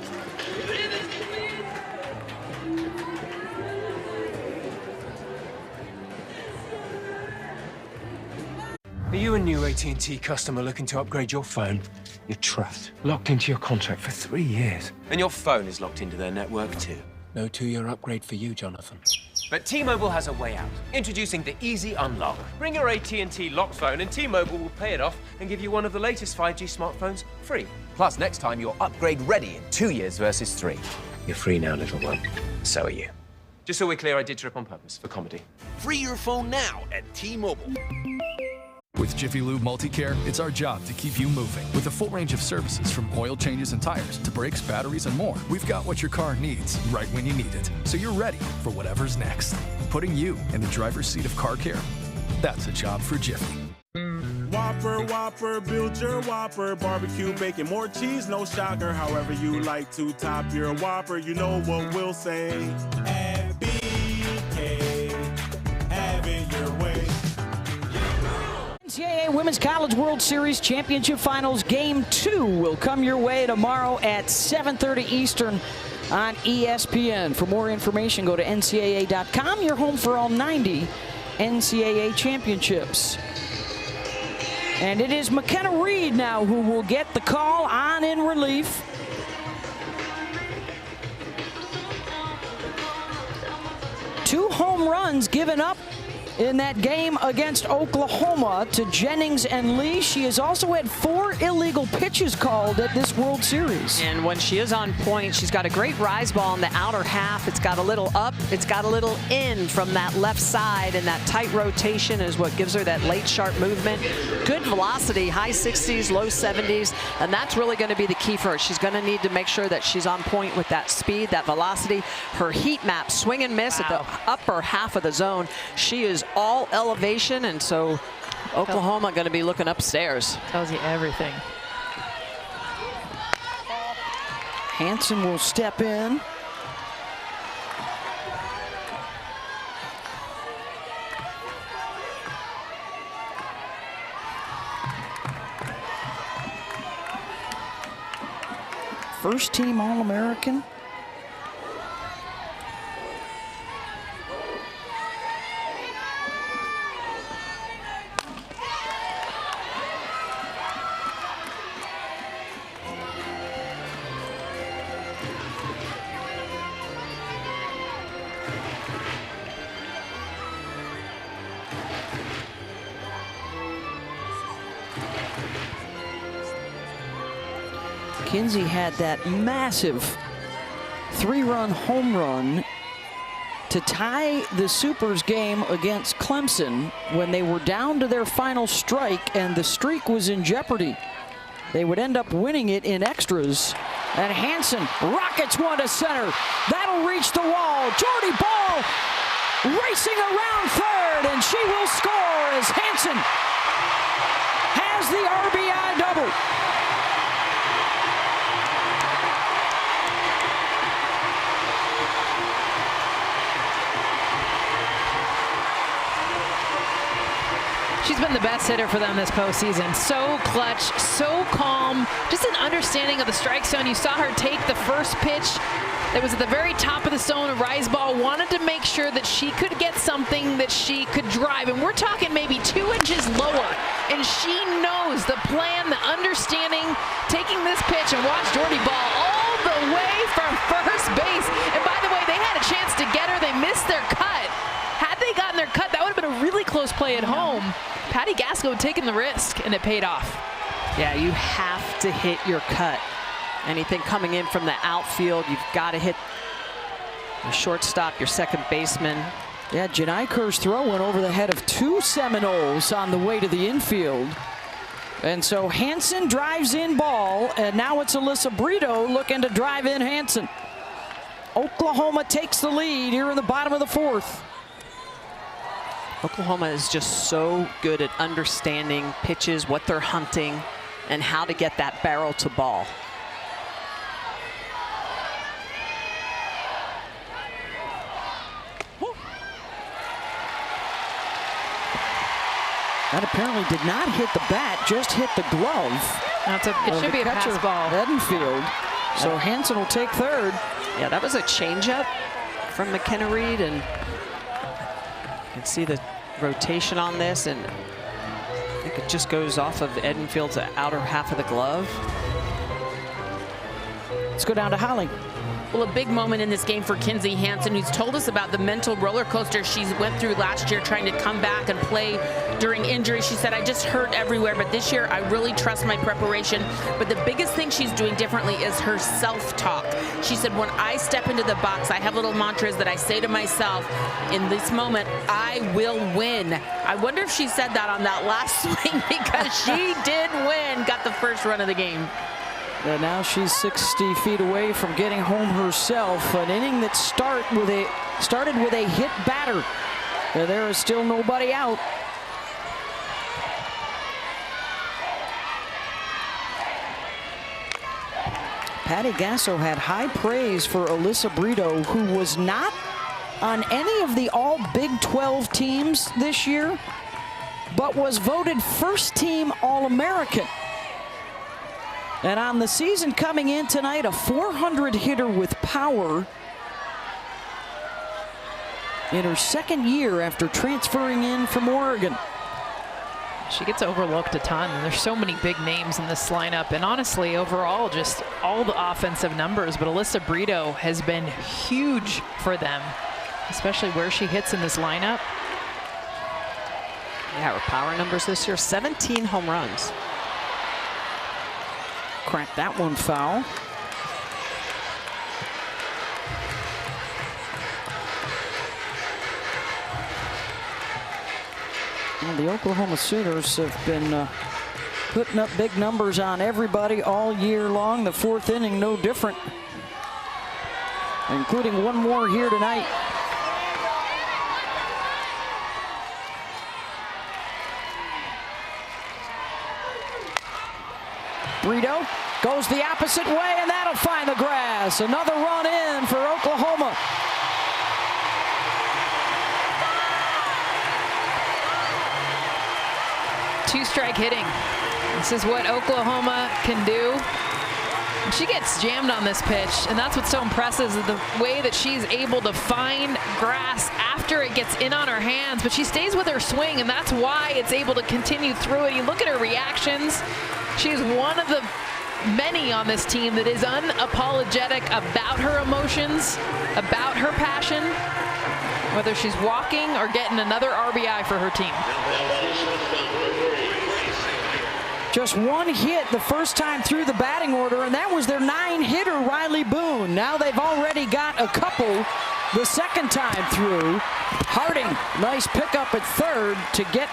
Are you a new AT&T customer looking to upgrade your phone? You're trapped, locked into your contract for 3 years. And your phone is locked into their network too. No 2-year upgrade for you, Jonathan. But T-Mobile has a way out. Introducing the Easy Unlock. Bring your AT&T locked phone and T-Mobile will pay it off and give you one of the latest 5G smartphones free. Plus, next time you're upgrade ready in 2 years versus 3. You're free now, little one. So are you. Just so we're clear, I did trip on purpose for comedy. Free your phone now at T-Mobile. With Jiffy Lube Multicare, it's our job to keep you moving. With a full range of services from oil changes and tires to brakes, batteries, and more, we've got what your car needs right when you need it. So you're ready for whatever's next. Putting you in the driver's seat of car care, that's a job for Jiffy. Whopper, Whopper, build your Whopper. Barbecue, bacon, more cheese, no shocker. However you like to top your Whopper, you know what we'll say. FBK, have it your way. NCAA Women's College World Series Championship Finals Game 2 will come your way tomorrow at 7:30 Eastern on ESPN. For more information, go to ncaa.com, your home for all 90 NCAA championships. And it is McKenna Reed now who will get the call on in relief. Two home runs given up in that game against Oklahoma to Jennings and Lee. She has also had 4 illegal pitches called at this World Series. And when she is on point, she's got a great rise ball in the outer half. It's got a little up, it's got a little in from that left side, and that tight rotation is what gives her that late sharp movement. Good velocity, high 60s, low 70s, and that's really going to be the key for her. She's going to need to make sure that she's on point with that speed, that velocity. Her heat map, swing and miss at the upper half of the zone. She is all elevation, and so Oklahoma going to be looking upstairs. Tells you everything. Hansen will step in. First team All-American. Kinsey had that massive 3-run home run to tie the Supers game against Clemson when they were down to their final strike and the streak was in jeopardy. They would end up winning it in extras. And Hansen rockets one to center. That'll reach the wall. Jordy Ball racing around third, and she will score as Hansen has the RBI double. She's been the best hitter for them this postseason. So clutch, so calm, just an understanding of the strike zone. You saw her take the first pitch that was at the very top of the zone. A rise ball, wanted to make sure that she could get something that she could drive. And we're talking maybe 2 inches lower. And she knows the plan, the understanding, taking this pitch, and watch Jordy Ball all the way from first base. And by the way, they had a chance to get her. They missed their cut. Had they gotten their cut, that would have been a really close play at home. Patty Gaskell taking the risk, and it paid off. Yeah, you have to hit your cut. Anything coming in from the outfield, you've got to hit your shortstop, your second baseman. Yeah, Janai Kerr's throw went over the head of 2 Seminoles on the way to the infield. And so Hansen drives in Ball, and now it's Alyssa Brito looking to drive in Hansen. Oklahoma takes the lead here in the bottom of the 4th. Oklahoma is just so good at understanding pitches, what they're hunting, and how to get that barrel to ball. That apparently did not hit the bat, just hit the glove. It should be a pass ball. Edenfield. So Hansen will take third. Yeah, that was a changeup from McKenna Reed, and you can see the rotation on this, and I think it just goes off of Edenfield's outer half of the glove. Let's go down to Holly. Well, a big moment in this game for Kinsey Hansen, who's told us about the mental roller coaster she went through last year trying to come back and play during injury. She said, I just hurt everywhere, but this year I really trust my preparation. But the biggest thing she's doing differently is her self-talk. She said, when I step into the box, I have little mantras that I say to myself, in this moment, I will win. I wonder if she said that on that last swing, because she did win, got the first run of the game. And now she's 60 feet away from getting home herself. An inning that started with a hit batter. There is still nobody out. Patty Gasso had high praise for Alyssa Brito, who was not on any of the all Big 12 teams this year, but was voted first team All-American. And on the season coming in tonight, a 400 hitter with power in her second year after transferring in from Oregon. She gets overlooked a ton. There's so many big names in this lineup, and honestly, overall, just all the offensive numbers. But Alyssa Brito has been huge for them, especially where she hits in this lineup. Yeah, her power numbers this year, 17 home runs. Cracked that one foul. Well, the Oklahoma Sooners have been putting up big numbers on everybody all year long. The 4th inning, no different, including one more here tonight. Brito goes the opposite way, and that'll find the grass. Another run in for Oklahoma. Two-strike hitting. This is what Oklahoma can do. And she gets jammed on this pitch, and that's what's so impressive is the way that she's able to find grass after it gets in on her hands, but she stays with her swing, and that's why it's able to continue through it. You look at her reactions. She's one of the many on this team that is unapologetic about her emotions, about her passion, whether she's walking or getting another RBI for her team. Just one hit the first time through the batting order, and that was their 9-hitter, Riley Boone. Now they've already got a couple the second time through. Harding, nice pickup at third to get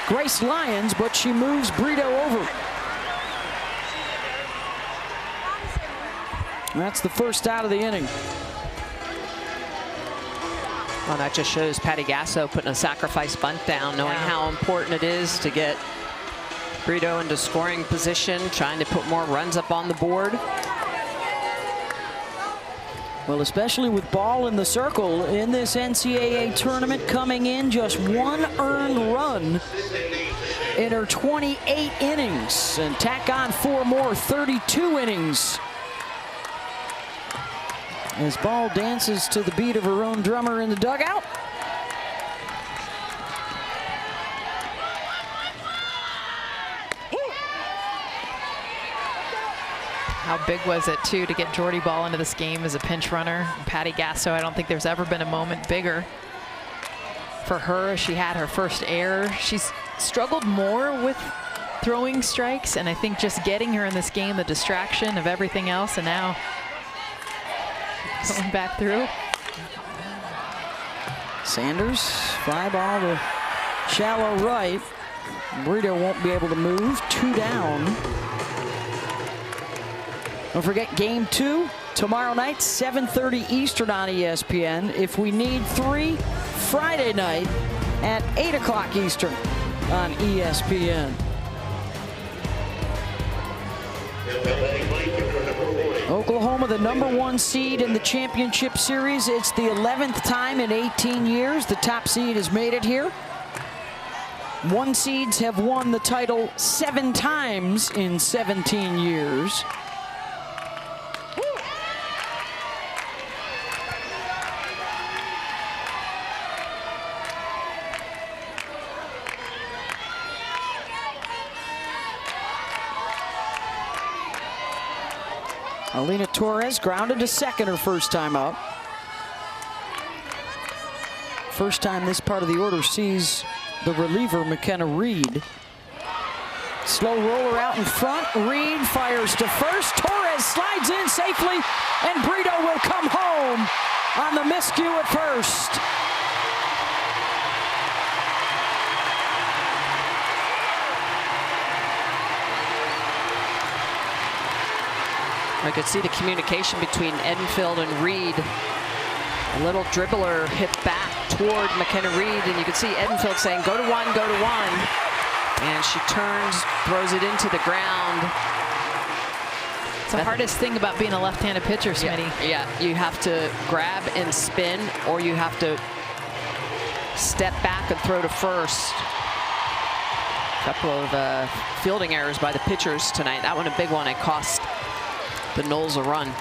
Grace Lyons, but she moves Brito over. That's the first out of the inning. Well, that just shows Patty Gasso putting a sacrifice bunt down, knowing how important it is to get Brito into scoring position, trying to put more runs up on the board. Well, especially with ball in the circle in this NCAA tournament, coming in just one earned run in her 28 innings, and tack on 4 more, 32 innings. As Ball dances to the beat of her own drummer in the dugout. How big was it, too, to get Jordy Ball into this game as a pinch runner? Patty Gasso, I don't think there's ever been a moment bigger for her. She had her first error. She's struggled more with throwing strikes, and I think just getting her in this game, the distraction of everything else, and now going back through. Sanders, fly ball to shallow right. Brito won't be able to move. 2 down. Don't forget game 2 tomorrow night, 7:30 Eastern on ESPN. If we need 3, Friday night at 8 o'clock Eastern on ESPN. Oklahoma, the #1 seed in the championship series. It's the 11th time in 18 years the top seed has made it here. 1 seeds have won the title 7 times in 17 years. Alina Torres grounded to second her first time up. First time this part of the order sees the reliever, McKenna Reed. Slow roller out in front. Reed fires to first. Torres slides in safely, and Brito will come home on the miscue at first. I could see the communication between Edenfield and Reed. A little dribbler hit back toward McKenna Reed, and you could see Edenfield saying, go to one, go to one. And she turns, throws it into the ground. It's the hardest thing about being a left-handed pitcher, Smitty. Yeah, you have to grab and spin, or you have to step back and throw to first. A couple of fielding errors by the pitchers tonight. That one a big one. It cost the Noles a run.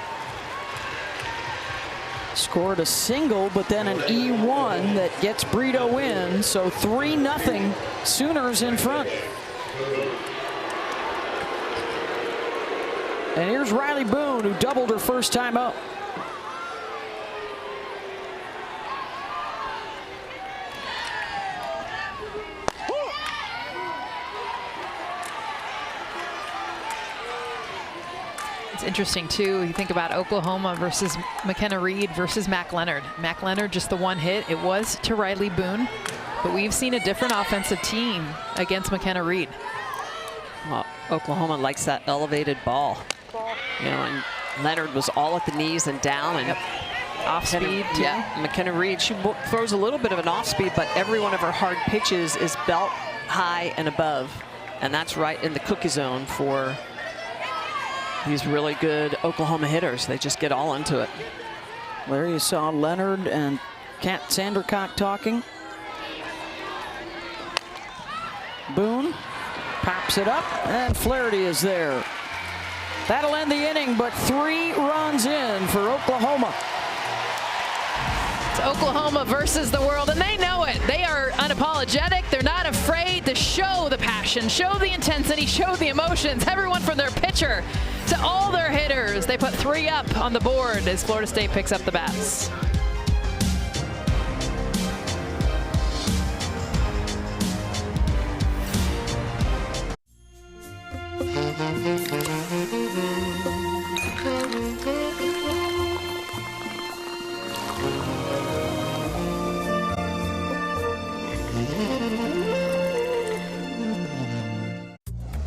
Scored a single, but then an E1 that gets Brito in. So 3-0, Sooners in front. And here's Riley Boone, who doubled her first time up. It's interesting, too. You think about Oklahoma versus McKenna Reed versus Mac Leonard. Mac Leonard, just the one hit. It was to Riley Boone. But we've seen a different offensive team against McKenna Reed. Well, Oklahoma likes that elevated ball. You know, and Leonard was all at the knees and down. And off speed, too. Yeah, McKenna Reed, she throws a little bit of an off speed, but every one of her hard pitches is belt high and above. And that's right in the cookie zone for these really good Oklahoma hitters. They just get all into it. There you saw Leonard and Kat Sandercock talking. Boone pops it up, and Flaherty is there. That'll end the inning, but 3 runs in for Oklahoma. It's Oklahoma versus the world, and they know it. They are unapologetic. They're not afraid to show the passion, show the intensity, show the emotions. Everyone from their pitcher to all their hitters. They put 3 up on the board as Florida State picks up the bats.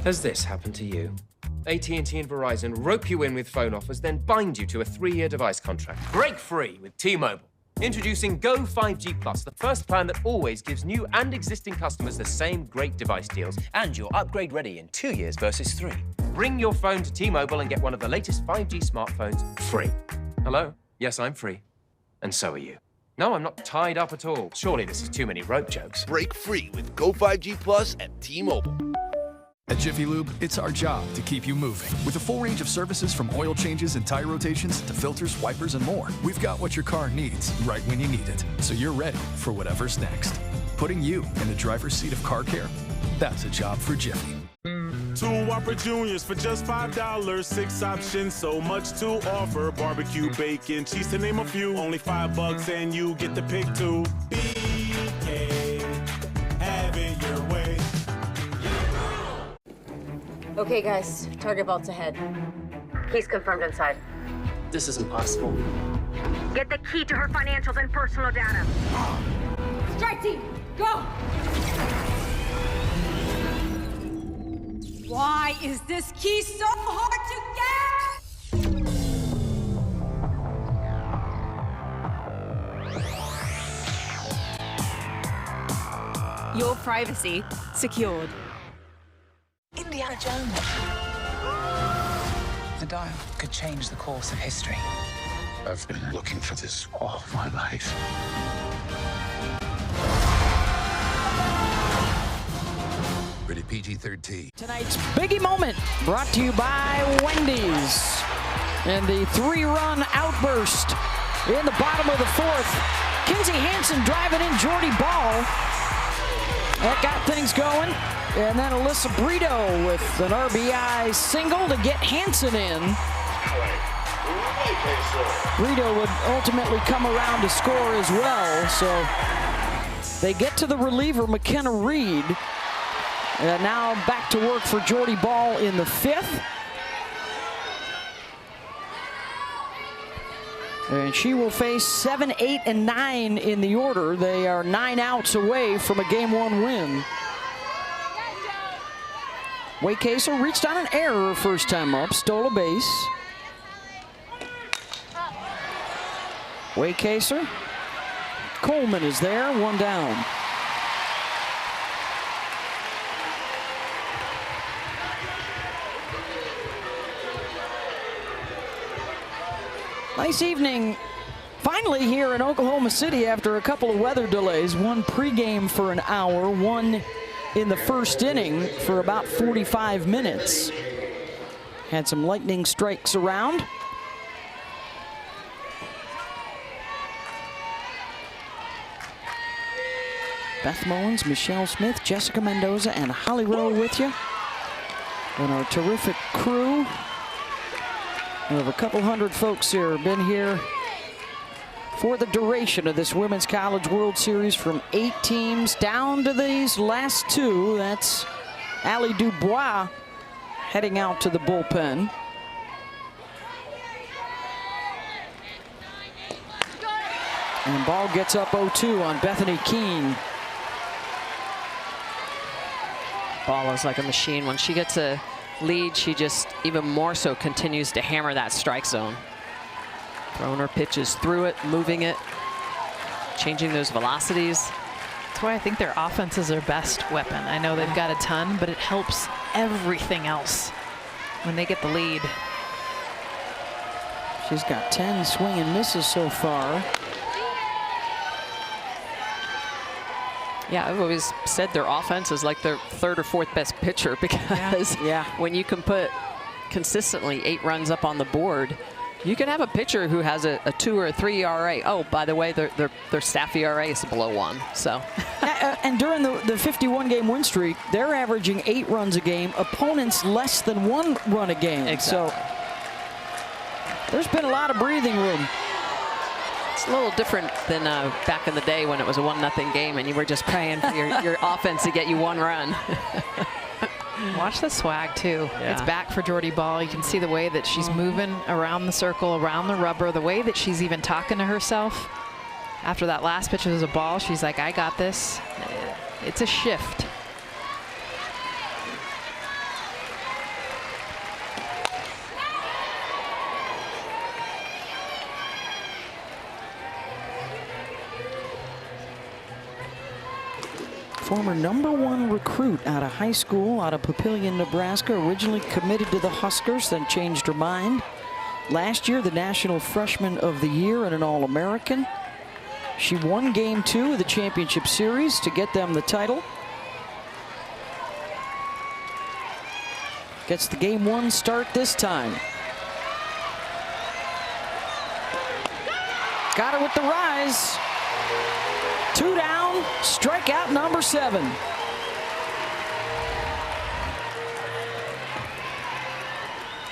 Has this happened to you? AT&T and Verizon rope you in with phone offers, then bind you to a 3-year device contract. Break free with T-Mobile. Introducing Go 5G Plus, the first plan that always gives new and existing customers the same great device deals. And you're upgrade ready in 2 years versus 3. Bring your phone to T-Mobile and get one of the latest 5G smartphones free. Hello? Yes, I'm free. And so are you. No, I'm not tied up at all. Surely this is too many rope jokes. Break free with Go 5G Plus at T-Mobile. At Jiffy Lube, it's our job to keep you moving. With a full range of services from oil changes and tire rotations to filters, wipers, and more, we've got what your car needs right when you need it, so you're ready for whatever's next. Putting you in the driver's seat of car care, that's a job for Jiffy. 2 Whopper Juniors for just $5. 6 options, so much to offer. Barbecue, bacon, cheese to name a few. Only $5 and you get to pick 2. BK, have it your way. Okay, guys, target vault's ahead. He's confirmed inside. This is impossible. Get the key to her financials and personal data. Strike team, go! Why is this key so hard to get? Your privacy secured. Indiana Jones. The dial could change the course of history. I've been looking for this all my life. Rated PG-13. Tonight's biggie moment brought to you by Wendy's. And the 3-run outburst in the bottom of the 4th. Kinsey Hansen driving in Jordy Ball. That got things going. And then Alyssa Brito with an RBI single to get Hansen in. Brito would ultimately come around to score as well. So they get to the reliever, McKenna Reed. And now back to work for Jordy Ball in the 5th. And she will face 7, 8, and 9 in the order. They are 9 outs away from a Game 1 win. Waycaser reached on an error first time up, stole a base. Waycaser. Coleman is there, 1 down. Nice evening finally here in Oklahoma City after a couple of weather delays. 1 pregame for an hour, 1 in the first inning for about 45 minutes. Had some lightning strikes around. Beth Mullins, Michelle Smith, Jessica Mendoza, and Holly Rowe with you. And our terrific crew. We have a couple hundred folks here, been here for the duration of this Women's College World Series, from 8 teams down to these last 2. That's Allie Dubois heading out to the bullpen. And ball gets up 0-2 on Bethany Keene. Ball is like a machine. When she gets a lead, she just even more so continues to hammer that strike zone. Throwing her pitches through it, moving it, changing those velocities. That's why I think their offense is their best weapon. I know they've got a ton, but it helps everything else when they get the lead. She's got 10 swing and misses so far. Yeah, I've always said their offense is like their 3rd or 4th best pitcher, because when you can put consistently 8 runs up on the board, You can have a pitcher who has a 2 or a 3 ERA. Oh, by the way, their staff ERA is below 1. So, and during the 51-game win streak, they're averaging 8 runs a game. Opponents less than 1 run a game. Exactly. So there's been a lot of breathing room. It's a little different than back in the day when it was a 1-0 game and you were just praying for your offense to get you 1 run. Watch the swag, too. Yeah. It's back for Jordy Ball. You can see the way that she's moving around the circle, around the rubber, the way that she's even talking to herself. After that last pitch was a ball, she's like, I got this. It's a shift. Former #1 recruit out of high school, out of Papillion, Nebraska, originally committed to the Huskers, then changed her mind. Last year, the National Freshman of the Year and an All-American. She won Game 2 of the championship series to get them the title. Gets the Game 1 start this time. Got her with the rise. 2 down, strikeout number 7.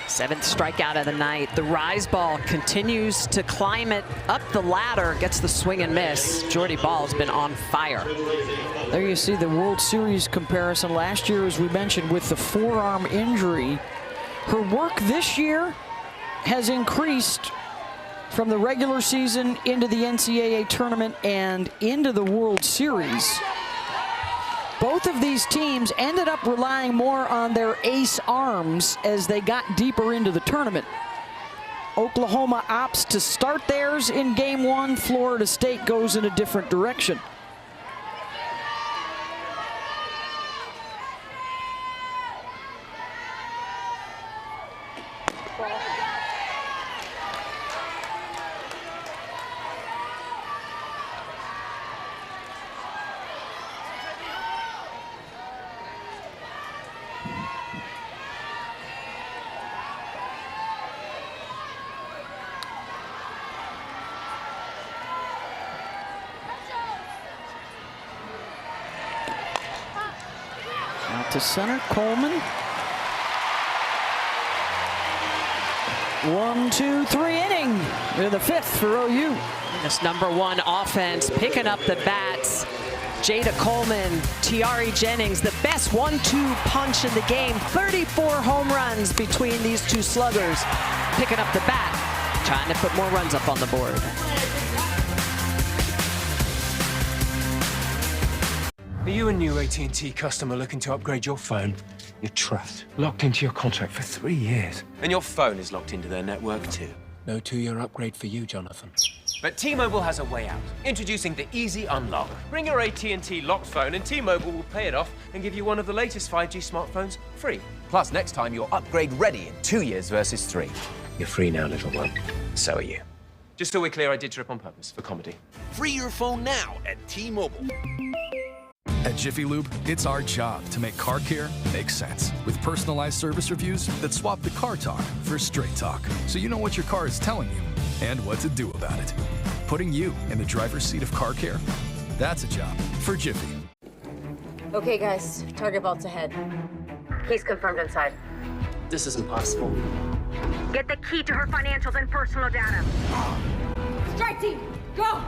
Seventh strikeout of the night. The rise ball continues to climb it up the ladder, gets the swing and miss. Jordy Ball's been on fire. There you see the World Series comparison. Last year, as we mentioned, with the forearm injury. Her work this year has increased from the regular season into the NCAA tournament and into the World Series. Both of these teams ended up relying more on their ace arms as they got deeper into the tournament. Oklahoma opts to start theirs in Game 1. Florida State goes in a different direction. Out to center, Coleman. 1, 2, 3 inning. They're the 5th for OU. This #1 offense picking up the bats. Jada Coleman, Tiari Jennings, the best 1-2 punch in the game. 34 home runs between these two sluggers. Picking up the bat, trying to put more runs up on the board. Are you a new AT&T customer looking to upgrade your phone? You're trapped, locked into your contract for 3 years. And your phone is locked into their network too. No 2-year upgrade for you, Jonathan. But T-Mobile has a way out. Introducing the Easy Unlock. Bring your AT&T locked phone and T-Mobile will pay it off and give you one of the latest 5G smartphones free. Plus, next time you're upgrade ready in 2 years versus 3. You're free now, little one. So are you. Just so we're clear, I did trip on purpose for comedy. Free your phone now at T-Mobile. At Jiffy Lube, it's our job to make car care make sense. With personalized service reviews that swap the car talk for straight talk, so you know what your car is telling you and what to do about it. Putting you in the driver's seat of car care, that's a job for Jiffy. Okay, guys, target vault's ahead. He's confirmed inside. This is impossible. Get the key to her financials and personal data. Strike team, go!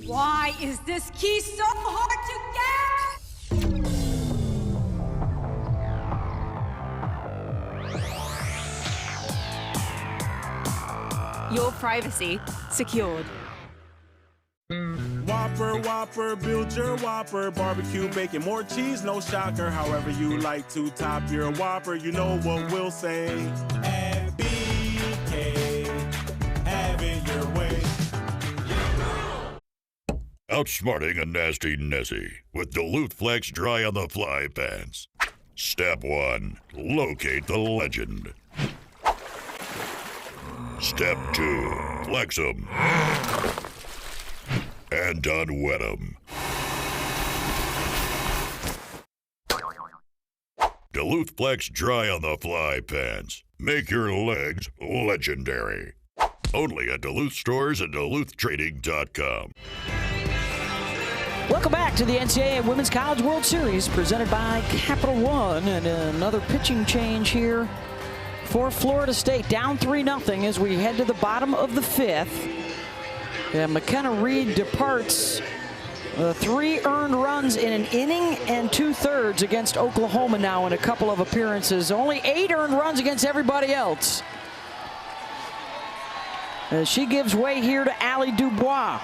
Why is this key so hard to get? Your privacy secured. Whopper, Whopper, build your Whopper. Barbecue, bacon, more cheese, no shocker. However you like to top your Whopper, you know what we'll say. And BK, have it your way. Outsmarting a nasty Nessie with Duluth Flex Dry on the Fly pants. Step 1, locate the legend. Step 2, flex 'em. And unwet 'em. Duluth Flex Dry on the Fly pants. Make your legs legendary. Only at Duluth stores and DuluthTrading.com. Welcome back to the NCAA Women's College World Series presented by Capital One, and another pitching change here for Florida State. Down 3-0 as we head to the bottom of the 5th. And McKenna Reed departs. 3 earned runs in an inning and 2/3 against Oklahoma now in a couple of appearances. Only 8 earned runs against everybody else. As she gives way here to Allie Dubois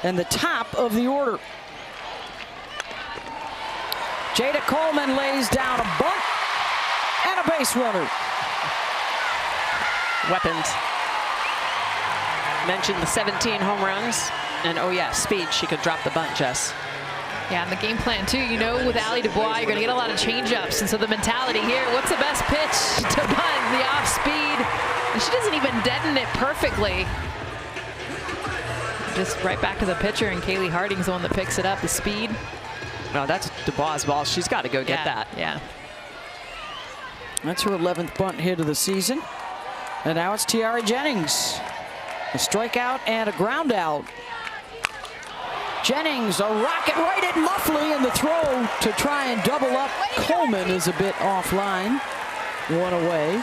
and the top of the order. Jada Coleman lays down a bunt and a base runner. Weapons. Mentioned the 17 home runs. And oh yeah, speed. She could drop the bunt, Jess. Yeah, and the game plan too, you know, with Allie Dubois, you're going to get a lot of change-ups. And so the mentality here, what's the best pitch to bunt? The off-speed. And she doesn't even deaden it perfectly. Just right back to the pitcher, and Kaylee Harding's the one that picks it up, the speed. No, that's Dubois' ball. She's got to go get that. Yeah. That's her 11th bunt hit of the season. And now it's Tiara Jennings. A strikeout and a ground out. Jennings, a rocket right at Muffley, and the throw to try and double up Coleman is a bit offline. 1 away.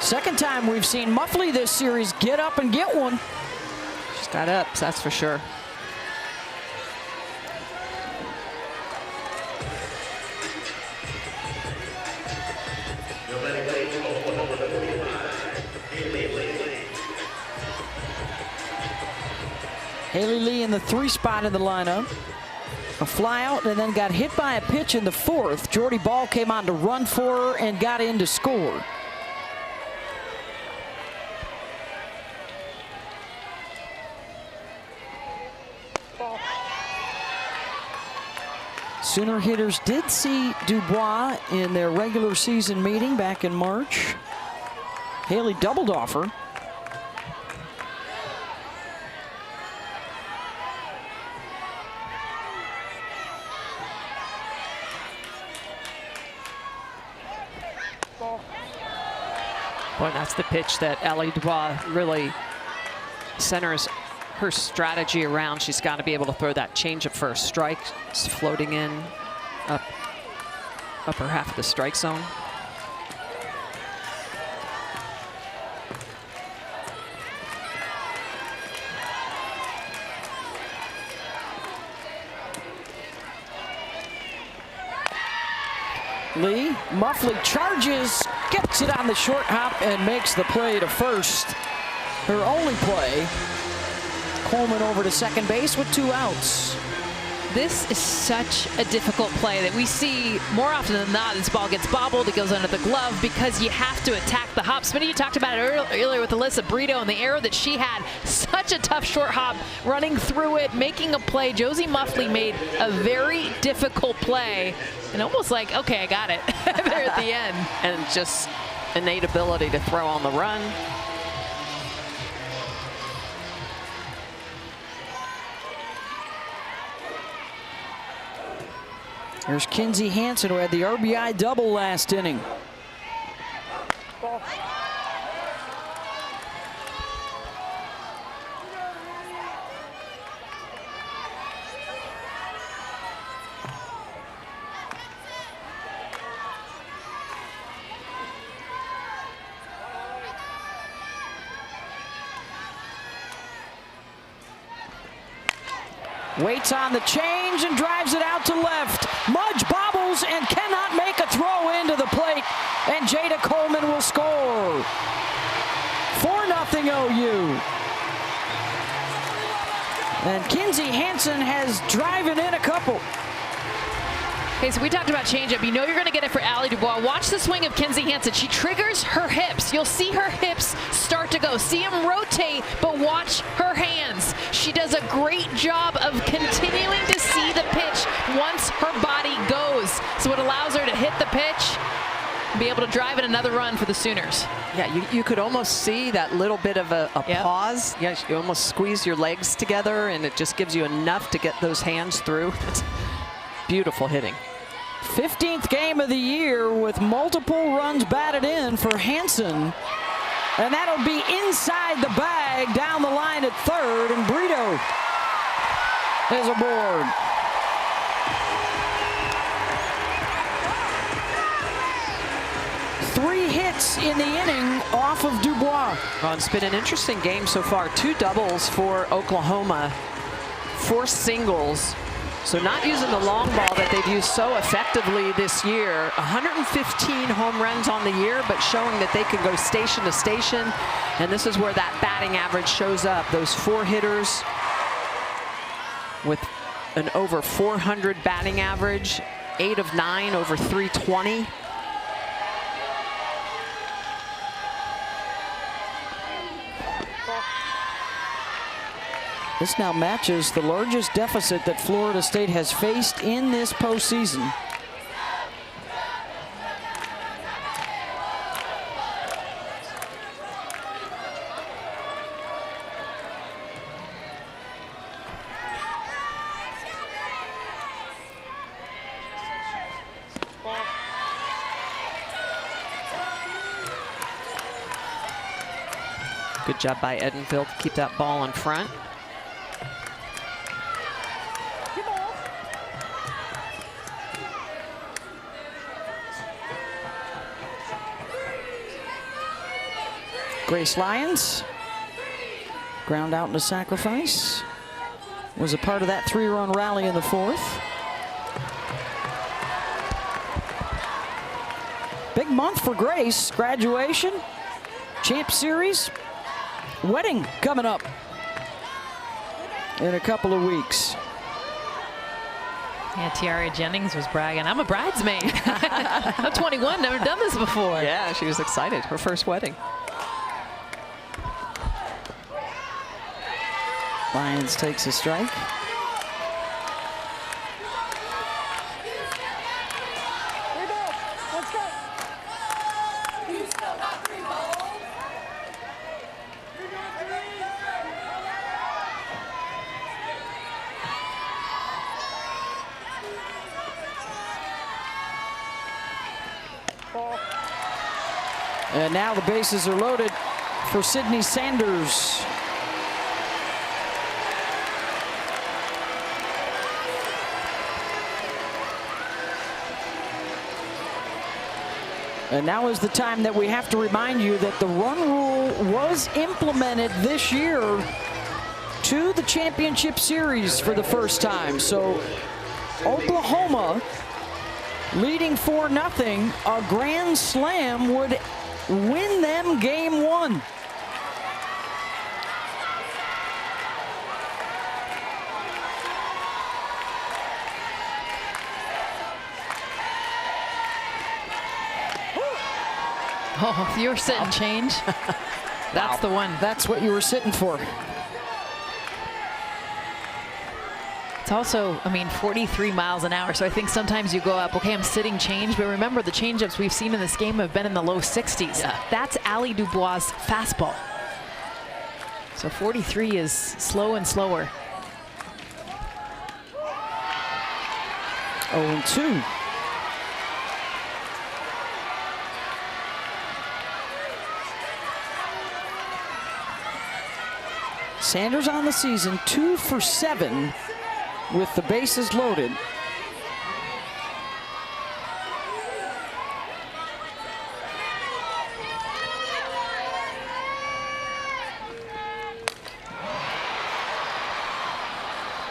Second time we've seen Muffley this series get up and get one. She's got ups, that's for sure. Haley Lee in the 3 spot in the lineup. A fly out and then got hit by a pitch in the 4th. Jordy Ball came on to run for her and got in to score. Sooner hitters did see Dubois in their regular season meeting back in March. Haley doubled off her. Boy, that's the pitch that Allie Dubois really centers her strategy around. She's got to be able to throw that changeup for a strike. It's floating in upper half of the strike zone. Lee, Muffley charges, gets it on the short hop and makes the play to first. Her only play. Coleman over to second base with 2 outs. This is such a difficult play that we see more often than not. This ball gets bobbled, it goes under the glove because you have to attack the hop. Smitty, you talked about it earlier with Alyssa Brito and the arrow that she had. Such a tough short hop, running through it, making a play. Josie Muffley made a very difficult play and almost like, okay, I got it there at the end. And just innate ability to throw on the run. There's Kinsey Hansen, who had the RBI double last inning. Waits on the change and drives it out to left. Mudge bobbles and cannot make a throw into the plate. And Jada Coleman will score. 4-0 OU. And Kinsey Hansen has driven in a couple. Okay, so we talked about changeup. You know you're going to get it for Allie Dubois. Watch the swing of Kinsey Hansen. She triggers her hips. You'll see her hips start to go. See them rotate, but watch her hands. She does a great job of continuing to see the pitch once her body goes. So it allows her to hit the pitch and be able to drive in another run for the Sooners. Yeah, you could almost see that little bit of a pause. Yeah, you almost squeeze your legs together, and it just gives you enough to get those hands through. It's beautiful hitting. 15th game of the year with multiple runs batted in for Hansen. And that'll be inside the bag down the line at third, and Brito is aboard. Three hits in the inning off of Dubois. Well, it's been an interesting game so far. 2 doubles for Oklahoma, 4 singles. So not using the long ball that they've used so effectively this year. 115 home runs on the year, but showing that they can go station to station. And this is where that batting average shows up. Those 4 hitters with an over 400 batting average, 8 of 9 over 320. This now matches the largest deficit that Florida State has faced in this postseason. Good job by Edenfield to keep that ball in front. Grace Lyons, ground out into sacrifice, was a part of that 3-run rally in the 4th. Big month for Grace. Graduation, Champ Series, wedding coming up in a couple of weeks. Yeah, Tiara Jennings was bragging, I'm a bridesmaid. I'm 21, never done this before. Yeah, she was excited, her first wedding. Lyons takes a strike. And now the bases are loaded for Sydney Sanders. And now is the time that we have to remind you that the run rule was implemented this year to the championship series for the first time. So Oklahoma leading 4-0, a grand slam would win them game 1. Oh, if you're sitting change, that's the one. That's what you were sitting for. It's also, I mean, 43 miles an hour. So I think sometimes you go up, okay, I'm sitting change. But remember, the changeups we've seen in this game have been in the low 60s. Yeah. That's Allie Dubois' fastball. So 43 is slow and slower. 0-2. Sanders on the season 2 for 7 with the bases loaded.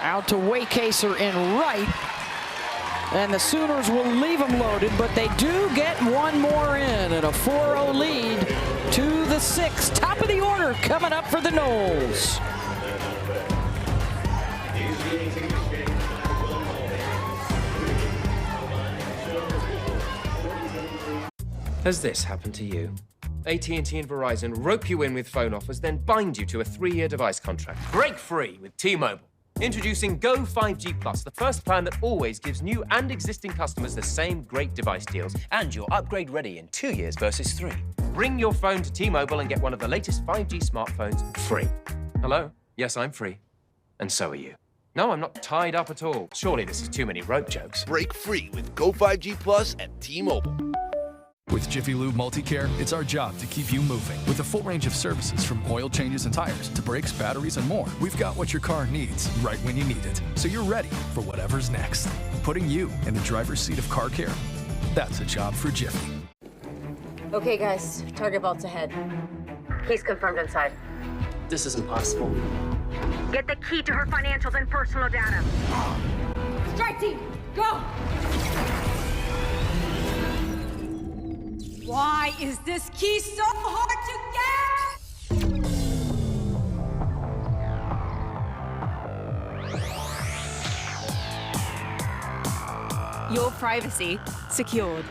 Out to Waycaser in right. And the Sooners will leave them loaded, but they do get one more in, and a 4-0 lead to the 6th. Top of the order coming up for the Noles. Has this happened to you? AT&T and Verizon rope you in with phone offers, then bind you to a 3-year device contract. Break free with T-Mobile. Introducing Go 5G Plus, the first plan that always gives new and existing customers the same great device deals. And you're upgrade ready in 2 years versus 3. Bring your phone to T-Mobile and get one of the latest 5G smartphones free. Hello? Yes, I'm free. And so are you. No, I'm not tied up at all. Surely this is too many rope jokes. Break free with Go 5G Plus at T-Mobile. With Jiffy Lube Multi-Care, it's our job to keep you moving. With a full range of services from oil changes and tires to brakes, batteries, and more, we've got what your car needs right when you need it. So you're ready for whatever's next. Putting you in the driver's seat of car care, that's a job for Jiffy. Okay, guys, target vault's ahead. He's confirmed inside. This isn't possible. Get the key to her financials and personal data. Strike team, go! Why is this key so hard to get? Your privacy secured.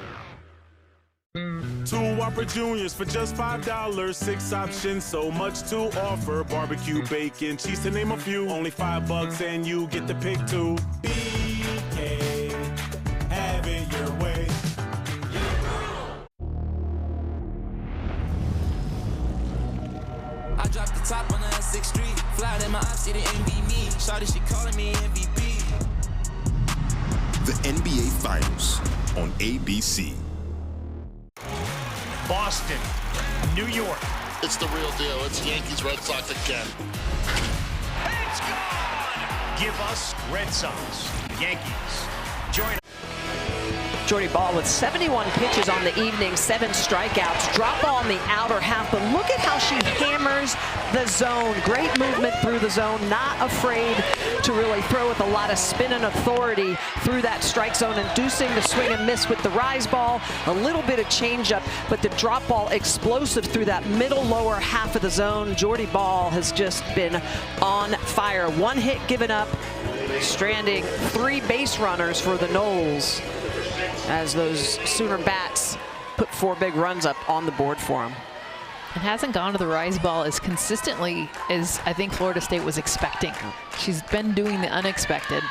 2 Whopper Juniors for just $5. 6 options, so much to offer. Barbecue, bacon, cheese to name a few. Only $5 and you get to pick 2. BK, have it your way. I dropped the top on the 6th Street. Fly in my ops, see the envy me. Shawty, she calling me MVP. The NBA Finals on ABC. Boston, New York. It's the real deal. It's Yankees, Red Sox again. It's gone! Give us Red Sox, Yankees. Join Jordy Ball with 71 pitches on the evening, 7 strikeouts. Drop ball in the outer half, but look at how she hammers the zone. Great movement through the zone, not afraid to really throw with a lot of spin and authority through that strike zone, inducing the swing and miss with the rise ball. A little bit of changeup, but the drop ball explosive through that middle lower half of the zone. Jordy Ball has just been on fire. 1 hit given up, stranding 3 base runners for the Noles, as those Sooner bats put 4 big runs up on the board for him. And hasn't gone to the rise ball as consistently as I think Florida State was expecting. She's been doing the unexpected.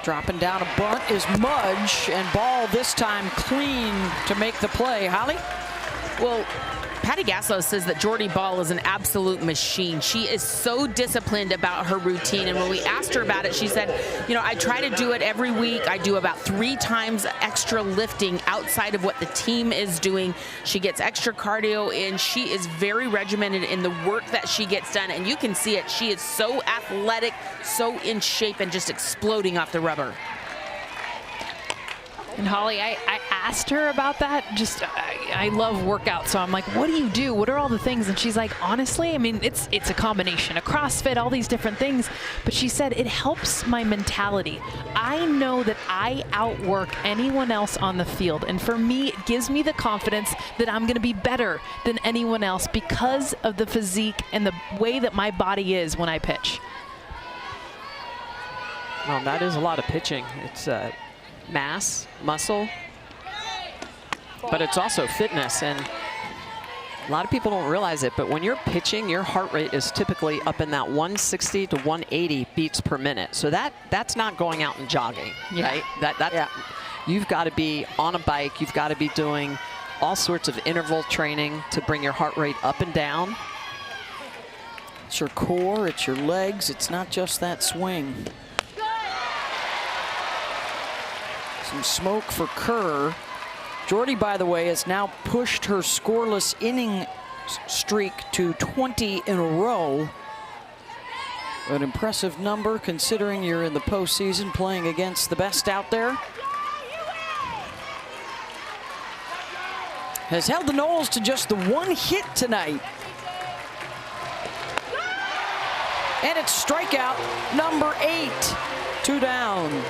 Dropping down a bunt is Mudge, and Ball this time clean to make the play. Holly? Well, Patty Gasso says that Jordy Ball is an absolute machine. She is so disciplined about her routine. And when we asked her about it, she said, you know, I try to do it every week. I do about 3 times extra lifting outside of what the team is doing. She gets extra cardio in. She is very regimented in the work that she gets done. And you can see it. She is so athletic, so in shape, and just exploding off the rubber. And Holly, I asked her about that. Just, I love workouts, so I'm like, what do you do? What are all the things? And she's like, honestly, I mean, it's a combination of CrossFit, all these different things. But she said, it helps my mentality. I know that I outwork anyone else on the field. And for me, it gives me the confidence that I'm going to be better than anyone else because of the physique and the way that my body is when I pitch. Well, that is a lot of pitching. It's mass, muscle, but it's also fitness. And a lot of people don't realize it, but when you're pitching, your heart rate is typically up in that 160 to 180 beats per minute. So that's not going out and jogging, right? Yeah. You've got to be on a bike. You've got to be doing all sorts of interval training to bring your heart rate up and down. It's your core, it's your legs, it's not just that swing. Some smoke for Kerr. Jordy, by the way, has now pushed her scoreless inning streak to 20 in a row. An impressive number considering you're in the postseason playing against the best out there. Has held the Noles to just the 1 hit tonight. And it's strikeout number 8. 2 down.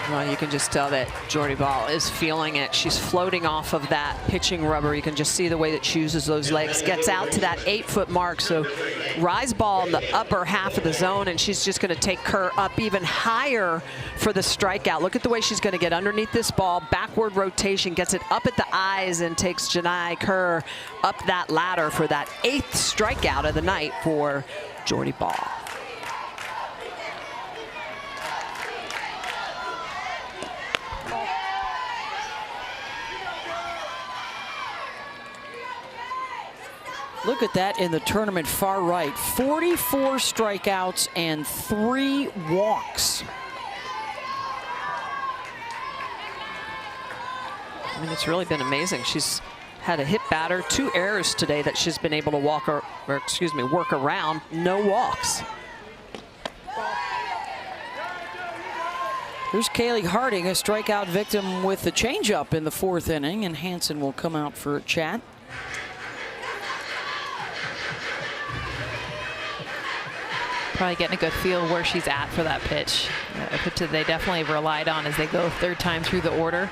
Well, you can just tell that Jordy Ball is feeling it. She's floating off of that pitching rubber. You can just see the way that she uses those legs. Gets out to that 8-foot mark. So rise ball in the upper half of the zone, and she's just going to take Kerr up even higher for the strikeout. Look at the way she's going to get underneath this ball. Backward rotation, gets it up at the eyes, and takes Janai Kerr up that ladder for that 8th strikeout of the night for Jordy Ball. Look at that in the tournament far right. 44 strikeouts and 3 walks. I mean, it's really been amazing. She's had a hit batter, 2 errors today that she's been able to work around, no walks. Here's Kaylee Harding, a strikeout victim with the changeup in the 4th inning, and Hansen will come out for a chat. Probably getting a good feel where she's at for that pitch. A pitch that they definitely relied on as they go 3rd time through the order.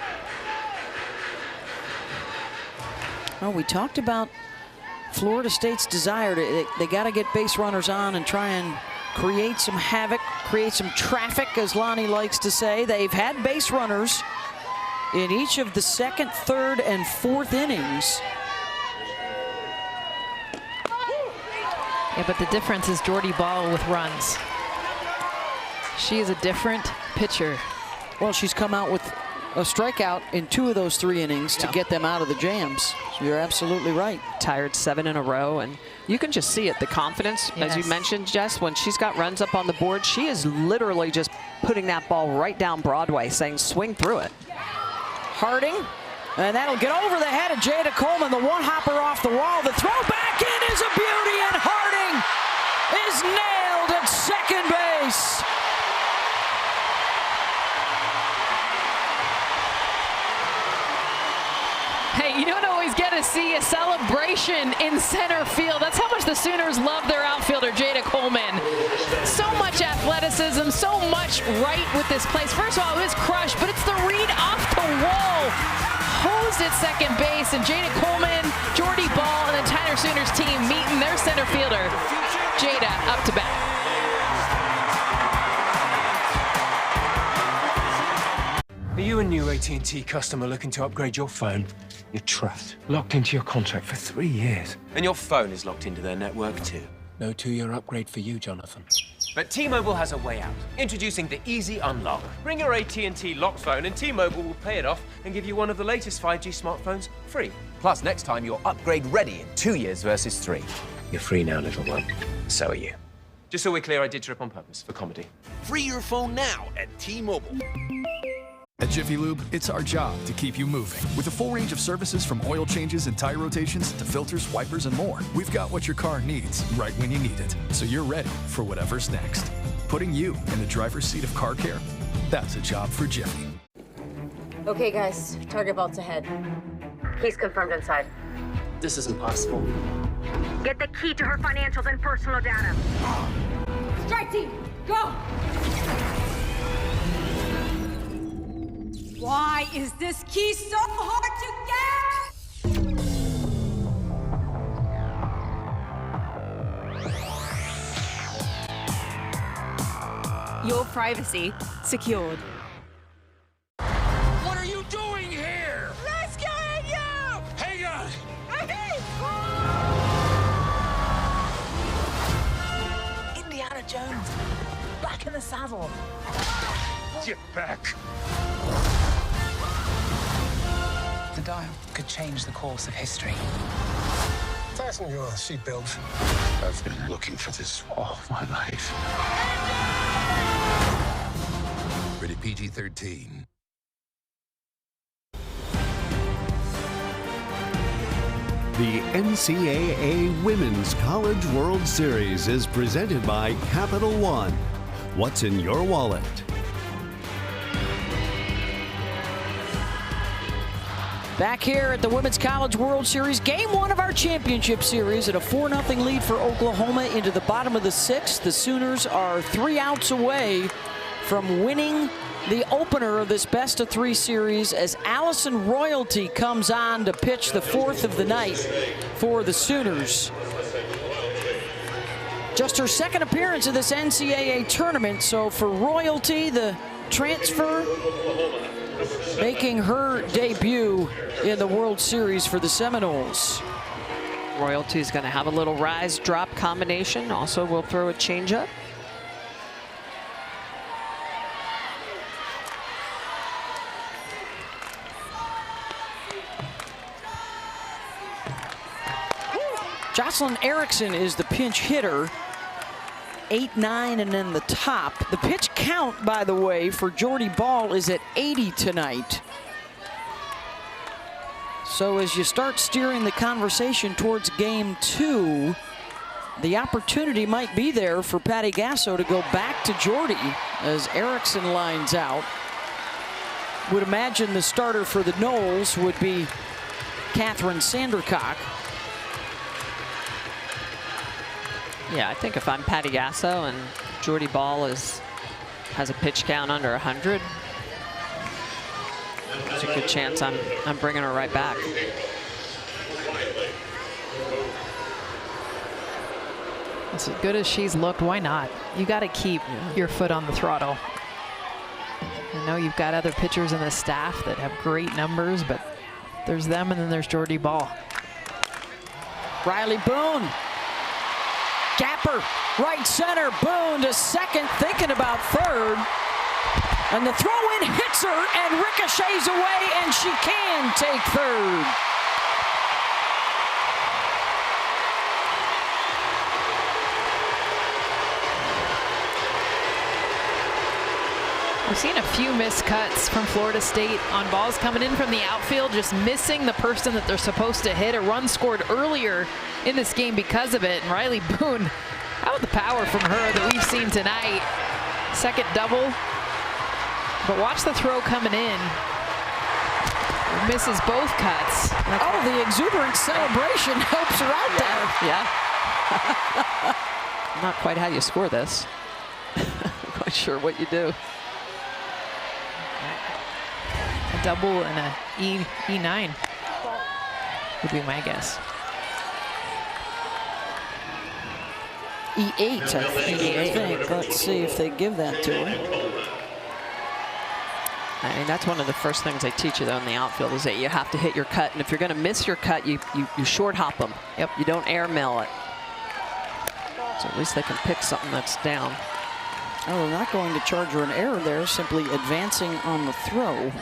Well, we talked about Florida State's desire to, they got to get base runners on and try and create some havoc, create some traffic, as Lonnie likes to say. They've had base runners in each of the 2nd, 3rd, and 4th innings. Yeah, but the difference is Jordy Ball with runs. She is a different pitcher. Well, she's come out with a strikeout in 2 of those 3 innings to get them out of the jams. So you're absolutely right. Tired 7 in a row, and you can just see it, the confidence, as you mentioned, Jess, when she's got runs up on the board, she is literally just putting that ball right down Broadway, saying swing through it. Harding, and that'll get over the head of Jada Coleman, the one-hopper off the wall. The throw back in is a beauty, and Harding is nailed at second base. Hey, you don't always get to see a celebration in center field. That's how much the Sooners love their outfielder, Jada Coleman. So much athleticism, so much right with this place. First of all, it was crushed, but it's the read off the wall. Hosed at second base, and Jada Coleman, Jordy Ball, and the entire Sooners team meeting their center fielder, Jada, up to bat. Are you a new AT&T customer looking to upgrade your phone? You're trapped, locked into your contract for 3 years. And your phone is locked into their network too. No 2-year upgrade for you, Jonathan. But T-Mobile has a way out. Introducing the Easy Unlock. Bring your AT&T locked phone and T-Mobile will pay it off and give you one of the latest 5G smartphones free. Plus, next time you're upgrade ready in 2 years versus 3. You're free now, little one. So are you. Just so we're clear, I did trip on purpose for comedy. Free your phone now at T-Mobile. At Jiffy Lube, it's our job to keep you moving. With a full range of services from oil changes and tire rotations to filters, wipers, and more, we've got what your car needs right when you need it, so you're ready for whatever's next. Putting you in the driver's seat of car care, that's a job for Jiffy. Okay, guys, target vault's ahead. He's confirmed inside. This isn't possible. Get the key to her financials and personal data. Strike team, go! Why is this key so hard to get? Your privacy secured. What are you doing here? Rescuing you! Hang on! Indiana Jones, back in the saddle. Get back! The dial could change the course of history. Fasten your seatbelt. I've been looking for this all my life. Rated PG-13. The NCAA Women's College World Series is presented by Capital One. What's in your wallet? Back here at the Women's College World Series, game 1 of our championship series at a 4-0 lead for Oklahoma into the bottom of the 6th. The Sooners are 3 outs away from winning the opener of this best-of-3 series as Allison Royalty comes on to pitch the 4th of the night for the Sooners. Just her 2nd appearance of this NCAA tournament, so for Royalty, the transfer making her debut in the World Series for the Seminoles. Royalty is going to have a little rise-drop combination. Also, will throw a changeup. Jocelyn Erickson is the pinch hitter. 8-9 and then the top. The pitch count, by the way, for Jordy Ball is at 80 tonight. So as you start steering the conversation towards game 2, the opportunity might be there for Patty Gasso to go back to Jordy as Erickson lines out. Would imagine the starter for the Noles would be Catherine Sandercock. Yeah, I think if I'm Patty Gasso and Jordy Ball has a pitch count under 100, there's a good chance I'm bringing her right back. As good as she's looked, why not? You got to keep your foot on the throttle. I know you've got other pitchers in the staff that have great numbers, but there's them and then there's Jordy Ball. Riley Boone. Gapper, right center. Boone to second, thinking about third. And the throw-in hits her and ricochets away, and she can take third. We've seen a few missed cuts from Florida State on balls coming in from the outfield, just missing the person that they're supposed to hit. A run scored earlier in this game because of it. And Riley Boone, how about the power from her that we've seen tonight? Second double. But watch the throw coming in. Misses both cuts. Oh, the exuberant celebration helps her out there. Yeah. Not quite how you score this. Not quite sure what you do. A double and a E9 would be my guess. E8, I think. Let's see if they give that to her. I mean, that's one of the first things they teach you, though, in the outfield is that you have to hit your cut. And if you're going to miss your cut, you short hop them. Yep. You don't air mail it. So at least they can pick something that's down. Oh, they're not going to charge her an error there, simply advancing on the throw.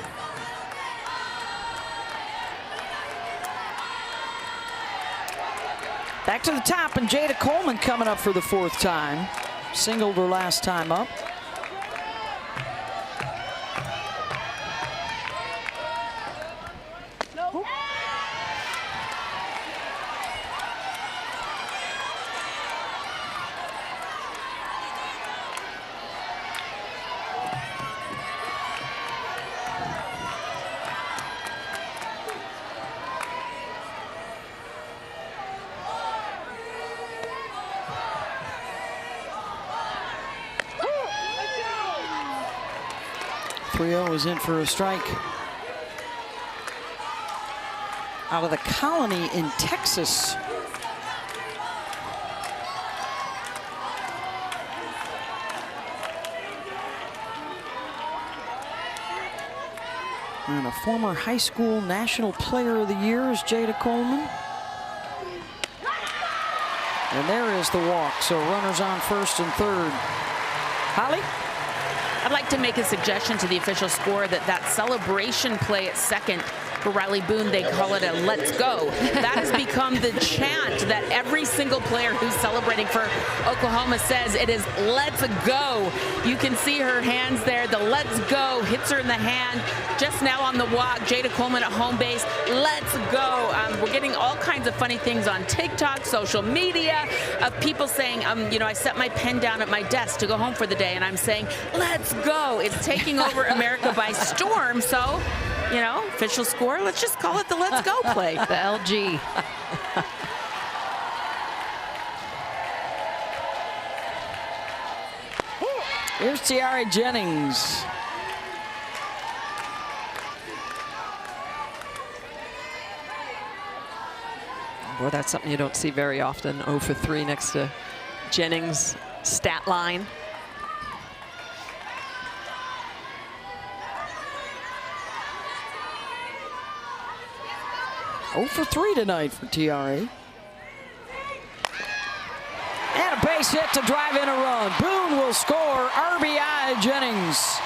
Back to the top, and Jada Coleman coming up for the 4th time. Singled her last time up. Is in for a strike. Out of the Colony in Texas. And a former high school National Player of the Year is Jada Coleman. And there is the walk, so runners on first and third. Holly? I'd like to make a suggestion to the official score that celebration play at second for Riley Boone, they call it a let's go. That has become the chant that every single player who's celebrating for Oklahoma says. It is let's go. You can see her hands there. The let's go hits her in the hand. Just now on the walk, Jada Coleman at home base. Let's go. We're getting all kinds of funny things on TikTok, social media, of people saying, you know, I set my pen down at my desk to go home for the day, and I'm saying, let's go. It's taking over America by storm. So, you know, official score, let's just call it the let's go play. The LG. Here's Tiare Jennings. Boy, that's something you don't see very often. 0 for 3 next to Jennings' stat line. Oh for 3 tonight for Tiare. And a base hit to drive in a run. Boone will score. RBI Jennings.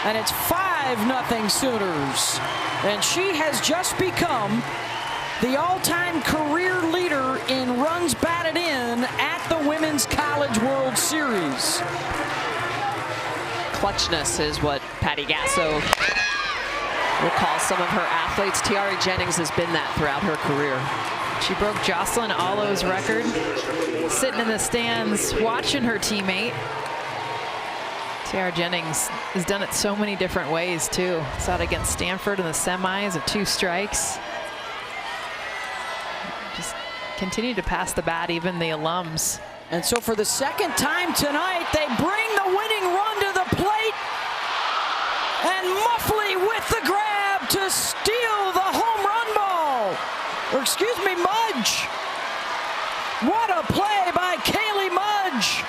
And it's 5-0 Sooners. And she has just become the all-time career leader leader in runs batted in at the Women's College World Series. Clutchness is what Patty Gasso will call some of her athletes. Tiare Jennings has been that throughout her career. She broke Jocelyn Allo's record, sitting in the stands watching her teammate. Tiare Jennings has done it so many different ways too. Saw it against Stanford in the semis of 2 strikes. Just continue to pass the bat, even the alums. And so for the second time tonight, they bring the winning run to the plate. And Muffley with the grab to steal the home run ball. Or excuse me, Mudge. What a play by Kaylee Mudge.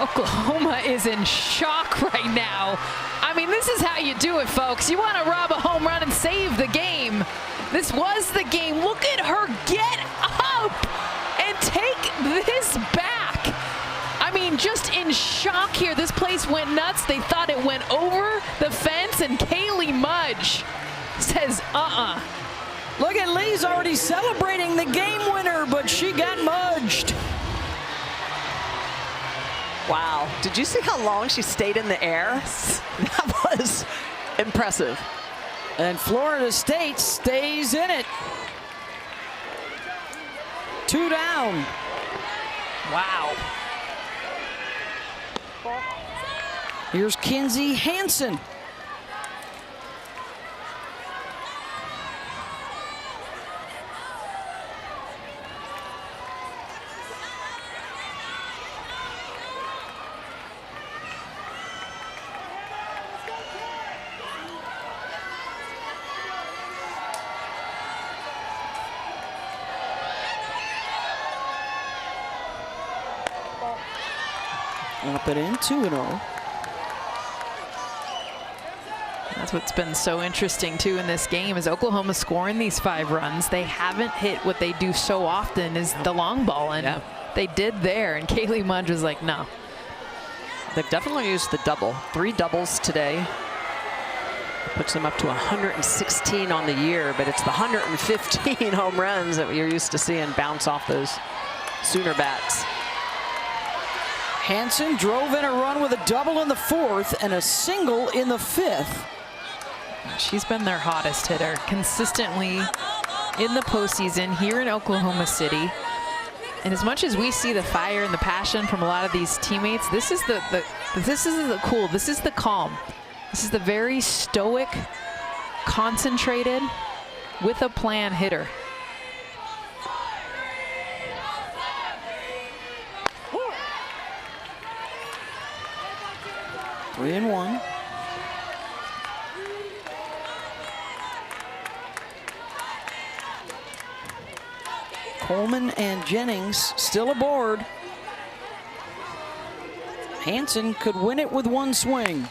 Oklahoma is in shock right now. I mean, this is how you do it, folks. You want to rob a home run and save the game. This was the game. Look at her get up and take this back. I mean, just in shock here. This place went nuts. They thought it went over the fence, and Kaylee Mudge says, Look at Lee's already celebrating the game winner, but she got mudged. Wow, did you see how long she stayed in the air? That was impressive. And Florida State stays in it. 2 down. Wow. Here's Kinsey Hansen. Up and in, 2-0. That's what's been so interesting too in this game is Oklahoma scoring these 5 runs. They haven't hit what they do so often is the long ball, and they did there. And Kaylee Mudge was like, no. They've definitely used the double. 3 doubles today. Puts them up to 116 on the year, but it's the 115 home runs that you're used to seeing bounce off those Sooner bats. Hansen drove in a run with a double in the 4th and a single in the 5th. She's been their hottest hitter consistently in the postseason here in Oklahoma City. And as much as we see the fire and the passion from a lot of these teammates, this is the cool, this is the calm. This is the very stoic, concentrated, with a plan hitter. Three and one. Coleman and Jennings still aboard. Hansen could win it with one swing.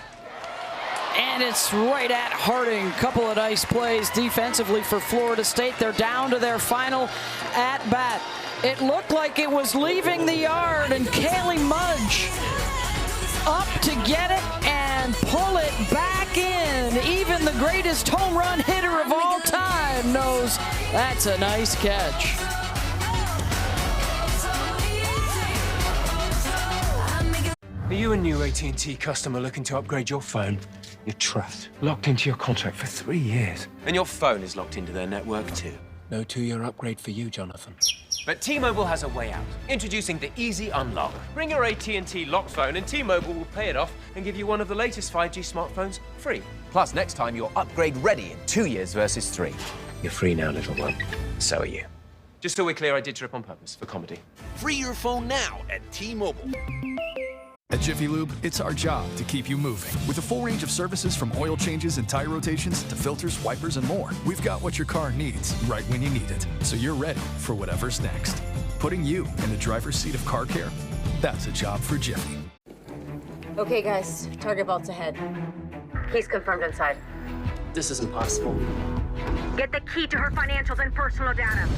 And it's right at Harding. Couple of nice plays defensively for Florida State. They're down to their final at bat. It looked like it was leaving the yard, and Kaylee Mudge up to get it and pull it back in. Even the greatest home run hitter of all time knows that's a nice catch. Are you a new AT&T customer looking to upgrade your phone? You're trapped, locked into your contract for 3 years. And your phone is locked into their network too. No 2-year upgrade for you, Jonathan. But T-Mobile has a way out. Introducing the Easy Unlock. Bring your AT&T locked phone and T-Mobile will pay it off and give you one of the latest 5G smartphones free. Plus, next time you're upgrade ready in 2 years versus 3. You're free now, little one. So are you. Just so we're clear, I did trip on purpose for comedy. Free your phone now at T-Mobile. At Jiffy Lube, it's our job to keep you moving. With a full range of services from oil changes and tire rotations to filters, wipers, and more, we've got what your car needs right when you need it, so you're ready for whatever's next. Putting you in the driver's seat of car care, that's a job for Jiffy. Okay, guys, target vault's ahead. He's confirmed inside. This is impossible. Get the key to her financials and personal data.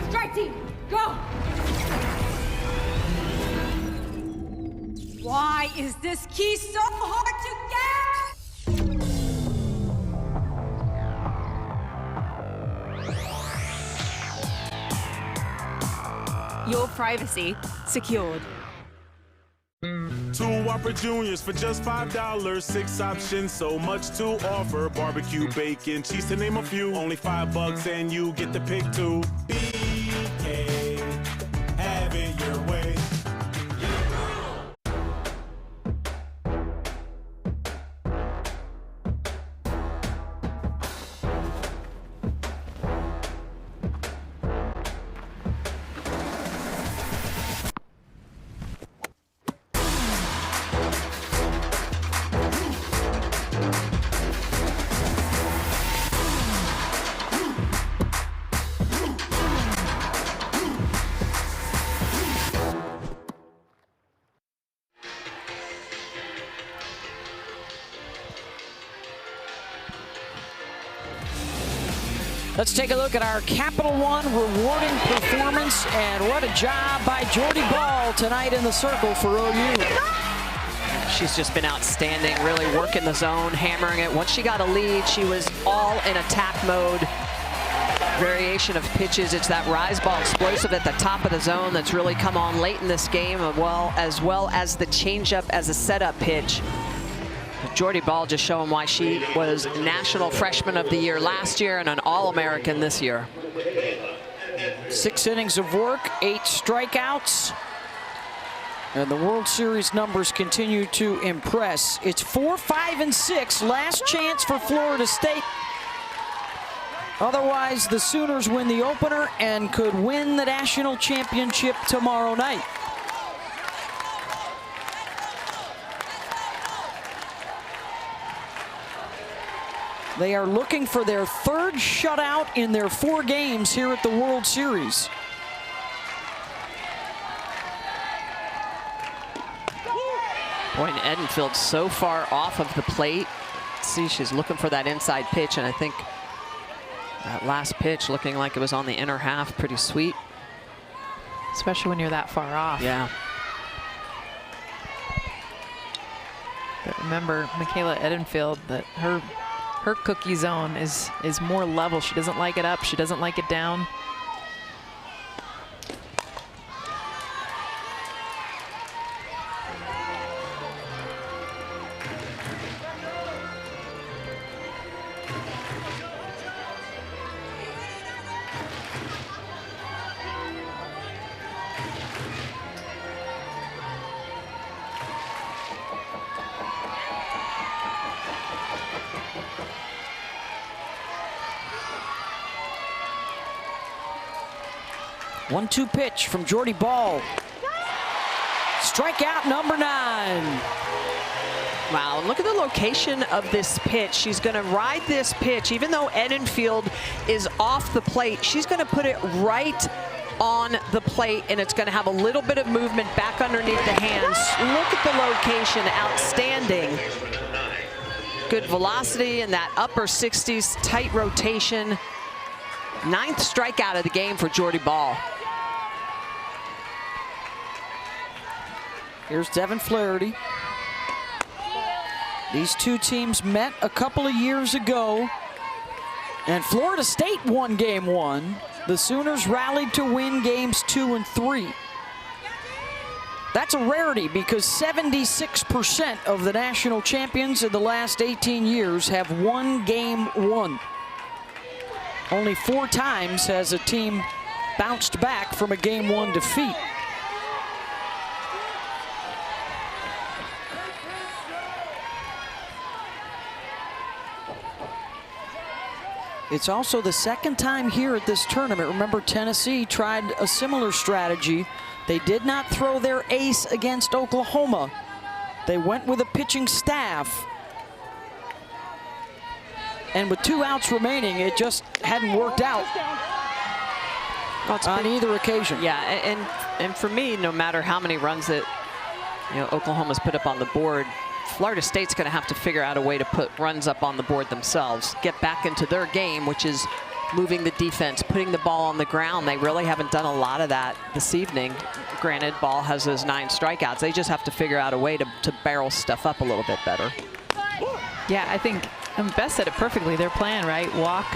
Strike team, go! Why is this key so hard to get? Your privacy secured. 2 Whopper Juniors for just $5. 6 options, so much to offer. Barbecue, bacon, cheese to name a few. Only $5 and you get to pick 2. BK, have it your way. Let's take a look at our Capital One rewarding performance, and what a job by Jordy Ball tonight in the circle for OU. She's just been outstanding, really working the zone, hammering it. Once she got a lead, she was all in attack mode. Variation of pitches. It's that rise ball explosive at the top of the zone that's really come on late in this game, as well as the changeup as a setup pitch. Jordy Ball just showing why she was National Freshman of the Year last year and an All-American this year. 6 innings of work, 8 strikeouts. And the World Series numbers continue to impress. It's 4, 5, and 6. Last chance for Florida State. Otherwise, the Sooners win the opener and could win the national championship tomorrow night. They are looking for their 3rd shutout in their 4 games here at the World Series. Boy, and Edenfield so far off of the plate. See, she's looking for that inside pitch, and I think that last pitch looking like it was on the inner half, pretty sweet. Especially when you're that far off. Yeah. But remember, Michaela Edenfield, that her cookie zone is more level. She doesn't like it up. She doesn't like it down. One-two pitch from Jordy Ball. Strikeout number 9. Wow, and look at the location of this pitch. She's going to ride this pitch. Even though Edenfield is off the plate, she's going to put it right on the plate, and it's going to have a little bit of movement back underneath the hands. Look at the location, outstanding. Good velocity in that upper 60s, tight rotation. 9th strikeout of the game for Jordy Ball. Here's Devin Flaherty. These two teams met a couple of years ago, and Florida State won game 1. The Sooners rallied to win games 2 and 3. That's a rarity because 76% of the national champions in the last 18 years have won game 1. Only 4 times has a team bounced back from a game 1 defeat. It's also the 2nd time here at this tournament. Remember, Tennessee tried a similar strategy. They did not throw their ace against Oklahoma. They went with a pitching staff. And with 2 outs remaining, it just hadn't worked out on either occasion. Yeah, and for me, no matter how many runs that Oklahoma's put up on the board, Florida State's going to have to figure out a way to put runs up on the board themselves, get back into their game, which is moving the defense, putting the ball on the ground. They really haven't done a lot of that this evening. Granted, Ball has those 9 strikeouts. They just have to figure out a way to barrel stuff up a little bit better. Yeah, I think Beth said it perfectly. Their plan, right? Walk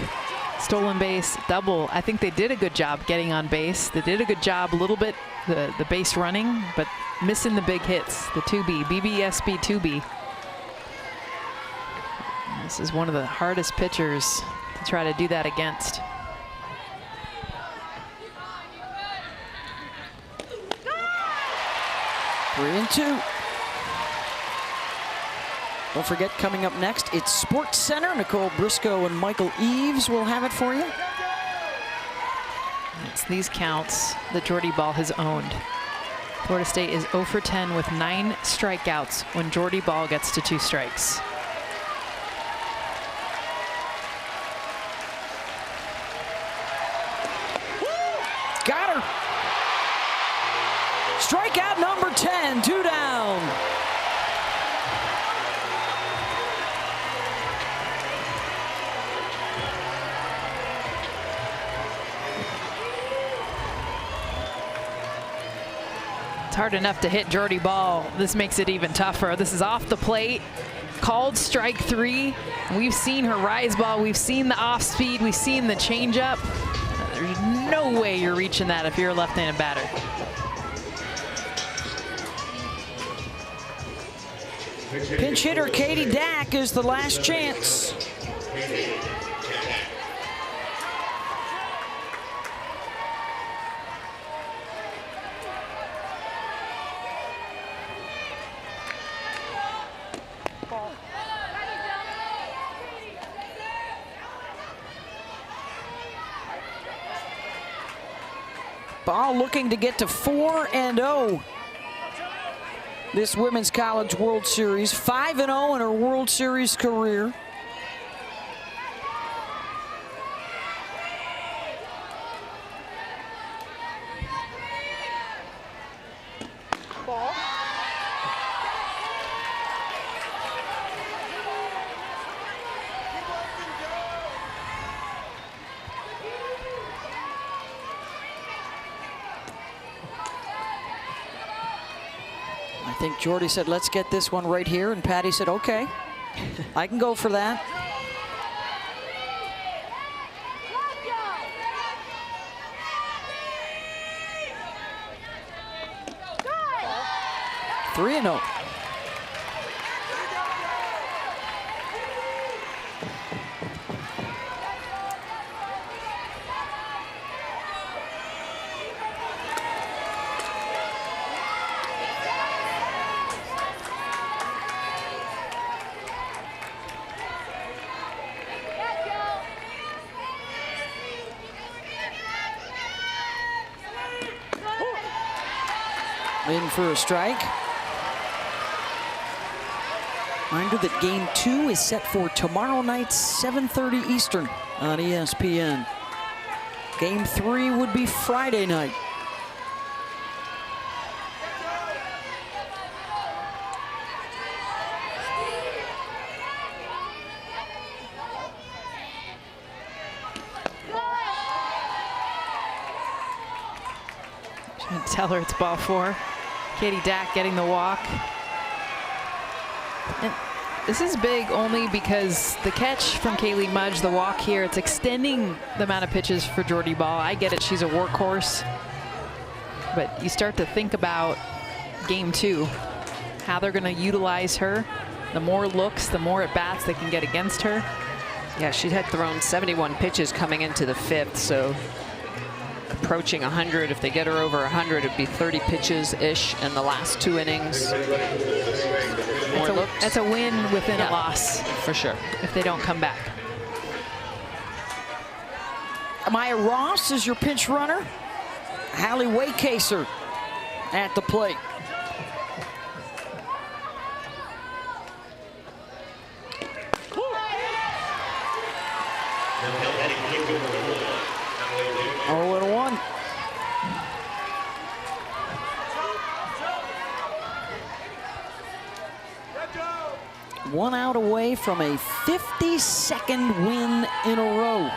Stolen base, double. I think they did a good job getting on base. They did a good job a little bit, the base running, but missing the big hits, the 2B, BBSB 2B. This is one of the hardest pitchers to try to do that against. Three and two. Don't forget, coming up next, it's Sports Center. Nicole Briscoe and Michael Eaves will have it for you. It's these counts that Jordy Ball has owned. Florida State is 0 for 10 with 9 strikeouts when Jordy Ball gets to 2 strikes. Got her. Strikeout number 10, 2 down. It's hard enough to hit Jordy Ball. This makes it even tougher. This is off the plate, called strike 3. We've seen her rise ball. We've seen the off speed. We've seen the changeup. There's no way you're reaching that if you're a left-handed batter. Pinch hitter Katie Dack is the last chance. Ball looking to get to 4-0. This Women's College World Series, 5-0 in her World Series career. I think Jordy said, let's get this one right here, and Patty said, okay, I can go for that. Go! 3-0. In for a strike. Reminder that game 2 is set for tomorrow night, 7:30 Eastern on ESPN. Game 3 would be Friday night. Trying to tell her it's ball 4. Katie Dack getting the walk. And this is big only because the catch from Kaylee Mudge, the walk here, it's extending the amount of pitches for Jordy Ball. I get it, she's a workhorse. But you start to think about game 2, how they're going to utilize her. The more looks, the more at-bats they can get against her. Yeah, she had thrown 71 pitches coming into the 5th, so approaching 100. If they get her over 100, it'd be 30 pitches-ish in the last 2 innings. That's a win within a loss. For sure. If they don't come back. Maya Ross is your pinch runner. Hallie Waycaser at the plate. Oh, and 1. One out away from a 52nd win in a row.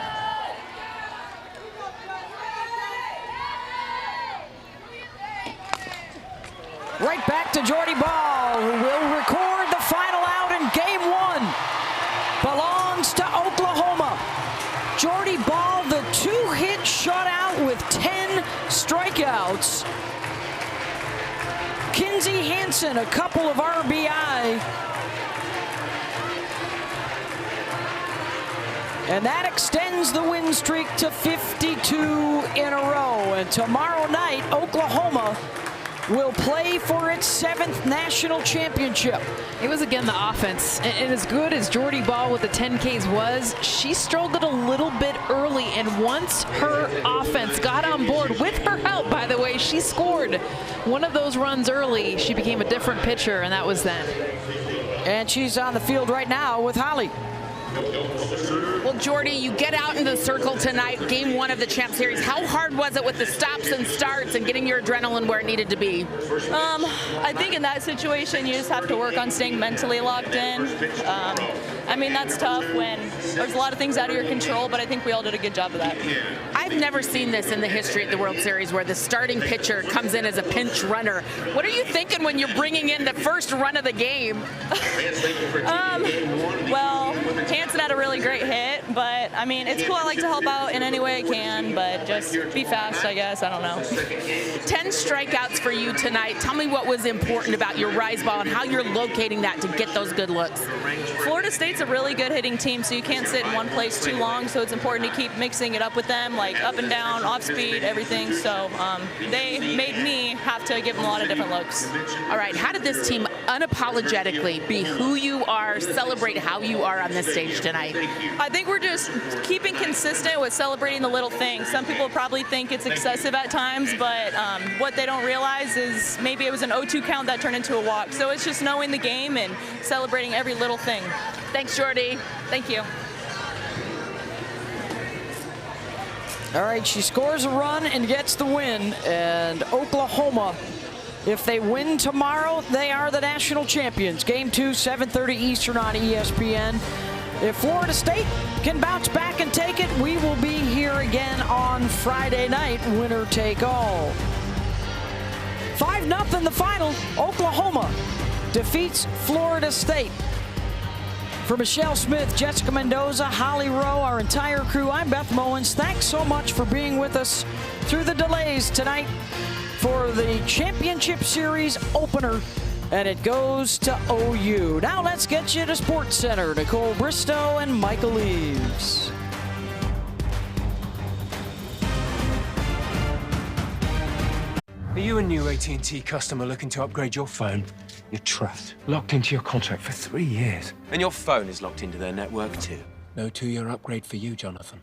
Right back to Jordy Ball, who will record the final out in game 1. Belongs to Oklahoma. Jordy Ball, the 2-hit shutout with 10 strikeouts. Kinsey Hansen, a couple of RBI. And that extends the win streak to 52 in a row. And tomorrow night, Oklahoma will play for its 7th national championship. It was, again, the offense. And as good as Jordy Ball with the 10 Ks was, she struggled a little bit early. And once her offense got on board, with her help, by the way, she scored one of those runs early. She became a different pitcher, and that was then. And she's on the field right now with Holly. Well, Jordy, you get out into the circle tonight, game 1 of the Champ Series. How hard was it with the stops and starts and getting your adrenaline where it needed to be? I think in that situation, you just have to work on staying mentally locked in. I mean, that's tough when there's a lot of things out of your control, but I think we all did a good job of that. I've never seen this in the history of the World Series where the starting pitcher comes in as a pinch runner. What are you thinking when you're bringing in the first run of the game? Well, Hansen had a really great hit, but I mean, it's cool. I like to help out in any way I can, but just be fast, I guess. I don't know. 10 strikeouts for you tonight. Tell me what was important about your rise ball and how you're locating that to get those good looks. Florida State's a really good hitting team, so you can't sit in one place too long, so it's important to keep mixing it up with them, like up and down, off speed, everything. So they made me have to give them a lot of different looks. All right, how did this team unapologetically be who you are, celebrate how you are on this stage tonight? I think we're just keeping consistent with celebrating the little things. Some people probably think it's excessive at times, but what they don't realize is maybe it was an 0-2 count that turned into a walk. So it's just knowing the game and celebrating every little thing. Thanks, Jordy. Thank you. All right, she scores a run and gets the win. And Oklahoma, if they win tomorrow, they are the national champions. Game 2, 7:30 Eastern on ESPN. If Florida State can bounce back and take it, we will be here again on Friday night, winner take all. 5-0 the final. Oklahoma defeats Florida State. For Michelle Smith, Jessica Mendoza, Holly Rowe, our entire crew, I'm Beth Mowens. Thanks so much for being with us through the delays tonight for the Championship Series opener. And it goes to OU. Now let's get you to Sports Center. Nicole Bristow and Michael Eaves. Are you a new AT&T customer looking to upgrade your phone? You're trapped, locked into your contract for 3 years. And your phone is locked into their network too. No 2-year upgrade for you, Jonathan.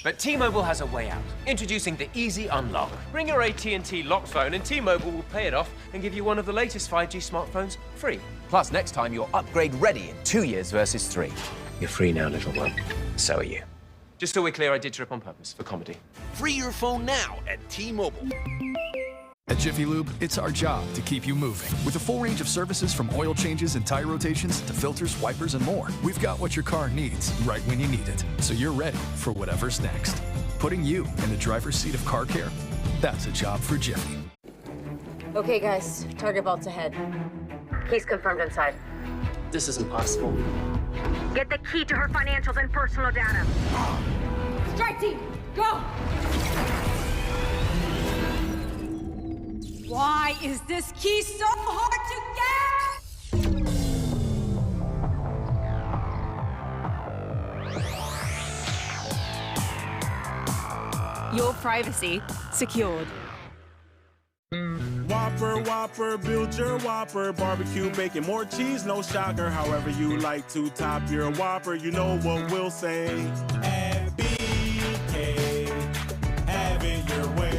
But T-Mobile has a way out. Introducing the Easy Unlock. Bring your AT&T locked phone and T-Mobile will pay it off and give you one of the latest 5G smartphones free. Plus, next time you're upgrade ready in 2 years versus 3. You're free now, little one. So are you. Just so we're clear, I did trip on purpose for comedy. Free your phone now at T-Mobile. At Jiffy Lube, it's our job to keep you moving. With a full range of services from oil changes and tire rotations to filters, wipers, and more, we've got what your car needs right when you need it, so you're ready for whatever's next. Putting you in the driver's seat of car care, that's a job for Jiffy. Okay, guys, target vault's ahead. He's confirmed inside. This isn't possible. Get the key to her financials and personal data. Strike team, go! Why is this key so hard to get? Your privacy secured. Whopper, build your Whopper. Barbecue, bacon, more cheese, no shocker. However you like to top your Whopper, you know what we'll say. FBK, have it your way.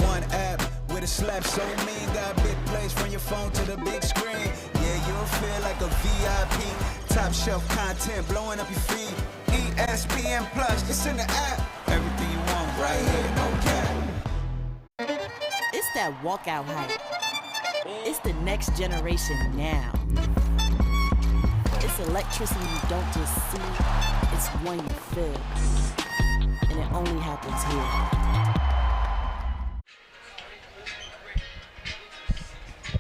One app with a slap so mean, got big plays from your phone to the big screen. Yeah, you'll feel like a VIP. Top shelf content blowing up your feed. ESPN Plus, it's in the app. Everything you want right here, no cap. It's that walkout hype. It's the next generation now. It's electricity you don't just see, it's one you feel. And it only happens here.